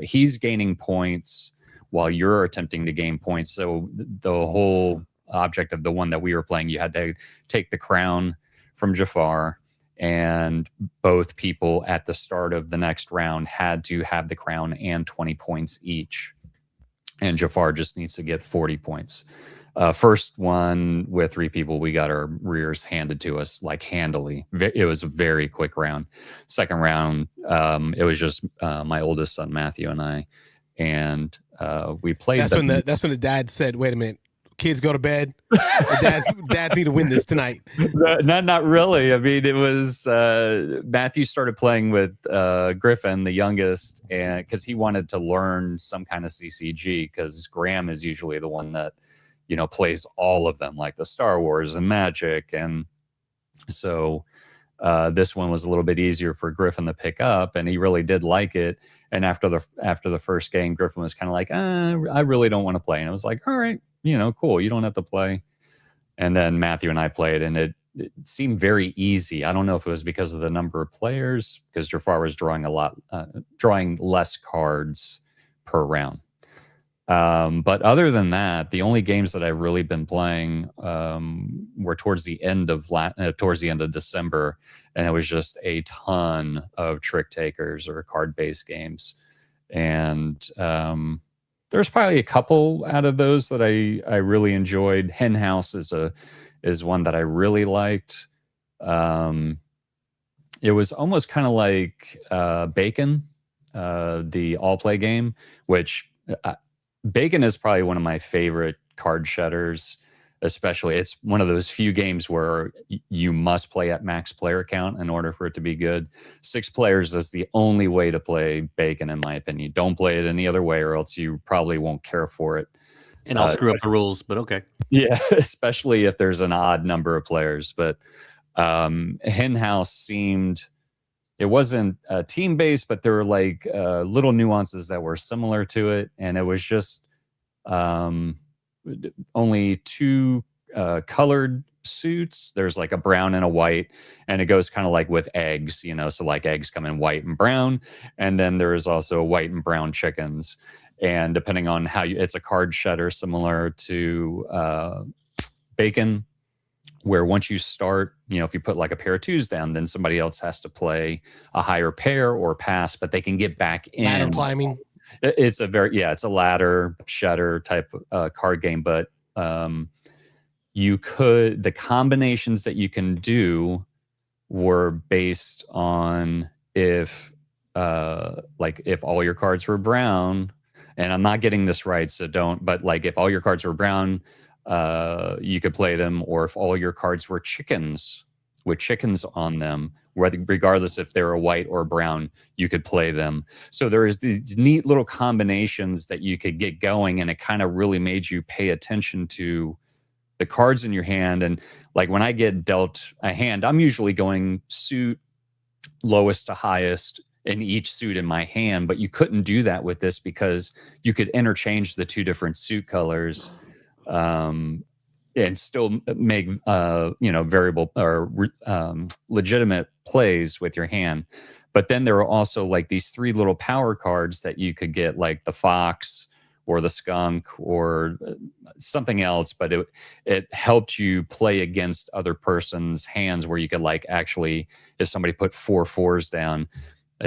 Speaker 7: he's gaining points while you're attempting to gain points. So the whole object of the one that we were playing, you had to take the crown from Jafar, and both people at the start of the next round had to have the crown and 20 points each. And Jafar just needs to get 40 points. First one with 3 people, we got our rears handed to us like handily. It was a very quick round. Second round, it was just my oldest son, Matthew, and I. And we played.
Speaker 2: That's when the dad said, wait a minute. Kids go to bed. Dads need to win this tonight.
Speaker 7: Not really. I mean, it was Matthew started playing with Griffin, the youngest, and because he wanted to learn some kind of CCG, because Graham is usually the one that plays all of them, like the Star Wars and Magic, and so this one was a little bit easier for Griffin to pick up, and he really did like it. And after the first game, Griffin was kind of like, I really don't want to play, and I was like, all right. Cool. You don't have to play. And then Matthew and I played, and it seemed very easy. I don't know if it was because of the number of players, because Jafar was drawing less cards per round. But other than that, the only games that I've really been playing were towards the end of December, and it was just a ton of trick takers or card-based games. And there's probably a couple out of those that I really enjoyed. Hen House is one that I really liked. It was almost kind of like Bacon, the all play game, which Bacon is probably one of my favorite card shedders. Especially, it's one of those few games where you must play at max player count in order for it to be good. 6 players is the only way to play Bacon, in my opinion. Don't play it any other way, or else you probably won't care for it.
Speaker 3: And I'll screw up the rules, but okay.
Speaker 7: Yeah, especially if there's an odd number of players. But Hen House seemed, it wasn't team based, but there were like little nuances that were similar to it, and it was just only 2 colored suits. There's like a brown and a white, and it goes kind of like with eggs, so like eggs come in white and brown, and then there's also white and brown chickens, and depending on how it's a card shedder similar to Bacon, where once you start, if you put like a pair of 2s down, then somebody else has to play a higher pair or pass, but they can get back in.
Speaker 2: Ladder climbing.
Speaker 7: It's it's a ladder shedder type card game, but the combinations that you can do were based on if all your cards were brown, and I'm not getting this right, so don't, but like if all your cards were brown, you could play them, or if all your cards were chickens with chickens on them, regardless if they were white or brown, you could play them. So there is these neat little combinations that you could get going, and it kind of really made you pay attention to the cards in your hand. And like when I get dealt a hand, I'm usually going suit lowest to highest in each suit in my hand, but you couldn't do that with this because you could interchange the 2 different suit colors and still make variable or legitimate plays with your hand. But then there are also like these 3 little power cards that you could get, like the fox or the skunk or something else, but it helped you play against other person's hands, where you could like actually, if somebody put 4 4s down,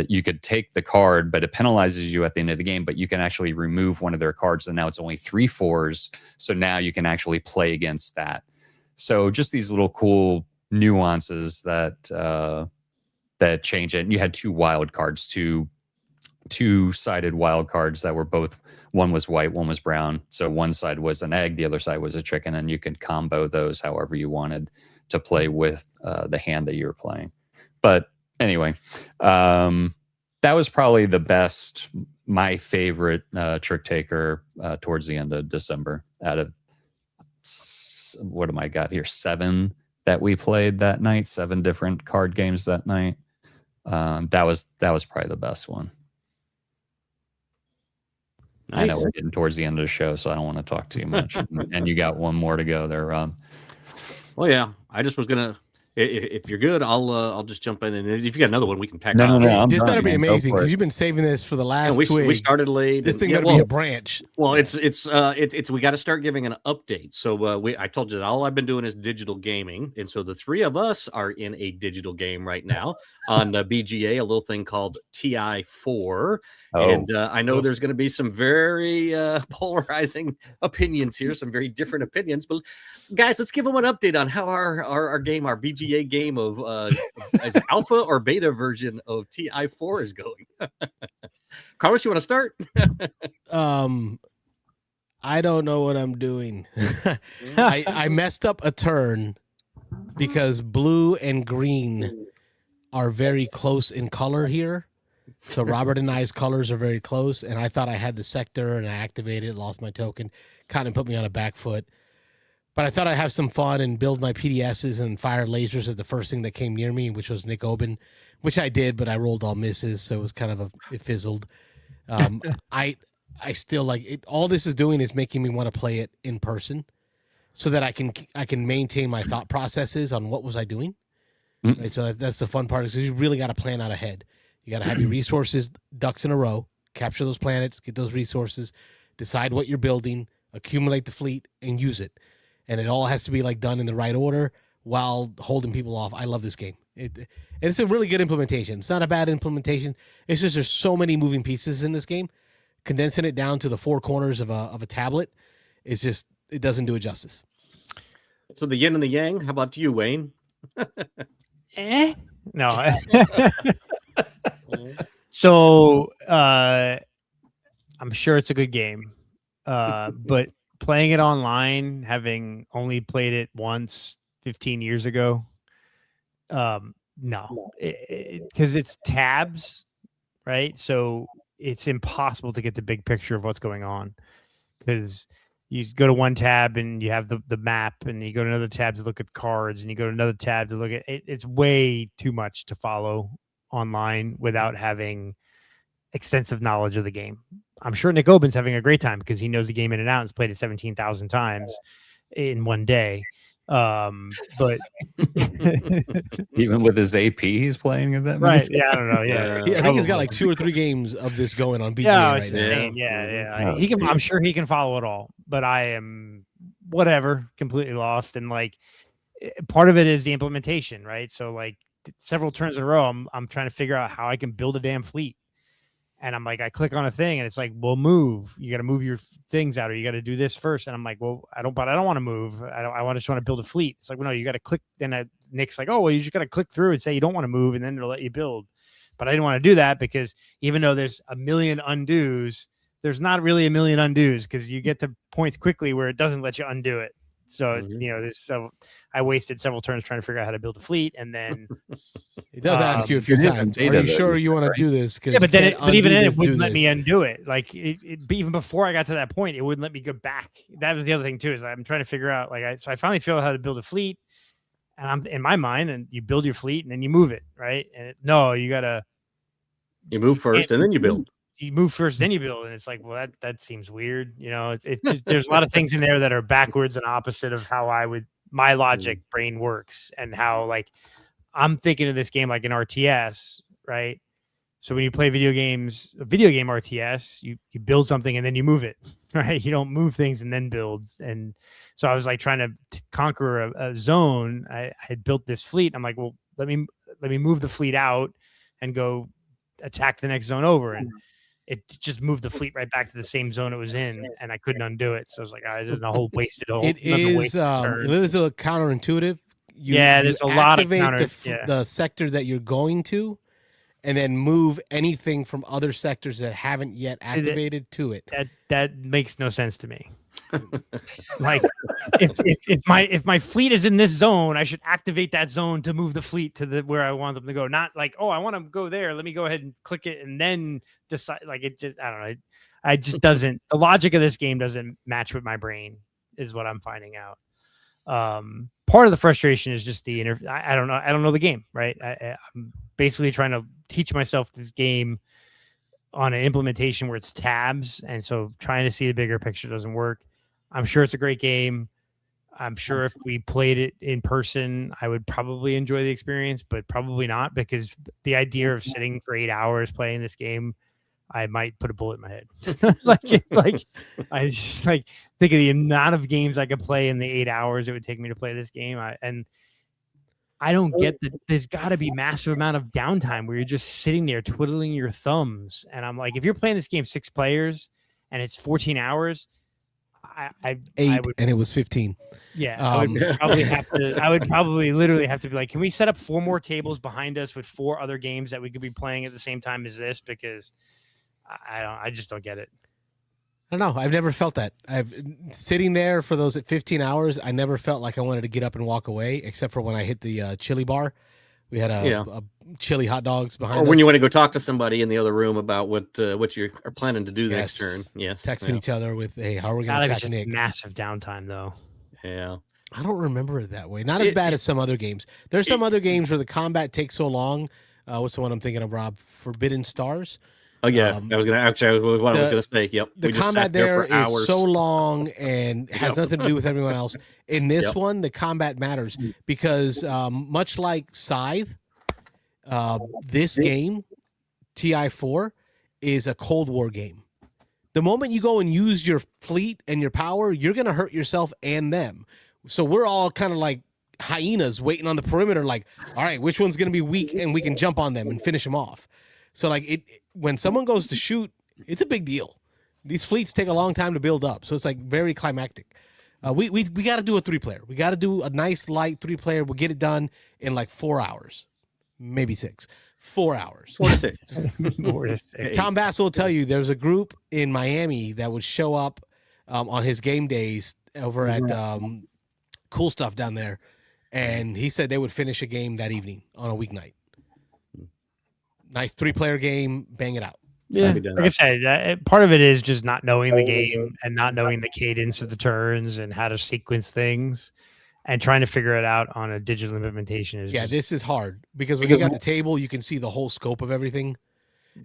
Speaker 7: you could take the card, but it penalizes you at the end of the game, but you can actually remove one of their cards, and now it's only 3 4s. So now you can actually play against that. So just these little cool nuances that change it. And you had 2 wild cards, two-sided wild cards that were both, one was white, one was brown. So one side was an egg, the other side was a chicken, and you could combo those however you wanted to play with the hand that you were playing. But anyway, that was probably my favorite trick taker towards the end of December. Out of what am I got here? 7 that we played that night, 7 different card games that night. That was probably the best one. Nice. I know we're getting towards the end of the show, so I don't want to talk too much. And you got one more to go there, Rob.
Speaker 3: Well, yeah, I just was gonna. If you're good, I'll just jump in, and if you got another one, we can tack on.
Speaker 2: No, this better be amazing, because you've been saving this for the last twig.
Speaker 3: We started late.
Speaker 2: This thing better be a branch.
Speaker 3: Well, it's we got to start giving an update. So I told you that all I've been doing is digital gaming, and so the 3 of us are in a digital game right now on BGA, a little thing called TI4. And I know there's going to be some very polarizing opinions here, some very different opinions. But guys, let's give them an update on how our game, our BGA game of as alpha or beta version of TI4 is going. Carlos, you want to start?
Speaker 2: I don't know what I'm doing. I messed up a turn because blue and green are very close in color here. So Robert and I's colors are very close, and I thought I had the sector, and I activated it, lost my token, kind of put me on a back foot. But I thought I'd have some fun and build my PDSs and fire lasers at the first thing that came near me, which was Nick Oben, which I did, but I rolled all misses, so it was kind of it fizzled. I still like it. All this is doing is making me want to play it in person, so that I can maintain my thought processes on what was I doing. Mm-hmm. Right, so that's the fun part, is you really got to plan out ahead. You got to have your resources, ducks in a row, capture those planets, get those resources, decide what you're building, accumulate the fleet, and use it. And it all has to be like done in the right order while holding people off. I love this game. It's a really good implementation. It's not a bad implementation. It's just there's so many moving pieces in this game condensing it down to the four corners of a tablet is just, it doesn't do it justice.
Speaker 3: So the yin and the yang. How about you, Wayne?
Speaker 4: No. So I'm sure it's a good game, but playing it online, having only played it once 15 years ago, no, because it's tabs, right? So it's impossible to get the big picture of what's going on, because you go to one tab and you have the map, and you go to another tab to look at cards, and you go to another tab to look at it. It's way too much to follow online without having extensive knowledge of the game. I'm sure Nick Oben's having a great time because he knows the game in and out and has played it 17,000 times in one day. But
Speaker 7: even with his AP, he's playing it that
Speaker 4: right.
Speaker 7: much?
Speaker 4: Yeah, I don't know. Yeah,
Speaker 2: I think he's got like 2 or 3 games of this going on BGA
Speaker 4: yeah,
Speaker 2: right
Speaker 4: it's
Speaker 2: now.
Speaker 4: insane. Yeah. He can. I'm sure he can follow it all, but I am whatever, completely lost. And like, part of it is the implementation, right? So like several turns in a row, I'm trying to figure out how I can build a damn fleet. And I'm like, I click on a thing and it's like, well, move. You got to move your things out, or you got to do this first. And I'm like, well, I don't want to move. I just want to build a fleet. It's like, well, no, you got to click. Then Nick's like, oh, well, you just got to click through and say you don't want to move, and then it'll let you build. But I didn't want to do that because even though there's a million undos, there's not really a million undos, because you get to points quickly where it doesn't let you undo it. So, I wasted several turns trying to figure out how to build a fleet, and then
Speaker 2: It does ask you a few times. Are you sure you want to do this?
Speaker 4: Yeah, but even then, it wouldn't let me undo it. Like even before I got to that point, it wouldn't let me go back. That was the other thing too. Is I'm trying to figure out so I finally figured out how to build a fleet, and I'm in my mind, and you build your fleet and then you move it, right? And
Speaker 3: you move first and then you build.
Speaker 4: You move first, then you build, and it's like, well, that seems weird. There's a lot of things in there that are backwards and opposite of how my logic brain works, and how like I'm thinking of this game like an RTS, right? So when you play video game RTS, you build something and then you move it, right? You don't move things and then build. And so I was like trying to conquer a zone. I had built this fleet. I'm like, well, let me move the fleet out and go attack the next zone over, and it just moved the fleet right back to the same zone it was in, and I could not undo it. So I was like, there's a whole wasted hole.
Speaker 2: It is a little counterintuitive.
Speaker 4: There's a lot of
Speaker 2: the sector that you're going to, and then move anything from other sectors that haven't yet activated to it.
Speaker 4: That makes no sense to me. Like if my fleet is in this zone, I should activate that zone to move the fleet to where I want them to go. Not like, oh, I want to go there, let me go ahead and click it and then decide. Like it just, I don't know. I just doesn't. The logic of this game doesn't match with my brain, is what I'm finding out. Part of the frustration is just I don't know. I don't know the game, right? I'm basically trying to teach myself this game on an implementation where it's tabs, and so trying to see the bigger picture doesn't work. I'm sure it's a great game. I'm sure if we played it in person, I would probably enjoy the experience, but probably not, because the idea of sitting for 8 hours playing this game, I might put a bullet in my head. I just think of the amount of games I could play in the 8 hours it would take me to play this game. I don't get that. There's got to be massive amount of downtime where you're just sitting there twiddling your thumbs. And I'm like, if you're playing this game 6 players and it's 14 hours, I would,
Speaker 2: and it was 15.
Speaker 4: Yeah, I would probably have to. I would probably literally have to be like, can we set up 4 more tables behind us with 4 other games that we could be playing at the same time as this? Because I just don't get it.
Speaker 2: I don't know. I've never felt that. Sitting there for those 15 hours, I never felt like I wanted to get up and walk away, except for when I hit the chili bar. We had a chili hot dogs behind us.
Speaker 3: Or when you want to go talk to somebody in the other room about what you are planning to do next turn. Yes.
Speaker 2: Texting each other with, hey, how are we going to attack Nick?
Speaker 4: Massive downtime, though.
Speaker 3: Yeah.
Speaker 2: I don't remember it that way. Not as bad as some other games. There's some other games where the combat takes so long. What's the one I'm thinking of, Rob? Forbidden Stars?
Speaker 3: Oh, yeah. I was going to say. Yep.
Speaker 2: The combat there is so long and has nothing to do with everyone else. In this one, the combat matters because much like Scythe, this game, TI4, is a Cold War game. The moment you go and use your fleet and your power, you're going to hurt yourself and them. So we're all kind of like hyenas waiting on the perimeter, like, all right, which one's going to be weak and we can jump on them and finish them off. So like when someone goes to shoot, it's a big deal. These fleets take a long time to build up, so it's like very climactic. We got to do a 3-player. We got to do a nice light 3-player. We'll get it done in like 4 hours, maybe 6. 4 hours.
Speaker 3: 4 to 6.
Speaker 4: 4 to 6.
Speaker 2: Tom Bass will tell you there's a group in Miami that would show up on his game days over at Cool Stuff down there, and he said they would finish a game that evening on a weeknight. Nice 3-player game, bang it out.
Speaker 4: Yeah, like I said, part of it is just not knowing the game and not knowing the cadence of the turns and how to sequence things, and trying to figure it out on a digital implementation is
Speaker 2: this is hard because when you got the table, you can see the whole scope of everything.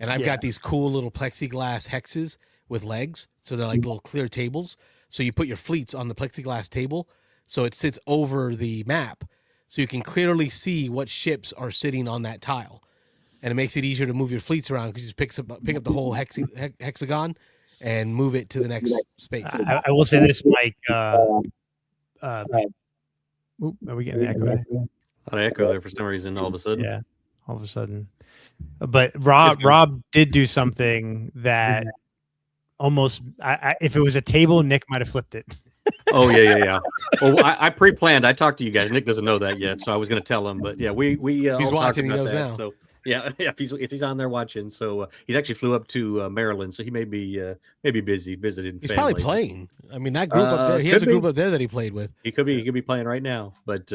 Speaker 2: And I've got these cool little plexiglass hexes with legs, so they're like little clear tables. So you put your fleets on the plexiglass table, so it sits over the map, so you can clearly see what ships are sitting on that tile. And it makes it easier to move your fleets around because you just pick up the whole hexagon and move it to the next space.
Speaker 4: I will say this, Mike. Are we getting an echo there?
Speaker 3: A lot of echo there for some reason. All of a sudden,
Speaker 4: yeah, all of a sudden. But Rob did do something that almost. If it was a table, Nick might have flipped it.
Speaker 3: Oh yeah. Well, I pre-planned. I talked to you guys. Nick doesn't know that yet, so I was going to tell him. But yeah, we
Speaker 2: he's
Speaker 3: all
Speaker 2: watching.
Speaker 3: talked about
Speaker 2: He knows
Speaker 3: that.
Speaker 2: now.
Speaker 3: So yeah, if he's on there watching, so he's actually flew up to Maryland, so he may be busy visiting.
Speaker 2: He's
Speaker 3: family.
Speaker 2: probably playing. I mean, that group up there. He has a group up there that he played with.
Speaker 3: He could be playing right now, but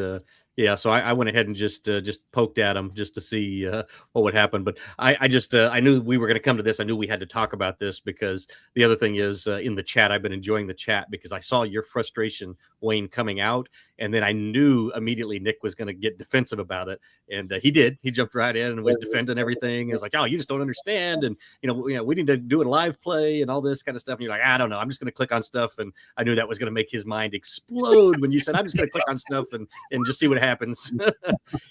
Speaker 3: yeah. So I went ahead and just poked at him just to see what would happen. But I knew we were going to come to this. I knew we had to talk about this because the other thing is in the chat. I've been enjoying the chat because I saw your frustration, Wayne, coming out, and then I knew immediately Nick was going to get defensive about it, and he did. He jumped right in and was defending everything. It was like, oh, you just don't understand, and we need to do a live play and all this kind of stuff. And you're like, I don't know. I'm just going to click on stuff, and I knew that was going to make his mind explode when you said, I'm just going to click on stuff and just see what happens.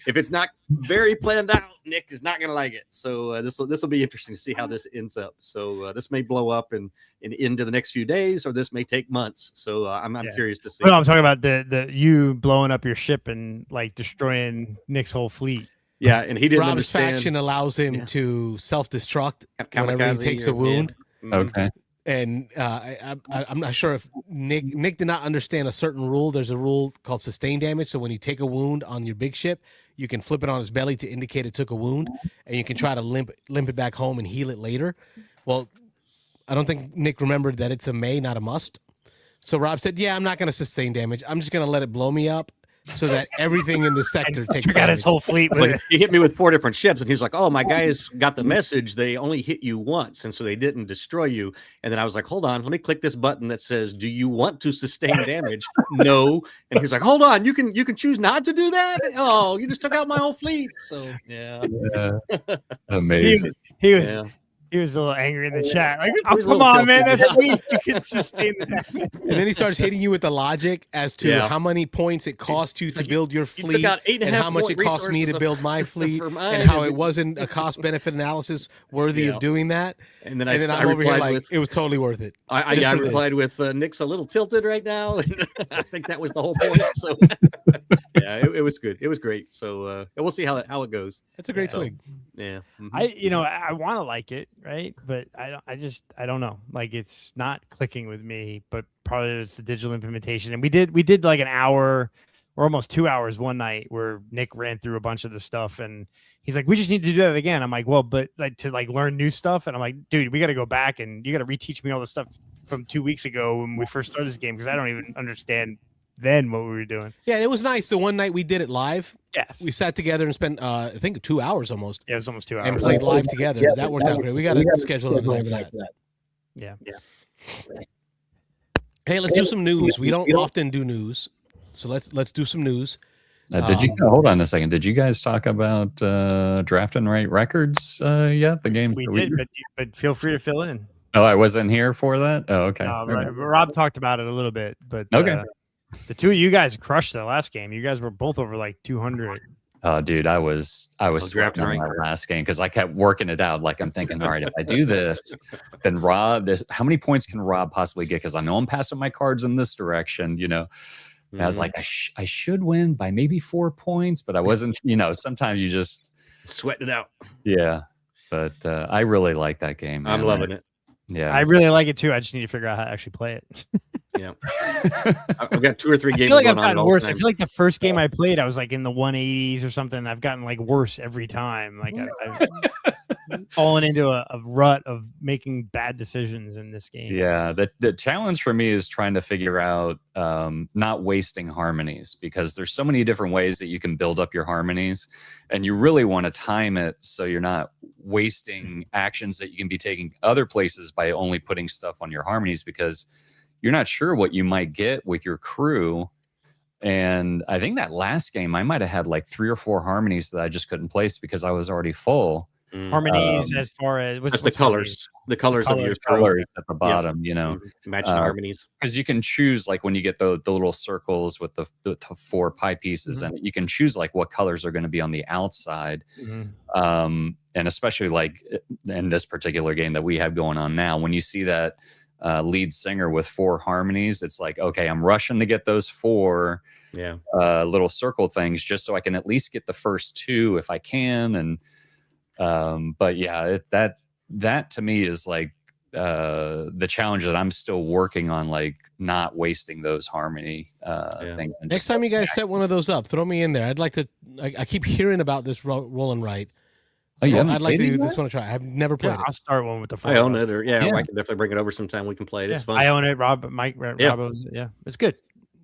Speaker 3: If it's not very planned out, Nick is not going to like it. So this will be interesting to see how this ends up. So this may blow up and into the next few days, or this may take months. So I'm curious to see.
Speaker 4: No, I'm talking about the you blowing up your ship and like destroying Nick's whole fleet.
Speaker 3: Yeah, and he didn't
Speaker 2: Rob's
Speaker 3: understand.
Speaker 2: faction allows him to self-destruct whenever he takes a wound.
Speaker 7: Okay.
Speaker 2: And I'm not sure if Nick did not understand a certain rule. There's a rule called sustained damage. So when you take a wound on your big ship, you can flip it on his belly to indicate it took a wound, and you can try to limp it back home and heal it later. Well, I don't think Nick remembered that it's a may, not a must. So Rob said, yeah, I'm not going to sustain damage. I'm just going to let it blow me up so that everything in the sector takes
Speaker 4: got
Speaker 2: damage.
Speaker 4: his whole fleet with it.
Speaker 3: He hit me with 4 different ships, and he was like, oh, my guys got the message. They only hit you once, and so they didn't destroy you. And then I was like, hold on, let me click this button that says, do you want to sustain damage? No. And he was like, hold on, you can choose not to do that? Oh, you just took out my whole fleet. So yeah.
Speaker 7: Amazing.
Speaker 4: He was a little angry in the chat. Like,
Speaker 3: He
Speaker 4: oh,
Speaker 3: was a
Speaker 4: come
Speaker 3: little
Speaker 4: on, man.
Speaker 3: tilted.
Speaker 4: That's sweet. You can sustain the damage.
Speaker 2: And then he starts hitting you with the logic as to how many points it cost you to build your
Speaker 3: You
Speaker 2: fleet,
Speaker 3: took out 8.5
Speaker 2: and how much it
Speaker 3: point
Speaker 2: cost me to
Speaker 3: resources
Speaker 2: build my fleet,
Speaker 3: for mine,
Speaker 2: and how
Speaker 3: and
Speaker 2: it
Speaker 3: then-
Speaker 2: wasn't a cost-benefit analysis worthy of doing that.
Speaker 3: And then
Speaker 2: And then I'm over here like, it was totally worth it.
Speaker 3: I
Speaker 2: Just for this.
Speaker 3: replied with Nick's a little tilted right now. And I think that was the whole point. So yeah, it was good. It was great. So we'll see how it goes.
Speaker 2: That's a great
Speaker 3: So,
Speaker 2: swing.
Speaker 3: Yeah. Mhm.
Speaker 4: I want to like it, right? But I don't know. Like, it's not clicking with me, but probably it's the digital implementation. And we did like an hour or almost 2 hours one night where Nick ran through a bunch of the stuff, and he's like, we just need to do that again. I'm like, well, but like to like learn new stuff. And I'm like, dude, we got to go back and you got to reteach me all the stuff from 2 weeks ago when we first started this game, because I don't even understand then what we were doing.
Speaker 2: Yeah, it was nice. The one night we did it live,
Speaker 4: Yes.
Speaker 2: we sat together and spent, I think, 2 hours almost,
Speaker 4: Yeah, it was almost 2 hours.
Speaker 2: and played live together. That worked out great. We got to schedule another night for that.
Speaker 4: Yeah.
Speaker 2: Hey, let's do some news. We don't often do news, so let's do some news.
Speaker 7: Did you hold on a second? Did you guys talk about draft and write records yet? The game
Speaker 4: We did, but feel free to fill in.
Speaker 7: Oh, I wasn't here for that. Oh, okay.
Speaker 4: Rob talked about it a little bit, but
Speaker 7: Okay.
Speaker 4: The two of you guys crushed the last game. You guys were both over like 200.
Speaker 7: Oh, dude, I was sweating on
Speaker 3: drafting
Speaker 7: my last game because I kept working it out. Like I'm thinking, all right, if I do this, then Rob, how many points can Rob possibly get? Because I know I'm passing my cards in this direction, And I was like, I should win by maybe 4 points, but I wasn't. Sometimes you just
Speaker 3: Sweating it out.
Speaker 7: yeah. But I really like that game.
Speaker 3: I'm
Speaker 7: man.
Speaker 3: loving it.
Speaker 7: Yeah.
Speaker 4: I really like it too. I just need to figure out how to actually play it.
Speaker 3: Yeah, I've got 2 or 3
Speaker 4: I
Speaker 3: games
Speaker 4: feel like
Speaker 3: going
Speaker 4: I've
Speaker 3: on at
Speaker 4: gotten
Speaker 3: all
Speaker 4: worse. I
Speaker 3: time.
Speaker 4: feel like the first game I played, I was like in the 180s or something. I've gotten like worse every time. Like I've fallen into a rut of making bad decisions in this game.
Speaker 7: Yeah, the challenge for me is trying to figure out not wasting harmonies, because there's so many different ways that you can build up your harmonies, and you really want to time it so you're not wasting actions that you can be taking other places by only putting stuff on your harmonies, because you're not sure what you might get with your crew. And I think that last game I might have had like 3 or 4 harmonies that I just couldn't place because I was already full.
Speaker 4: Harmonies as far as
Speaker 3: That's the colors. The colors of your
Speaker 7: colors at the bottom, you know,
Speaker 3: matching harmonies.
Speaker 7: Because you can choose, like when you get the little circles with the 4 pie pieces, and you can choose like what colors are going to be on the outside. And especially like in this particular game that we have going on now, when you see that lead singer with 4 harmonies, it's like, okay, I'm rushing to get those 4 little circle things just so I can at least get the first 2 if I can. And but yeah, that to me is like the challenge that I'm still working on, like not wasting those harmony things. And
Speaker 2: Next time you guys set one of those up, throw me in there. I'd like to. I keep hearing about this roll and write.
Speaker 7: Oh, yeah,
Speaker 2: I'd like to do this one. Try. I've never played it.
Speaker 4: I'll start one with the 4.
Speaker 3: I own it, or I can definitely bring it over sometime. We can play it. It's fun.
Speaker 4: I own it. Mike, it's good.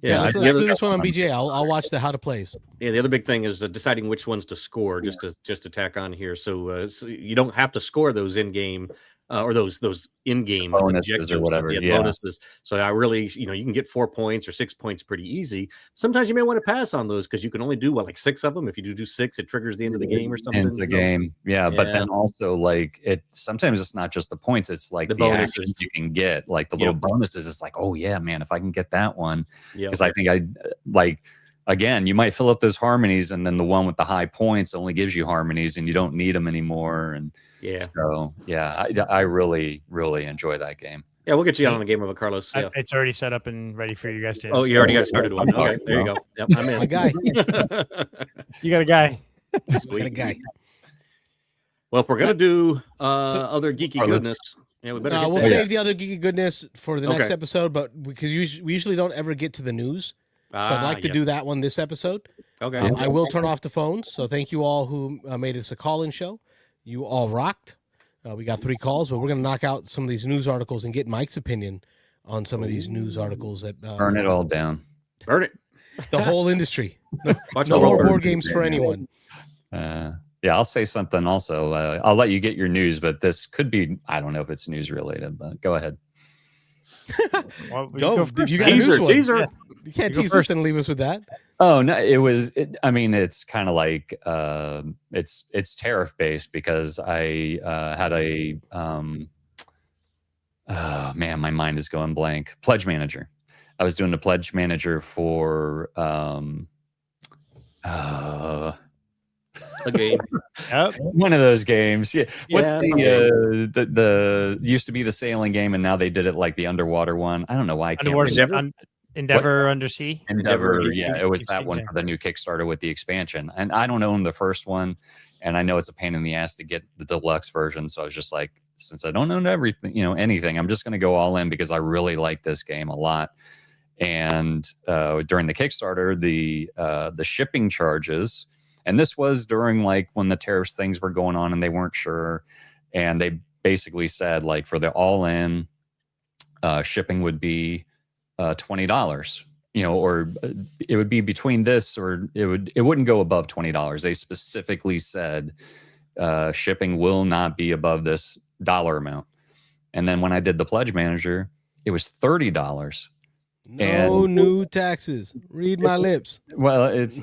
Speaker 2: Let's do this one on BGA. I'll watch the how to plays.
Speaker 3: Yeah, the other big thing is deciding which ones to score. Just to tack on here, so you don't have to score those in game or those in-game
Speaker 7: bonuses or whatever,
Speaker 3: bonuses. So I really, you can get 4 points or 6 points pretty easy. Sometimes you may want to pass on those because you can only do like 6 of them. If you do 6, it triggers the end of the game or something.
Speaker 7: Ends the game, But then also like sometimes it's not just the points; it's like the
Speaker 3: bonuses
Speaker 7: actions you can get, like the little bonuses. It's like, oh yeah, man, if I can get that one, because I think I like. Again, you might fill up those harmonies, and then the one with the high points only gives you harmonies, and you don't need them anymore. And so I really, really enjoy that game.
Speaker 3: Yeah, we'll get you on a game of it, Carlos. Yeah.
Speaker 4: It's already set up and ready for you guys to.
Speaker 3: Oh, you already got started one. Okay, there you go. Yep, I'm in.
Speaker 2: My guy.
Speaker 4: You got a guy.
Speaker 2: Got a guy.
Speaker 3: Well, if we're gonna do other geeky goodness, we better.
Speaker 2: We'll save the other geeky goodness for the next episode, but because we usually don't ever get to the news. So I'd like to do that one this episode.
Speaker 3: Okay.
Speaker 2: I will turn off the phones. So thank you all who made this a call-in show. You all rocked. We got 3 calls, but we're going to knock out some of these news articles and get Mike's opinion on some of these news articles that
Speaker 7: burn it all down.
Speaker 3: Burn it.
Speaker 2: The whole industry.
Speaker 3: Watch
Speaker 2: no more board games for anyone.
Speaker 7: Yeah, I'll say something also. I'll let you get your news, but this could be, I don't know if it's news related, but go ahead.
Speaker 2: Go. You got
Speaker 3: teaser.
Speaker 2: Yeah. You can't tease us and leave us with that.
Speaker 7: Oh no, I mean, it's kind of like it's tariff based, because I had a oh man, my mind is going blank. Pledge manager. I was doing the pledge manager for
Speaker 3: a game.
Speaker 7: One of those games. Yeah. What's the used to be the sailing game, and now they did it like the underwater one. I don't know why I can't remember.
Speaker 4: Endeavor Undersea.
Speaker 7: Endeavor, it was that one for the new Kickstarter with the expansion. And I don't own the first one, and I know it's a pain in the ass to get the deluxe version. So I was just like, since I don't own everything, anything, I'm just going to go all in because I really like this game a lot. And during the Kickstarter, the shipping charges, and this was during like when the tariffs things were going on and they weren't sure, and they basically said like for the all in shipping would be $20, or it would be between this, or it wouldn't go above $20. They specifically said shipping will not be above this dollar amount. And then when I did the pledge manager, it was $30.
Speaker 2: No new taxes. Read my lips.
Speaker 7: Well, it's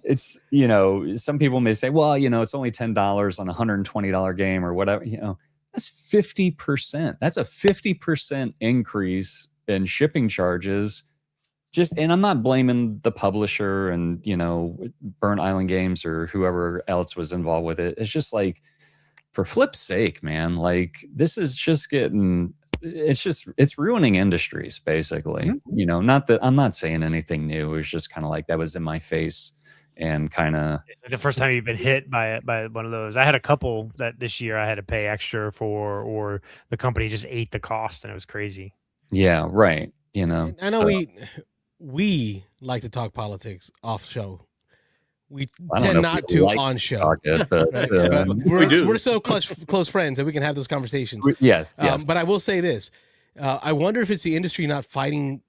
Speaker 7: it's some people may say, well, it's only $10 on a $120 game or whatever. That's 50%. That's a 50% increase in shipping charges. And I'm not blaming the publisher and, Burnt Island Games or whoever else was involved with it. It's just like, for flip's sake, man, like this is just it's ruining industries, basically. Not that I'm not saying anything new. It was just kind of like that was in my face, and kind of
Speaker 4: It's like the first time you've been hit by one of those. I had a couple that this year I had to pay extra for, or the company just ate the cost, and it was crazy.
Speaker 7: yeah, right. You know,
Speaker 2: I know
Speaker 7: so
Speaker 2: we like to talk politics off show. We
Speaker 7: I don't know
Speaker 2: tend
Speaker 7: if we
Speaker 2: not to
Speaker 7: like
Speaker 2: on show.
Speaker 7: talk it, but,
Speaker 2: Right? But
Speaker 3: We do.
Speaker 2: we're so close friends that we can have those conversations.
Speaker 7: yes, yes.
Speaker 2: But I will say this: I wonder if it's the industry not fighting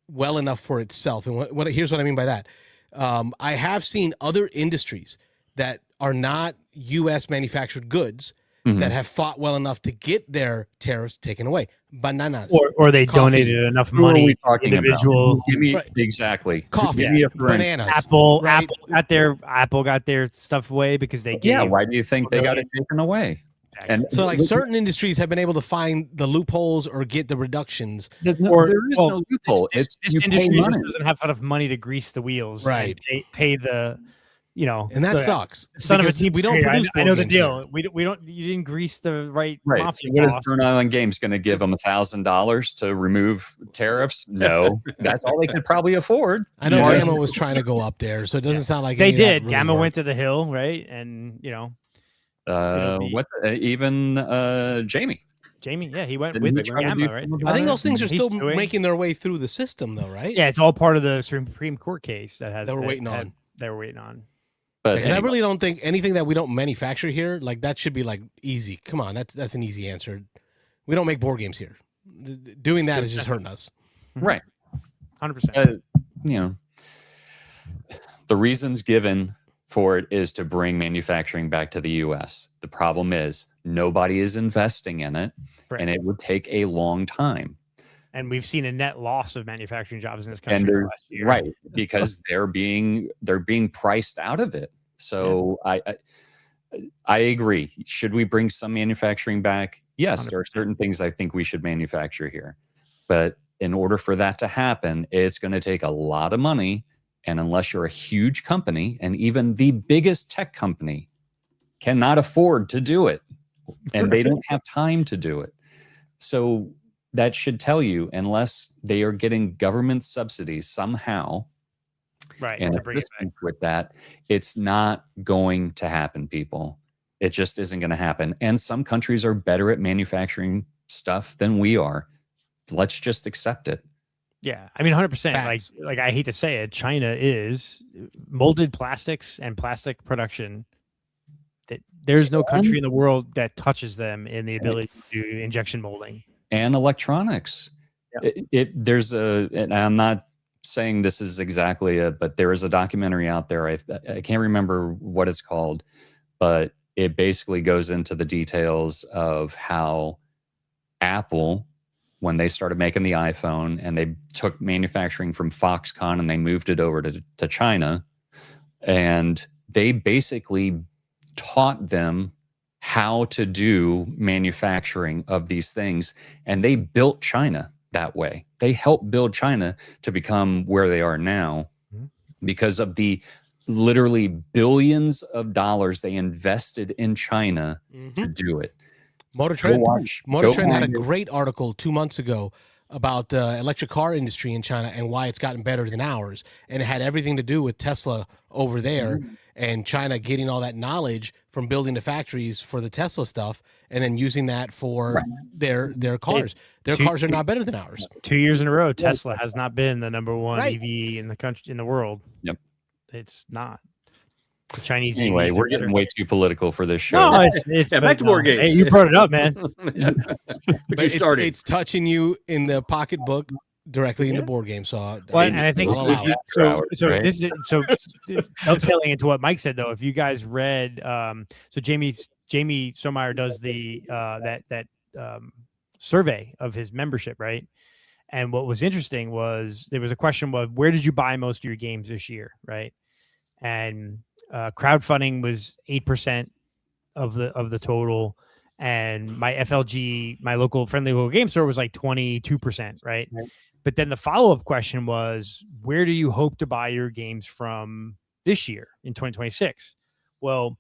Speaker 2: well enough for itself. And here's what I mean by that. I have seen other industries that are not U.S. manufactured goods
Speaker 7: Mhm.
Speaker 2: that have fought well enough to get their tariffs taken away. Bananas,
Speaker 4: Or they
Speaker 2: Coffee.
Speaker 4: donated enough
Speaker 7: Who are we
Speaker 4: money to
Speaker 7: talking
Speaker 4: individual
Speaker 7: about? Give me
Speaker 2: Right.
Speaker 7: exactly.
Speaker 2: coffee,
Speaker 7: Give me a for instance.
Speaker 2: bananas.
Speaker 4: Apple.
Speaker 2: Right.
Speaker 4: Apple got their stuff away because they gave.
Speaker 7: Yeah, why do you think they got it taken away? And
Speaker 2: So, like, certain industries have been able to find the loopholes or get the reductions.
Speaker 7: there is
Speaker 4: well,
Speaker 7: no loophole.
Speaker 4: This
Speaker 7: You pay
Speaker 4: industry just
Speaker 7: money.
Speaker 4: doesn't have enough money to grease the wheels,
Speaker 2: Right.
Speaker 4: And pay the,
Speaker 2: And that sucks.
Speaker 4: Son of a
Speaker 2: because
Speaker 4: team.
Speaker 2: we don't produce
Speaker 4: I know
Speaker 2: board
Speaker 4: the
Speaker 2: games
Speaker 4: deal.
Speaker 2: here.
Speaker 4: We don't. You didn't grease the right.
Speaker 7: Right. So
Speaker 4: mafia
Speaker 7: what is
Speaker 4: boss.
Speaker 7: Burn Island Games going to give them $1,000 to remove tariffs? No, that's all they could probably afford.
Speaker 2: I know
Speaker 7: Margin-
Speaker 2: Gamma was trying to go up there, so it doesn't sound like
Speaker 4: They
Speaker 2: any of that
Speaker 4: did.
Speaker 2: really
Speaker 4: Gamma
Speaker 2: worked.
Speaker 4: went to the hill, right? And
Speaker 7: What? Even Jamie.
Speaker 4: Jamie, yeah, he went
Speaker 7: Didn't
Speaker 4: with
Speaker 7: he try to do
Speaker 4: Gamma, right?
Speaker 7: something
Speaker 2: I think
Speaker 7: about
Speaker 2: those things are
Speaker 4: He's
Speaker 2: still
Speaker 4: suing.
Speaker 2: making their way through the system, though, right?
Speaker 4: Yeah, it's all part of the Supreme Court case that
Speaker 2: That we're waiting on.
Speaker 4: They were waiting on.
Speaker 7: But
Speaker 2: Because I
Speaker 7: anyway,
Speaker 2: really don't think anything that we don't manufacture here, like that should be like easy. Come on, that's an easy answer. We don't make board games here. Doing that is just hurting us.
Speaker 7: right.
Speaker 4: 100%.
Speaker 7: You know, the reasons given for it is to bring manufacturing back to the U.S. The problem is nobody is investing in it,
Speaker 4: Right.
Speaker 7: and it would take a long time.
Speaker 4: And we've seen a net loss of manufacturing jobs in this
Speaker 7: And
Speaker 4: country
Speaker 7: they're
Speaker 4: last year.
Speaker 7: right because they're being priced out of it. So I agree. Should we bring some manufacturing back? Yes, there are
Speaker 4: 100%.
Speaker 7: certain things I think we should manufacture here, but in order for that to happen, it's going to take a lot of money. And unless you're a huge company, and even the biggest tech company cannot afford to do it, and they don't have time to do it. So that should tell you, unless they are getting government subsidies somehow
Speaker 4: Right.
Speaker 7: and
Speaker 4: To bring it back.
Speaker 7: assistance with that, it's not going to happen, people. It just isn't going to happen. And some countries are better at manufacturing stuff than we are. Let's just accept it.
Speaker 4: Yeah, I mean, 100%.
Speaker 2: Facts.
Speaker 4: Like I hate to say it, China is molded plastics and plastic production. That there's no country in the world that touches them in the ability to do injection molding.
Speaker 7: And electronics.
Speaker 4: Yeah.
Speaker 7: There's and I'm not saying this is exactly it, but there is a documentary out there. I can't remember what it's called, but it basically goes into the details of how Apple, when they started making the iPhone and they took manufacturing from Foxconn and they moved it over to China, and they basically taught them how to do manufacturing of these things, and they built China that way. They helped build China to become where they are now because of the literally billions of dollars they invested in China to do it.
Speaker 2: Motor Trend
Speaker 7: Go
Speaker 2: had a
Speaker 7: find it.
Speaker 2: great article 2 months ago about the electric car industry in China and why it's gotten better than ours. And it had everything to do with Tesla over there and China getting all that knowledge from building the factories for the Tesla stuff and then using that for their cars. Their cars are not better than ours.
Speaker 4: 2 years in a row, Tesla has not been the number one
Speaker 2: Right.
Speaker 4: EV in the country, in the world.
Speaker 7: Yep.
Speaker 4: It's not. The Chinese
Speaker 7: Anyway,
Speaker 4: EVs
Speaker 7: we're
Speaker 4: are
Speaker 7: getting
Speaker 4: better.
Speaker 7: way too political for this show.
Speaker 4: No, it's
Speaker 3: Yeah, back to
Speaker 4: no.
Speaker 3: board games.
Speaker 4: Hey, you brought it up, man.
Speaker 3: But
Speaker 2: But
Speaker 3: you started.
Speaker 2: it's touching you in the pocketbook directly in the board game. So
Speaker 4: Well, and I think
Speaker 2: I'll allow it.
Speaker 4: so.
Speaker 7: Right?
Speaker 4: This is so dovetailing into what Mike said, though. If you guys read, so Jamie Someyer does the that survey of his membership, right? And what was interesting was there was a question of where did you buy most of your games this year, right? And crowdfunding was 8% of the total, and my FLG, my friendly local game store, was like 22%, right? But then the follow-up question was, where do you hope to buy your games from this year in 2026? Well,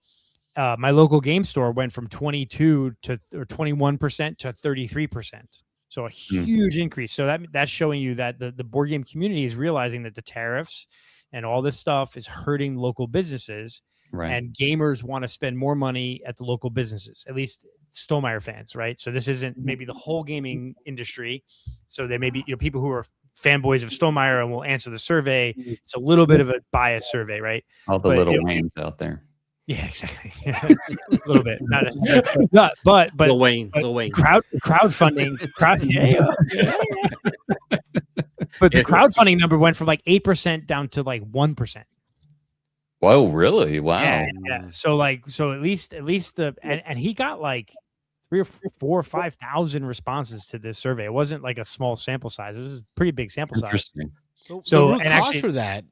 Speaker 4: my local game store went from 22 to or 21% to 33%. So a huge increase. So that's showing you that the board game community is realizing that the tariffs and all this stuff is hurting local businesses.
Speaker 7: Right.
Speaker 4: And gamers want to spend more money at the local businesses, at least Stonemaier fans, right? So this isn't maybe the whole gaming industry. So there may be people who are fanboys of Stonemaier and will answer the survey. It's a little bit of a biased survey, right?
Speaker 7: All the little Waynes out there.
Speaker 4: Yeah, exactly. A little bit, not necessarily. But
Speaker 3: Lil Wayne.
Speaker 4: Crowdfunding. But the crowdfunding number went from like 8% down to like 1%.
Speaker 7: Whoa, really? Wow.
Speaker 4: Yeah. So at least and he got like 3 or 4 or 5,000 responses to this survey. It wasn't like a small sample size. It was a pretty big sample size.
Speaker 7: Interesting.
Speaker 2: So the root cause for that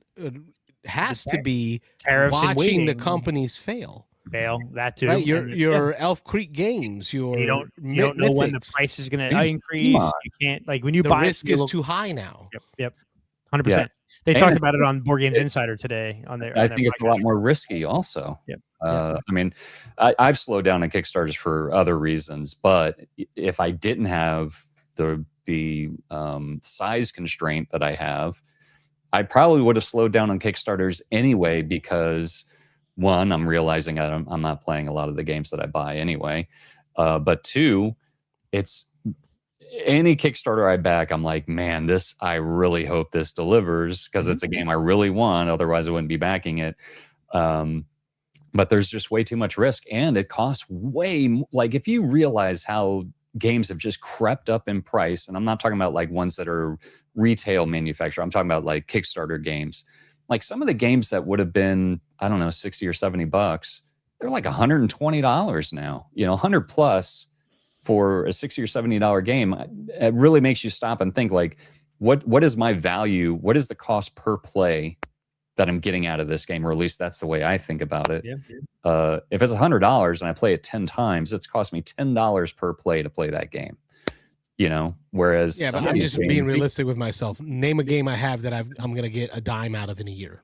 Speaker 2: has to be
Speaker 4: tariffs
Speaker 2: watching the companies fail.
Speaker 4: That too.
Speaker 2: Right? Your Elf Creek Games. You
Speaker 4: don't know when the price is going to increase. You can't when you buy.
Speaker 2: The risk is too high now.
Speaker 4: Yep. 100%. They talked about it on Board Games Insider today.
Speaker 7: I think it's a lot more risky also.
Speaker 4: Yep.
Speaker 7: I mean, I've slowed down on Kickstarters for other reasons, but if I didn't have the size constraint that I have, I probably would have slowed down on Kickstarters anyway, because one, I'm realizing I'm not playing a lot of the games that I buy anyway. But two, it's any Kickstarter I back, I'm like, man, I really hope this delivers, because it's a game I really want. Otherwise, I wouldn't be backing it. But there's just way too much risk, and it costs way. Like, if you realize how games have just crept up in price, and I'm not talking about like ones that are retail manufacturer. I'm talking about like Kickstarter games. Like some of the games that would have been, I don't know, $60 or $70, they're like $120 now. 100 plus for a $60 or $70 game. It really makes you stop and think, like, what is my value? What is the cost per play that I'm getting out of this game? Or at least that's the way I think about it.
Speaker 4: Yeah.
Speaker 7: If it's $100 and I play it 10 times, it's cost me $10 per play to play that game. Whereas
Speaker 2: but I'm just being realistic with myself. Name a game I have that I'm going to get a dime out of in a year.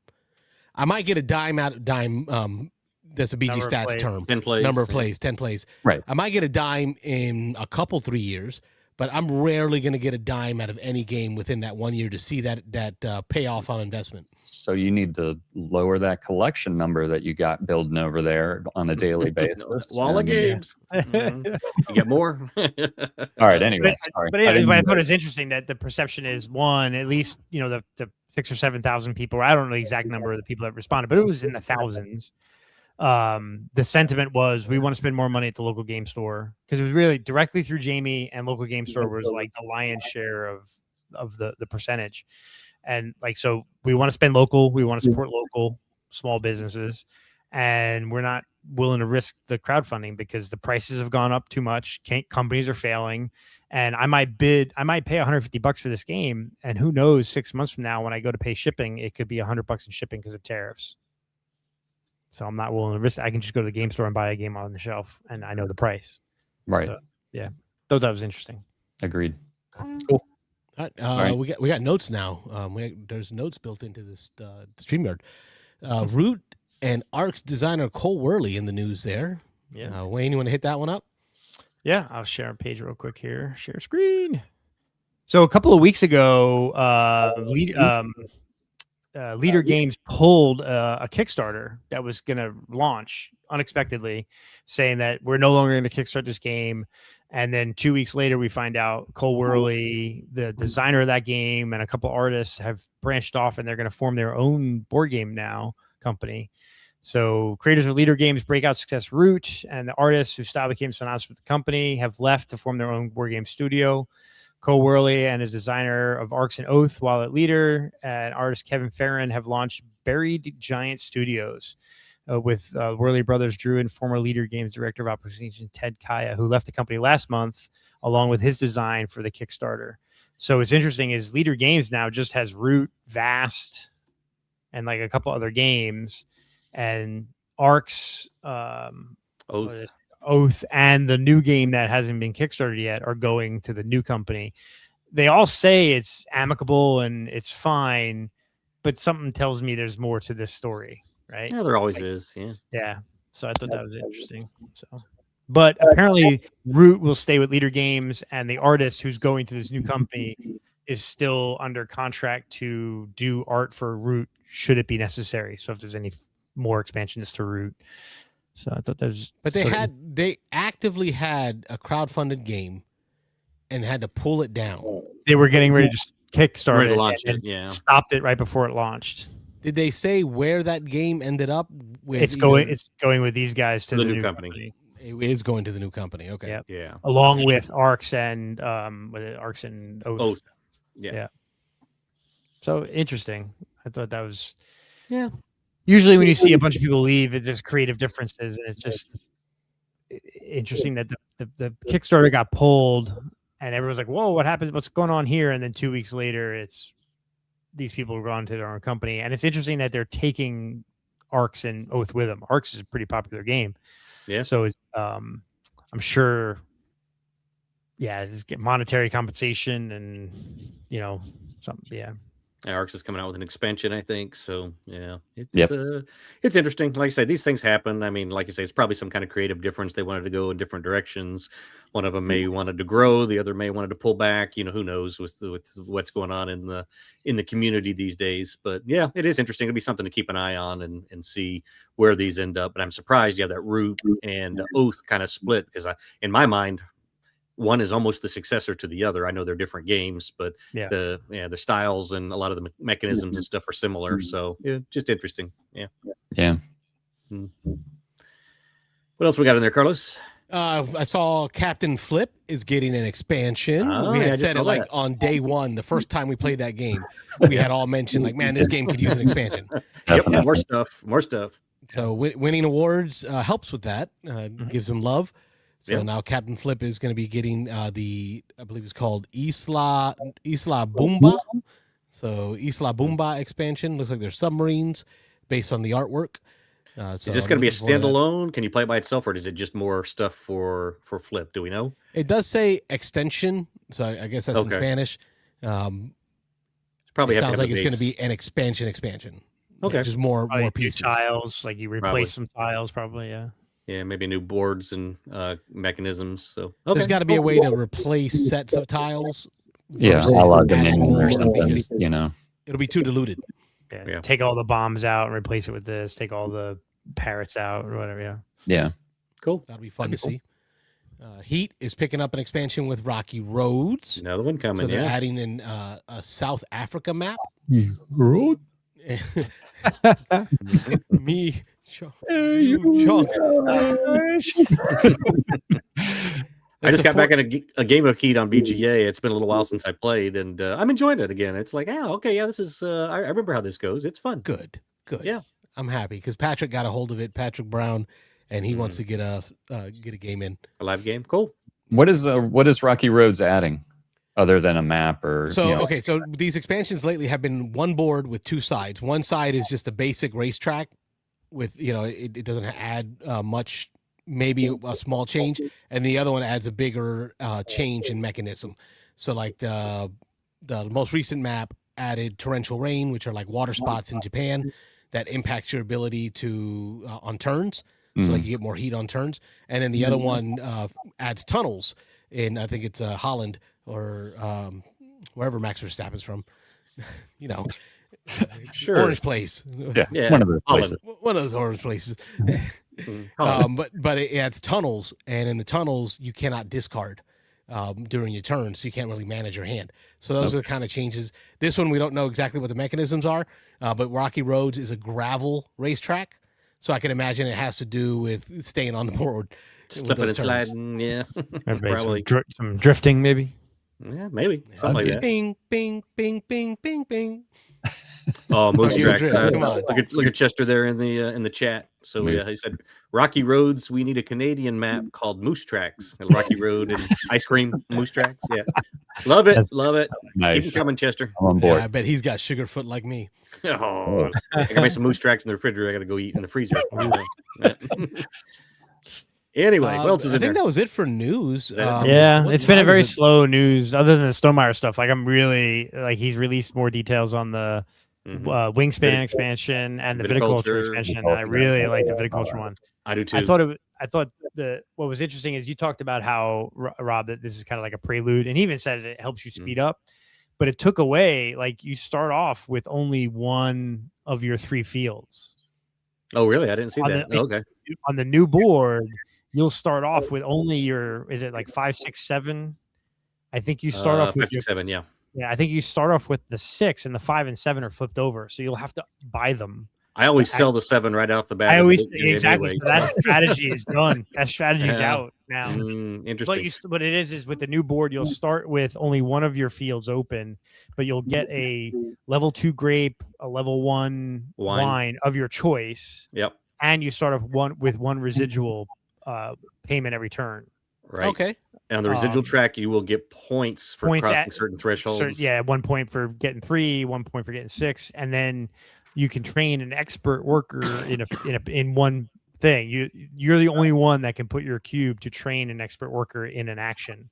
Speaker 2: I might get a dime. That's a BG Stats term.
Speaker 3: 10 plays.
Speaker 2: Number of plays, 10 plays.
Speaker 7: Right.
Speaker 2: I might get a dime in a couple 3 years, but I'm rarely going to get a dime out of any game within that 1 year to see that payoff on investment.
Speaker 7: So you need to lower that collection number that you got building over there on a daily basis.
Speaker 3: Wall of games. You get more.
Speaker 7: All right. Anyway, sorry.
Speaker 4: But I thought it was interesting that the perception is, one, at least the 6,000 or 7,000 people. I don't know the exact number of the people that responded, but it was in the thousands. The sentiment was, we want to spend more money at the local game store, because it was really directly through Jamie, and local game store was like the lion's share of the percentage. And so we want to spend local, we want to support local small businesses, and we're not willing to risk the crowdfunding because the prices have gone up too much. Companies are failing, and I might pay $150 for this game, and who knows, 6 months from now when I go to pay shipping, it could be $100 in shipping because of tariffs. So I'm not willing to risk. I can just go to the game store and buy a game on the shelf, and I know the price.
Speaker 7: Right.
Speaker 4: So, yeah. Thought that was interesting.
Speaker 7: Agreed.
Speaker 2: Cool. All right. We got notes now. There's notes built into this StreamYard. Root and Ark's designer Cole Worley in the news there.
Speaker 4: Yeah.
Speaker 2: Wayne, you want to hit that one up?
Speaker 4: Yeah, I'll share a page real quick here. Share screen. So a couple of weeks ago, Leader Games pulled a Kickstarter that was going to launch unexpectedly, saying that we're no longer going to kickstart this game. And then 2 weeks later, we find out Cole Worley, the designer of that game, and a couple artists have branched off, and they're going to form their own board game now company. So creators of Leader Games, Breakout Success Root, and the artists whose style became synonymous with the company have left to form their own board game studio. Cole Worley and his designer of Arcs and Oath while at Leader, and artist Kevin Farron have launched Buried Giant Studios with Worley brothers Drew and former Leader Games director of operations Ted Kaya, who left the company last month along with his design for the Kickstarter. So what's interesting is Leader Games now just has Root, Vast, and like a couple other games, and Arcs, Oath, and the new game that hasn't been Kickstarted yet are going to the new company. They all say it's amicable and it's fine, but something tells me there's more to this story, right?
Speaker 3: Yeah, there always is. Yeah.
Speaker 4: Yeah. So I thought that was interesting. So, but apparently Root will stay with Leader Games, and the artist who's going to this new company is still under contract to do art for Root should it be necessary. So if there's any more expansions to Root. So I thought that was.
Speaker 2: But they actively had a crowdfunded game and had to pull it down.
Speaker 4: They were getting ready to kickstart
Speaker 3: Ready to
Speaker 4: it
Speaker 3: launch
Speaker 4: and
Speaker 3: it, yeah.
Speaker 4: stopped it right before it launched.
Speaker 2: Did they say where that game ended up? With
Speaker 4: It's going with these guys to
Speaker 3: The
Speaker 4: the
Speaker 3: new
Speaker 4: new
Speaker 3: company.
Speaker 4: company.
Speaker 2: It is going to the new company. Okay.
Speaker 4: Yep.
Speaker 3: Yeah.
Speaker 4: Along with Arcs and Arcs and Oath.
Speaker 3: Oath. Yeah.
Speaker 4: Yeah. So interesting. I thought that was.
Speaker 3: Yeah.
Speaker 4: Usually, when you see a bunch of people leave, it's just creative differences, and it's just interesting that the Kickstarter got pulled, and everyone's like, "Whoa, what happened? What's going on here?" And then 2 weeks later, it's these people have gone to their own company, and it's interesting that they're taking Arcs and Oath with them. Arcs is a pretty popular game,
Speaker 3: Yeah.
Speaker 4: So it's I'm sure, yeah, just get monetary compensation and something, yeah.
Speaker 3: Arcs is coming out with an expansion, I think. So yeah,
Speaker 7: Yep.
Speaker 3: It's interesting. Like I said, these things happen. I mean, like you say, it's probably some kind of creative difference. They wanted to go in different directions. One of them may wanted to grow, the other may wanted to pull back. Who knows with what's going on in the community these days. But yeah, it is interesting. It'll be something to keep an eye on and see where these end up. But I'm surprised, that Root and Oath kind of split, because in my mind, one is almost the successor to the other. I know they're different games, but their styles and a lot of the mechanisms and stuff are similar. So yeah, just interesting. Yeah.
Speaker 7: Yeah.
Speaker 3: What else we got in there, Carlos?
Speaker 2: I saw Captain Flip is getting an expansion.
Speaker 3: Oh,
Speaker 2: we
Speaker 3: yeah, I
Speaker 2: had
Speaker 3: just
Speaker 2: said
Speaker 3: saw
Speaker 2: it like
Speaker 3: that.
Speaker 2: on day one, the first time we played that game. We had all mentioned like, man, this game could use an expansion.
Speaker 3: Yep, more stuff.
Speaker 2: So winning awards helps with that. Gives them love. So now Captain Flip is going to be getting I believe it's called Isla Boomba. So Isla Boomba expansion. Looks like there's submarines based on the artwork. So
Speaker 3: Is this going to be a standalone? Can you play it by itself, or is it just more stuff for Flip? Do we know?
Speaker 2: It does say extension, so I guess that's in Spanish.
Speaker 3: Probably
Speaker 2: it
Speaker 3: have
Speaker 2: sounds
Speaker 3: to have
Speaker 2: like
Speaker 3: a
Speaker 2: it's going to
Speaker 3: base.
Speaker 2: be an expansion.
Speaker 3: Okay.
Speaker 2: Just more
Speaker 4: Probably
Speaker 2: pieces.
Speaker 4: tiles, like you replace
Speaker 3: Probably.
Speaker 4: some tiles, probably, yeah.
Speaker 3: Yeah, maybe new boards and mechanisms. So
Speaker 2: There's got to be a way to replace sets of tiles.
Speaker 7: Yeah,
Speaker 2: versus
Speaker 7: a la
Speaker 2: adding
Speaker 7: Dominion
Speaker 2: more
Speaker 7: or something,
Speaker 2: because it'll be too diluted.
Speaker 3: Yeah.
Speaker 4: Take all the bombs out and replace it with this. Take all the parrots out or whatever, yeah.
Speaker 7: Yeah.
Speaker 3: Cool.
Speaker 2: That'll be fun to see. Heat is picking up an expansion with Rocky Roads.
Speaker 3: Another one coming,
Speaker 2: So they're
Speaker 3: yeah.
Speaker 2: adding in a South Africa map.
Speaker 7: Road?
Speaker 2: Me, you chunk.
Speaker 3: I just got back in a game of Heat on BGA. It's been a little while since I played, and I'm enjoying it again. It's like, this is. I remember how this goes. It's fun.
Speaker 2: Good.
Speaker 3: Yeah.
Speaker 2: I'm happy because Patrick got a hold of it. Patrick Brown, and he wants to get a game in.
Speaker 3: A live game. Cool.
Speaker 7: What is Rocky Roads adding other than a map or
Speaker 2: So so these expansions lately have been one board with two sides. One side is just a basic racetrack with it doesn't add much, maybe a small change, and the other one adds a bigger change in mechanism. So like the most recent map added torrential rain, which are like water spots in Japan that impacts your ability to on turns. So like you get more heat on turns, and then the other one adds tunnels in, I think it's Holland or wherever Max Verstappen's from,
Speaker 3: Sure.
Speaker 2: orange place.
Speaker 3: Yeah.
Speaker 7: one of those places.
Speaker 2: One of those orange places.
Speaker 3: Holland.
Speaker 2: But it adds tunnels, and in the tunnels you cannot discard during your turn, so you can't really manage your hand. So those are the kind of changes. This one we don't know exactly what the mechanisms are, but Rocky Roads is a gravel racetrack, so I can imagine it has to do with staying on the board, with
Speaker 3: Slipping
Speaker 2: those
Speaker 3: and
Speaker 2: turns.
Speaker 3: sliding. Yeah.
Speaker 4: Probably
Speaker 3: Probably.
Speaker 4: some drifting, maybe.
Speaker 3: Yeah, maybe something like that.
Speaker 2: Bing, bing, bing, bing, bing, bing.
Speaker 3: Oh, Moose
Speaker 2: you're
Speaker 3: Tracks.
Speaker 2: drift. Come on.
Speaker 3: Look at Chester there in the chat. So
Speaker 7: Yeah.
Speaker 3: he said, Rocky Roads, we need a Canadian map called Moose Tracks. And Rocky Road and ice cream Moose Tracks. Yeah. Love it. Love it. Keep
Speaker 7: Nice.
Speaker 3: them coming, Chester.
Speaker 7: I'm on board.
Speaker 2: Yeah, I bet he's got Sugarfoot like me.
Speaker 3: Oh, I gotta make some Moose Tracks in the refrigerator. I gotta go eat in the freezer. Anyway, what else is
Speaker 2: I
Speaker 3: in there?
Speaker 2: think that was it for news.
Speaker 3: that it?
Speaker 4: Yeah,
Speaker 2: what
Speaker 4: it's been a
Speaker 2: time
Speaker 4: very
Speaker 2: is it?
Speaker 4: slow news other than the Stonemeyer stuff. Like I'm really he's released more details on the
Speaker 3: Mhm.
Speaker 4: Wingspan expansion and the
Speaker 3: Viticulture.
Speaker 4: viticulture expansion. And I really like the viticulture one.
Speaker 3: I do too.
Speaker 4: I thought what was interesting is you talked about how Rob that this is kind of like a prelude, and he even says it helps you speed up. but it took away, like, you start off with only one of your 3 fields.
Speaker 3: Oh, really? I didn't see that. Okay.
Speaker 4: On the new board, you'll start off with only your, is it like 5, 6, 7? I think you start off with
Speaker 3: 5, 6, 7. Yeah.
Speaker 4: Yeah, I think you start off with the 6, and the 5 and 7 are flipped over, so you'll have to buy them.
Speaker 3: I always sell the 7 right off the bat.
Speaker 4: I always exactly. So that strategy is done. That strategy is out now.
Speaker 3: Interesting.
Speaker 4: What it is with the new board, you'll start with only one of your fields open, but you'll get a level 2 grape, a level 1 wine of your choice.
Speaker 3: Yep.
Speaker 4: And you start with one residual payment every turn.
Speaker 3: Right.
Speaker 2: Okay.
Speaker 3: And on the residual track, you will get points for crossing certain thresholds.
Speaker 4: 1 point for getting 3, 1 point for getting 6, and then you can train an expert worker in one thing. You're the only one that can put your cube to train an expert worker in an action.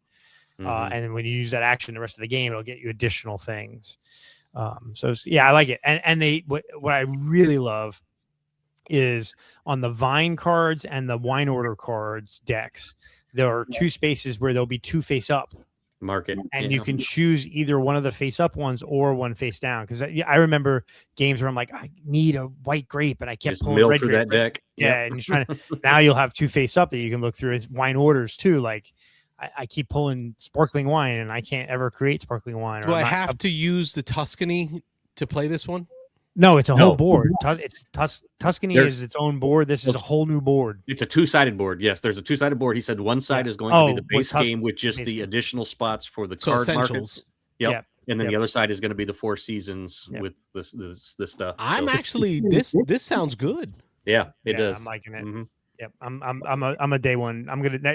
Speaker 4: And when you use that action, the rest of the game, it'll get you additional things. So yeah, I like it. And what I really love is on the Vine cards and the Wine Order cards decks, there are 2 spaces where there'll be 2 face up.
Speaker 3: Market.
Speaker 4: And you can choose either one of the face up ones or one face down. Because I remember games where I'm like, I need a white grape, and I kept
Speaker 3: just
Speaker 4: pulling red
Speaker 3: through
Speaker 4: grape.
Speaker 3: that deck.
Speaker 4: Yeah, and you're trying to. Now you'll have 2 face up that you can look through. It's Wine Orders too. Like I keep pulling sparkling wine, and I can't ever create sparkling wine.
Speaker 2: Do I have to use the Tuscany to play this one?
Speaker 4: No, it's a whole board. Tuscany is its own board. This is a whole new board.
Speaker 3: It's a 2-sided board. Yes, there's a 2-sided board. He said one side is going to be the base game with just the additional spots for the card markets. Yep. And then the other side is going to be the 4 seasons with this stuff.
Speaker 2: I'm actually this sounds good.
Speaker 3: Yeah, it does.
Speaker 4: I'm liking it. Yep. I'm a day one.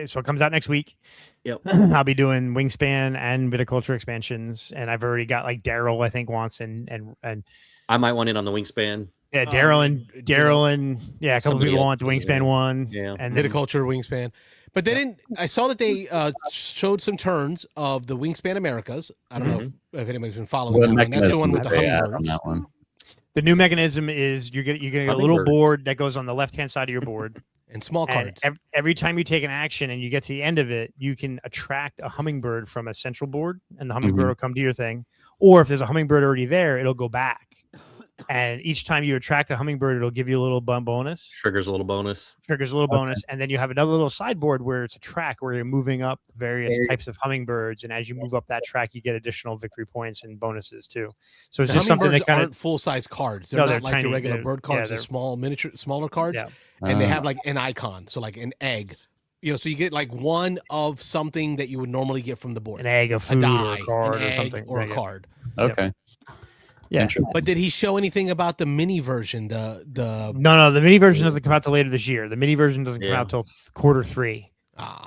Speaker 4: So it comes out next week.
Speaker 3: Yep.
Speaker 4: I'll be doing Wingspan and Viticulture expansions, and I've already got like Daryl, I think, wants and
Speaker 3: I might want in on the Wingspan.
Speaker 4: Yeah, Daryl and a couple people want the Wingspan one.
Speaker 3: Yeah,
Speaker 4: and
Speaker 2: Viticulture Wingspan. But they didn't. I saw that they showed some turns of the Wingspan Americas. I don't know if anybody's been following that one. That's the one with the hummingbirds.
Speaker 7: That one.
Speaker 4: The new mechanism is you're gonna get a little board that goes on the left hand side of your board.
Speaker 2: And small cards.
Speaker 4: And every time you take an action and you get to the end of it, you can attract a hummingbird from a central board, and the hummingbird will come to your thing. Or if there's a hummingbird already there, it'll go back. And each time you attract a hummingbird, it'll give you a little bonus.
Speaker 3: Triggers a little bonus.
Speaker 4: And then you have another little sideboard where it's a track where you're moving up various types of hummingbirds. And as you move up that track, you get additional victory points and bonuses too. So it's just something that kind of
Speaker 2: full-size cards. They're not like tiny, your regular bird cards. They're smaller cards. Yeah. And they have like an icon. So like an egg. So you get like one of something that you would normally get from the board.
Speaker 4: An egg, a food,
Speaker 2: die,
Speaker 4: or a card,
Speaker 2: an egg,
Speaker 4: or something.
Speaker 2: Or a card.
Speaker 7: Okay.
Speaker 4: Yeah,
Speaker 2: but did he show anything about the mini version? The
Speaker 4: the mini version doesn't come out till later this year. The mini version doesn't come out till Q3.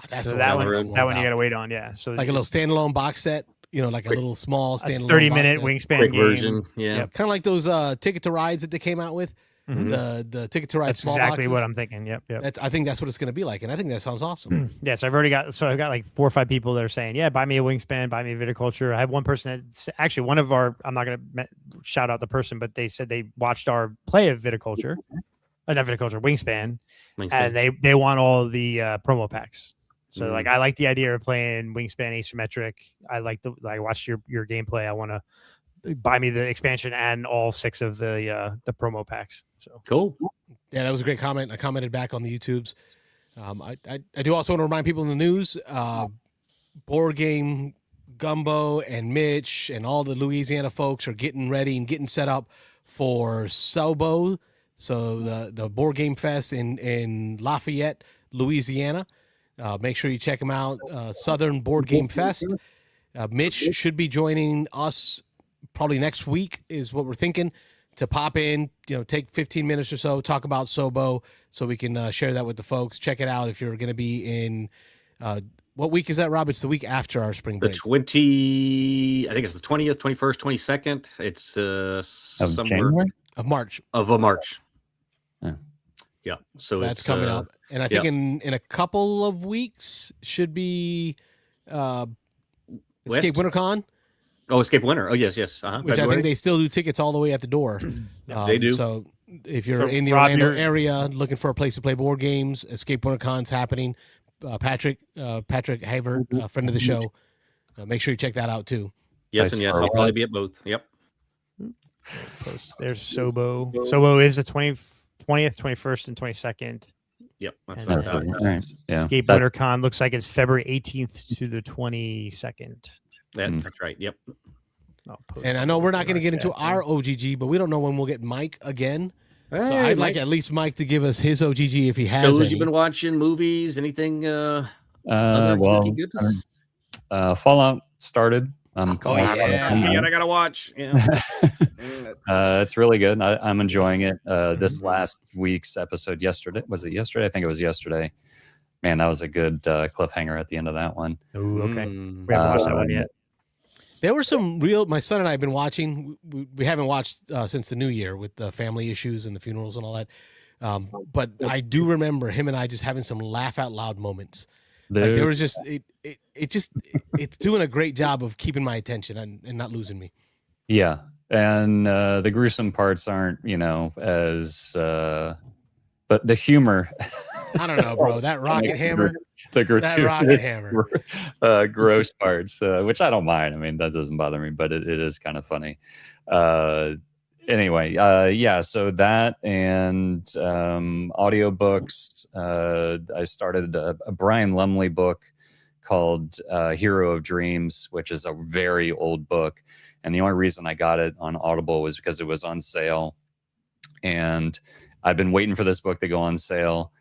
Speaker 2: That's
Speaker 4: so that one you got to wait on. Yeah, so
Speaker 2: like a little standalone box set. Like a little small standalone
Speaker 4: 30-minute Wingspan game.
Speaker 3: version. Yeah,
Speaker 2: kind of like those Ticket to Rides that they came out with. The Ticket to Ride.
Speaker 4: That's
Speaker 2: small
Speaker 4: exactly
Speaker 2: boxes.
Speaker 4: what I'm thinking. Yep.
Speaker 2: I think that's what it's going to be like, and I think that sounds awesome.
Speaker 4: Yes, I've got like 4 or 5 people that are saying, "Yeah, buy me a Wingspan, buy me a Viticulture." I have one person that's actually one of our. I'm not going to shout out the person, but they said they watched our play of Viticulture, not Viticulture, Wingspan, and they want all the promo packs. So like, I like the idea of playing Wingspan asymmetric. I watched your gameplay. I want to buy me the expansion and all 6 of the promo packs. So
Speaker 3: cool.
Speaker 2: Yeah, that was a great comment. I commented back on the YouTubes. I do also want to remind people in the news, Board Game Gumbo and Mitch and all the Louisiana folks are getting ready and getting set up for Sobo. So the Board Game Fest in Lafayette, Louisiana. Make sure you check them out. Southern Board Game Fest. Mitch should be joining us probably next week is what we're thinking, to pop in, take 15 minutes or so, talk about Sobo so we can share that with the folks. Check it out if you're going to be in, what week is that, Rob? It's the week after our spring break.
Speaker 3: I think it's the 20th, 21st, 22nd. It's somewhere
Speaker 2: of March.
Speaker 3: Yeah. So
Speaker 2: that's
Speaker 3: it's
Speaker 2: coming up. And I think in a couple of weeks should be Escape WinterCon.
Speaker 3: Oh, Escape Winter. Oh, yes.
Speaker 2: Which
Speaker 3: February.
Speaker 2: I think they still do tickets all the way at the door.
Speaker 3: They do.
Speaker 2: So if you're in the Orlando area looking for a place to play board games, Escape WinterCon's happening. Patrick Haver, friend of the show. Make sure you check that out too.
Speaker 3: Yes,
Speaker 7: Dice
Speaker 3: and yes,
Speaker 7: Star
Speaker 3: I'll probably
Speaker 7: Wars.
Speaker 3: be at both. Yep.
Speaker 4: There's Sobo. Sobo is the 20th, 21st, and 22nd.
Speaker 3: Yep. That's
Speaker 4: And
Speaker 3: what I
Speaker 7: That's
Speaker 3: thought.
Speaker 7: it. All right. Yeah.
Speaker 4: Escape
Speaker 7: That-
Speaker 4: WinterCon looks like it's February 18th to the 22nd.
Speaker 3: That's right. Yep.
Speaker 4: I'll post
Speaker 2: And I
Speaker 4: something
Speaker 2: know we're not
Speaker 4: in
Speaker 2: going to get into
Speaker 4: chat
Speaker 2: our
Speaker 4: here.
Speaker 2: OGG, but we don't know when we'll get Mike again. So
Speaker 3: Hey,
Speaker 2: I'd
Speaker 3: Mike,
Speaker 2: like at least Mike to give us his OGG if he has
Speaker 3: shows
Speaker 2: any.
Speaker 3: you've been watching, movies, anything other
Speaker 7: well,
Speaker 3: geeky goodness?
Speaker 7: Fallout started.
Speaker 2: Oh,
Speaker 3: Oh,
Speaker 2: yeah.
Speaker 3: I gotta watch. Yeah.
Speaker 7: It's really good. I'm enjoying it. This
Speaker 3: Mhm.
Speaker 7: last week's episode yesterday, was it yesterday? I think it was yesterday. Man, that was a good cliffhanger at the end of that one.
Speaker 4: Ooh, okay.
Speaker 3: Mm.
Speaker 4: We haven't watched that one yet.
Speaker 2: There were some real. My son and I have been watching. We haven't watched since the new year with the family issues and the funerals and all that. But I do remember him and I just having some laugh out loud moments. Like there was just it's doing a great job of keeping my attention and not losing me.
Speaker 7: Yeah, and the gruesome parts aren't, as but the humor.
Speaker 2: I don't know, bro. That rocket hammer,
Speaker 7: the
Speaker 2: that rocket hammer.
Speaker 7: gross parts, which I don't mind. I mean, that doesn't bother me, but it is kind of funny. Anyway, yeah, so that and audiobooks. I started a Brian Lumley book called Hero of Dreams, which is a very old book. And the only reason I got it on Audible was because it was on sale. And I've been waiting for this book to go on sale.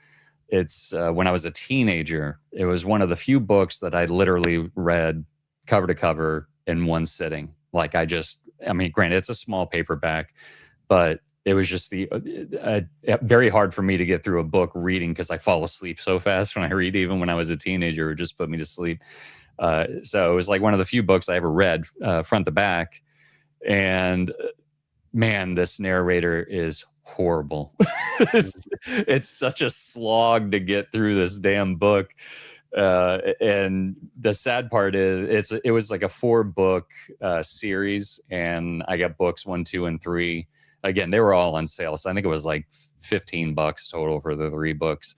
Speaker 7: It's when I was a teenager. It was one of the few books that I literally read cover to cover in one sitting. Like I mean, granted, it's a small paperback, but it was just very hard for me to get through a book reading because I fall asleep so fast when I read. Even when I was a teenager, it would just put me to sleep. So it was like one of the few books I ever read front to back. And man, this narrator is horrible. It's such a slog to get through this damn book. And the sad part is it was like a 4-book series, and I got books 1, 2, and 3. Again, they were all on sale, so I think it was like $15 total for the 3 books.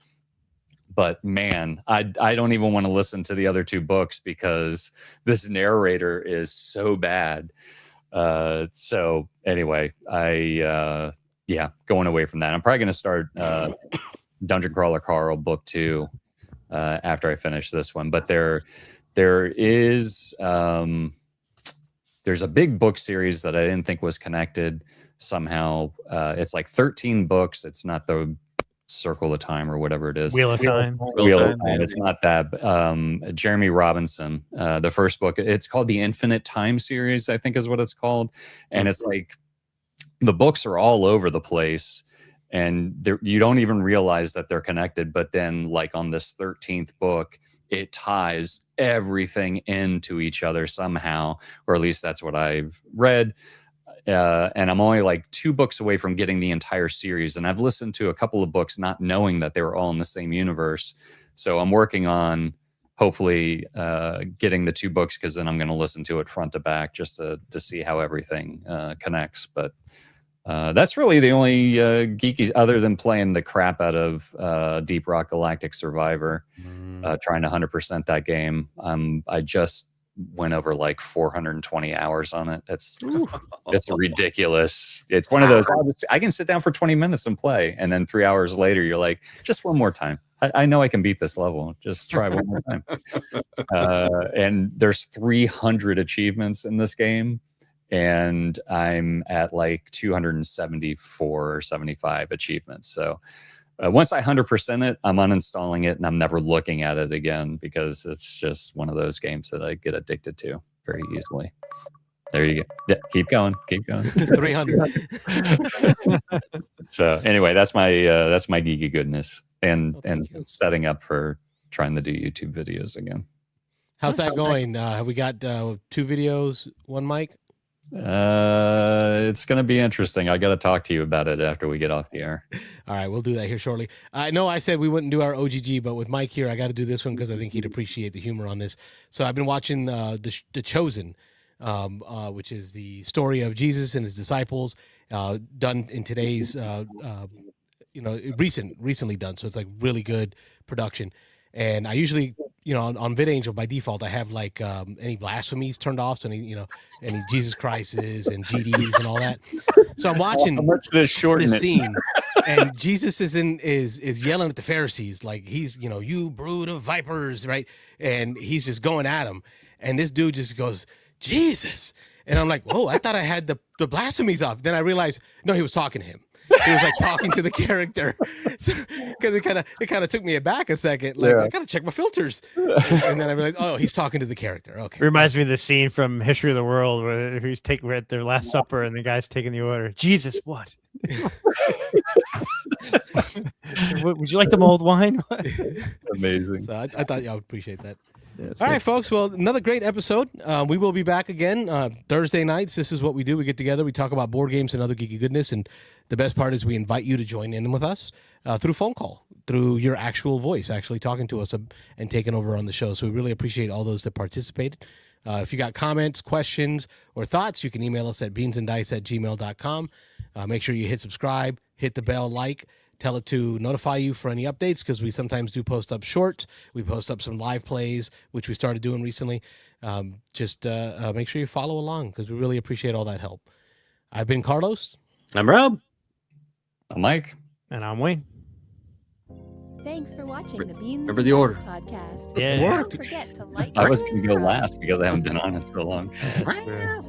Speaker 7: But man, I don't even want to listen to the other 2 books because this narrator is so bad. So anyway, going away from that. I'm probably going to start Dungeon Crawler Carl book 2 after I finish this one. But there's a big book series that I didn't think was connected somehow. It's like 13 books. It's not the Circle of Time or whatever it is.
Speaker 4: Wheel of Time.
Speaker 7: Wheel of Time. It's not that. Jeremy Robinson, the first book, it's called the Infinite Time series, I think is what it's called. And it's like the books are all over the place, and you don't even realize that they're connected. But then like on this 13th book, it ties everything into each other somehow, or at least that's what I've read. And I'm only like 2 books away from getting the entire series. And I've listened to a couple of books not knowing that they were all in the same universe. So I'm working on hopefully getting the 2 books, because then I'm going to listen to it front to back just to see how everything connects. But that's really the only geeky, other than playing the crap out of Deep Rock Galactic Survivor, trying to 100% that game. I just went over like 420 hours on it. It's ridiculous. It's one of those, I can sit down for 20 minutes and play, and then 3 hours later you're like, just one more time. I know I can beat this level. Just try one more time. And there's 300 achievements in this game, and I'm at like 274 or 75 achievements. So once I 100% it, I'm uninstalling it, and I'm never looking at it again, because it's just one of those games that I get addicted to very easily. There you go. Yeah, keep going.
Speaker 2: 300.
Speaker 7: So anyway, that's my geeky goodness, and setting up for trying to do YouTube videos again.
Speaker 2: How's that going? Have we got 2 videos, 1 mic?
Speaker 7: It's going to be interesting. I got to talk to you about it after we get off the air.
Speaker 2: All right, we'll do that here shortly. I know I said we wouldn't do our OGG, but with Mike here, I got to do this one because I think he'd appreciate the humor on this. So I've been watching The Chosen, which is the story of Jesus and his disciples, done in today's, recently done. So it's like really good production. And I usually on VidAngel by default, I have like any blasphemies turned off, so any Jesus Christ's and GDs and all that. So I'm watching
Speaker 7: How much did it shorten
Speaker 2: this
Speaker 7: it?
Speaker 2: scene, and Jesus is yelling at the Pharisees like he's you brood of vipers, right? And he's just going at him, and this dude just goes Jesus, and I'm like, whoa, I thought I had the blasphemies off. Then I realized no, he was talking to him. He was like talking to the character, because it kind of took me aback a second. Like I gotta check my filters, and then I realized, oh, he's talking to the character. Okay,
Speaker 4: It reminds me of the scene from History of the World where we're at their Last Supper and the guy's taking the order. Jesus, what? Would you like the mulled wine?
Speaker 7: Amazing.
Speaker 2: So I thought y'all would appreciate that. All right, folks. Well, another great episode. We will be back again Thursday nights. This is what we do. We get together. We talk about board games and other geeky goodness. And the best part is we invite you to join in with us through phone call, through your actual voice, actually talking to us and taking over on the show. So we really appreciate all those that participated. If you got comments, questions, or thoughts, you can email us at beansanddice@gmail.com. Make sure you hit subscribe, hit the bell, tell it to notify you for any updates, because we sometimes do post up shorts. We post up some live plays, which we started doing recently. Just make sure you follow along, because we really appreciate all that help. I've been Carlos.
Speaker 3: I'm Rob.
Speaker 7: I'm Mike.
Speaker 4: And I'm Wayne.
Speaker 1: Thanks for watching the Beans
Speaker 3: Remember
Speaker 1: and
Speaker 3: the
Speaker 1: Dice
Speaker 3: order.
Speaker 1: podcast.
Speaker 4: Yeah.
Speaker 1: Don't forget to like
Speaker 7: I was
Speaker 1: and
Speaker 7: going to go
Speaker 1: subscribe.
Speaker 7: last because I haven't been on it so long.
Speaker 4: That's true.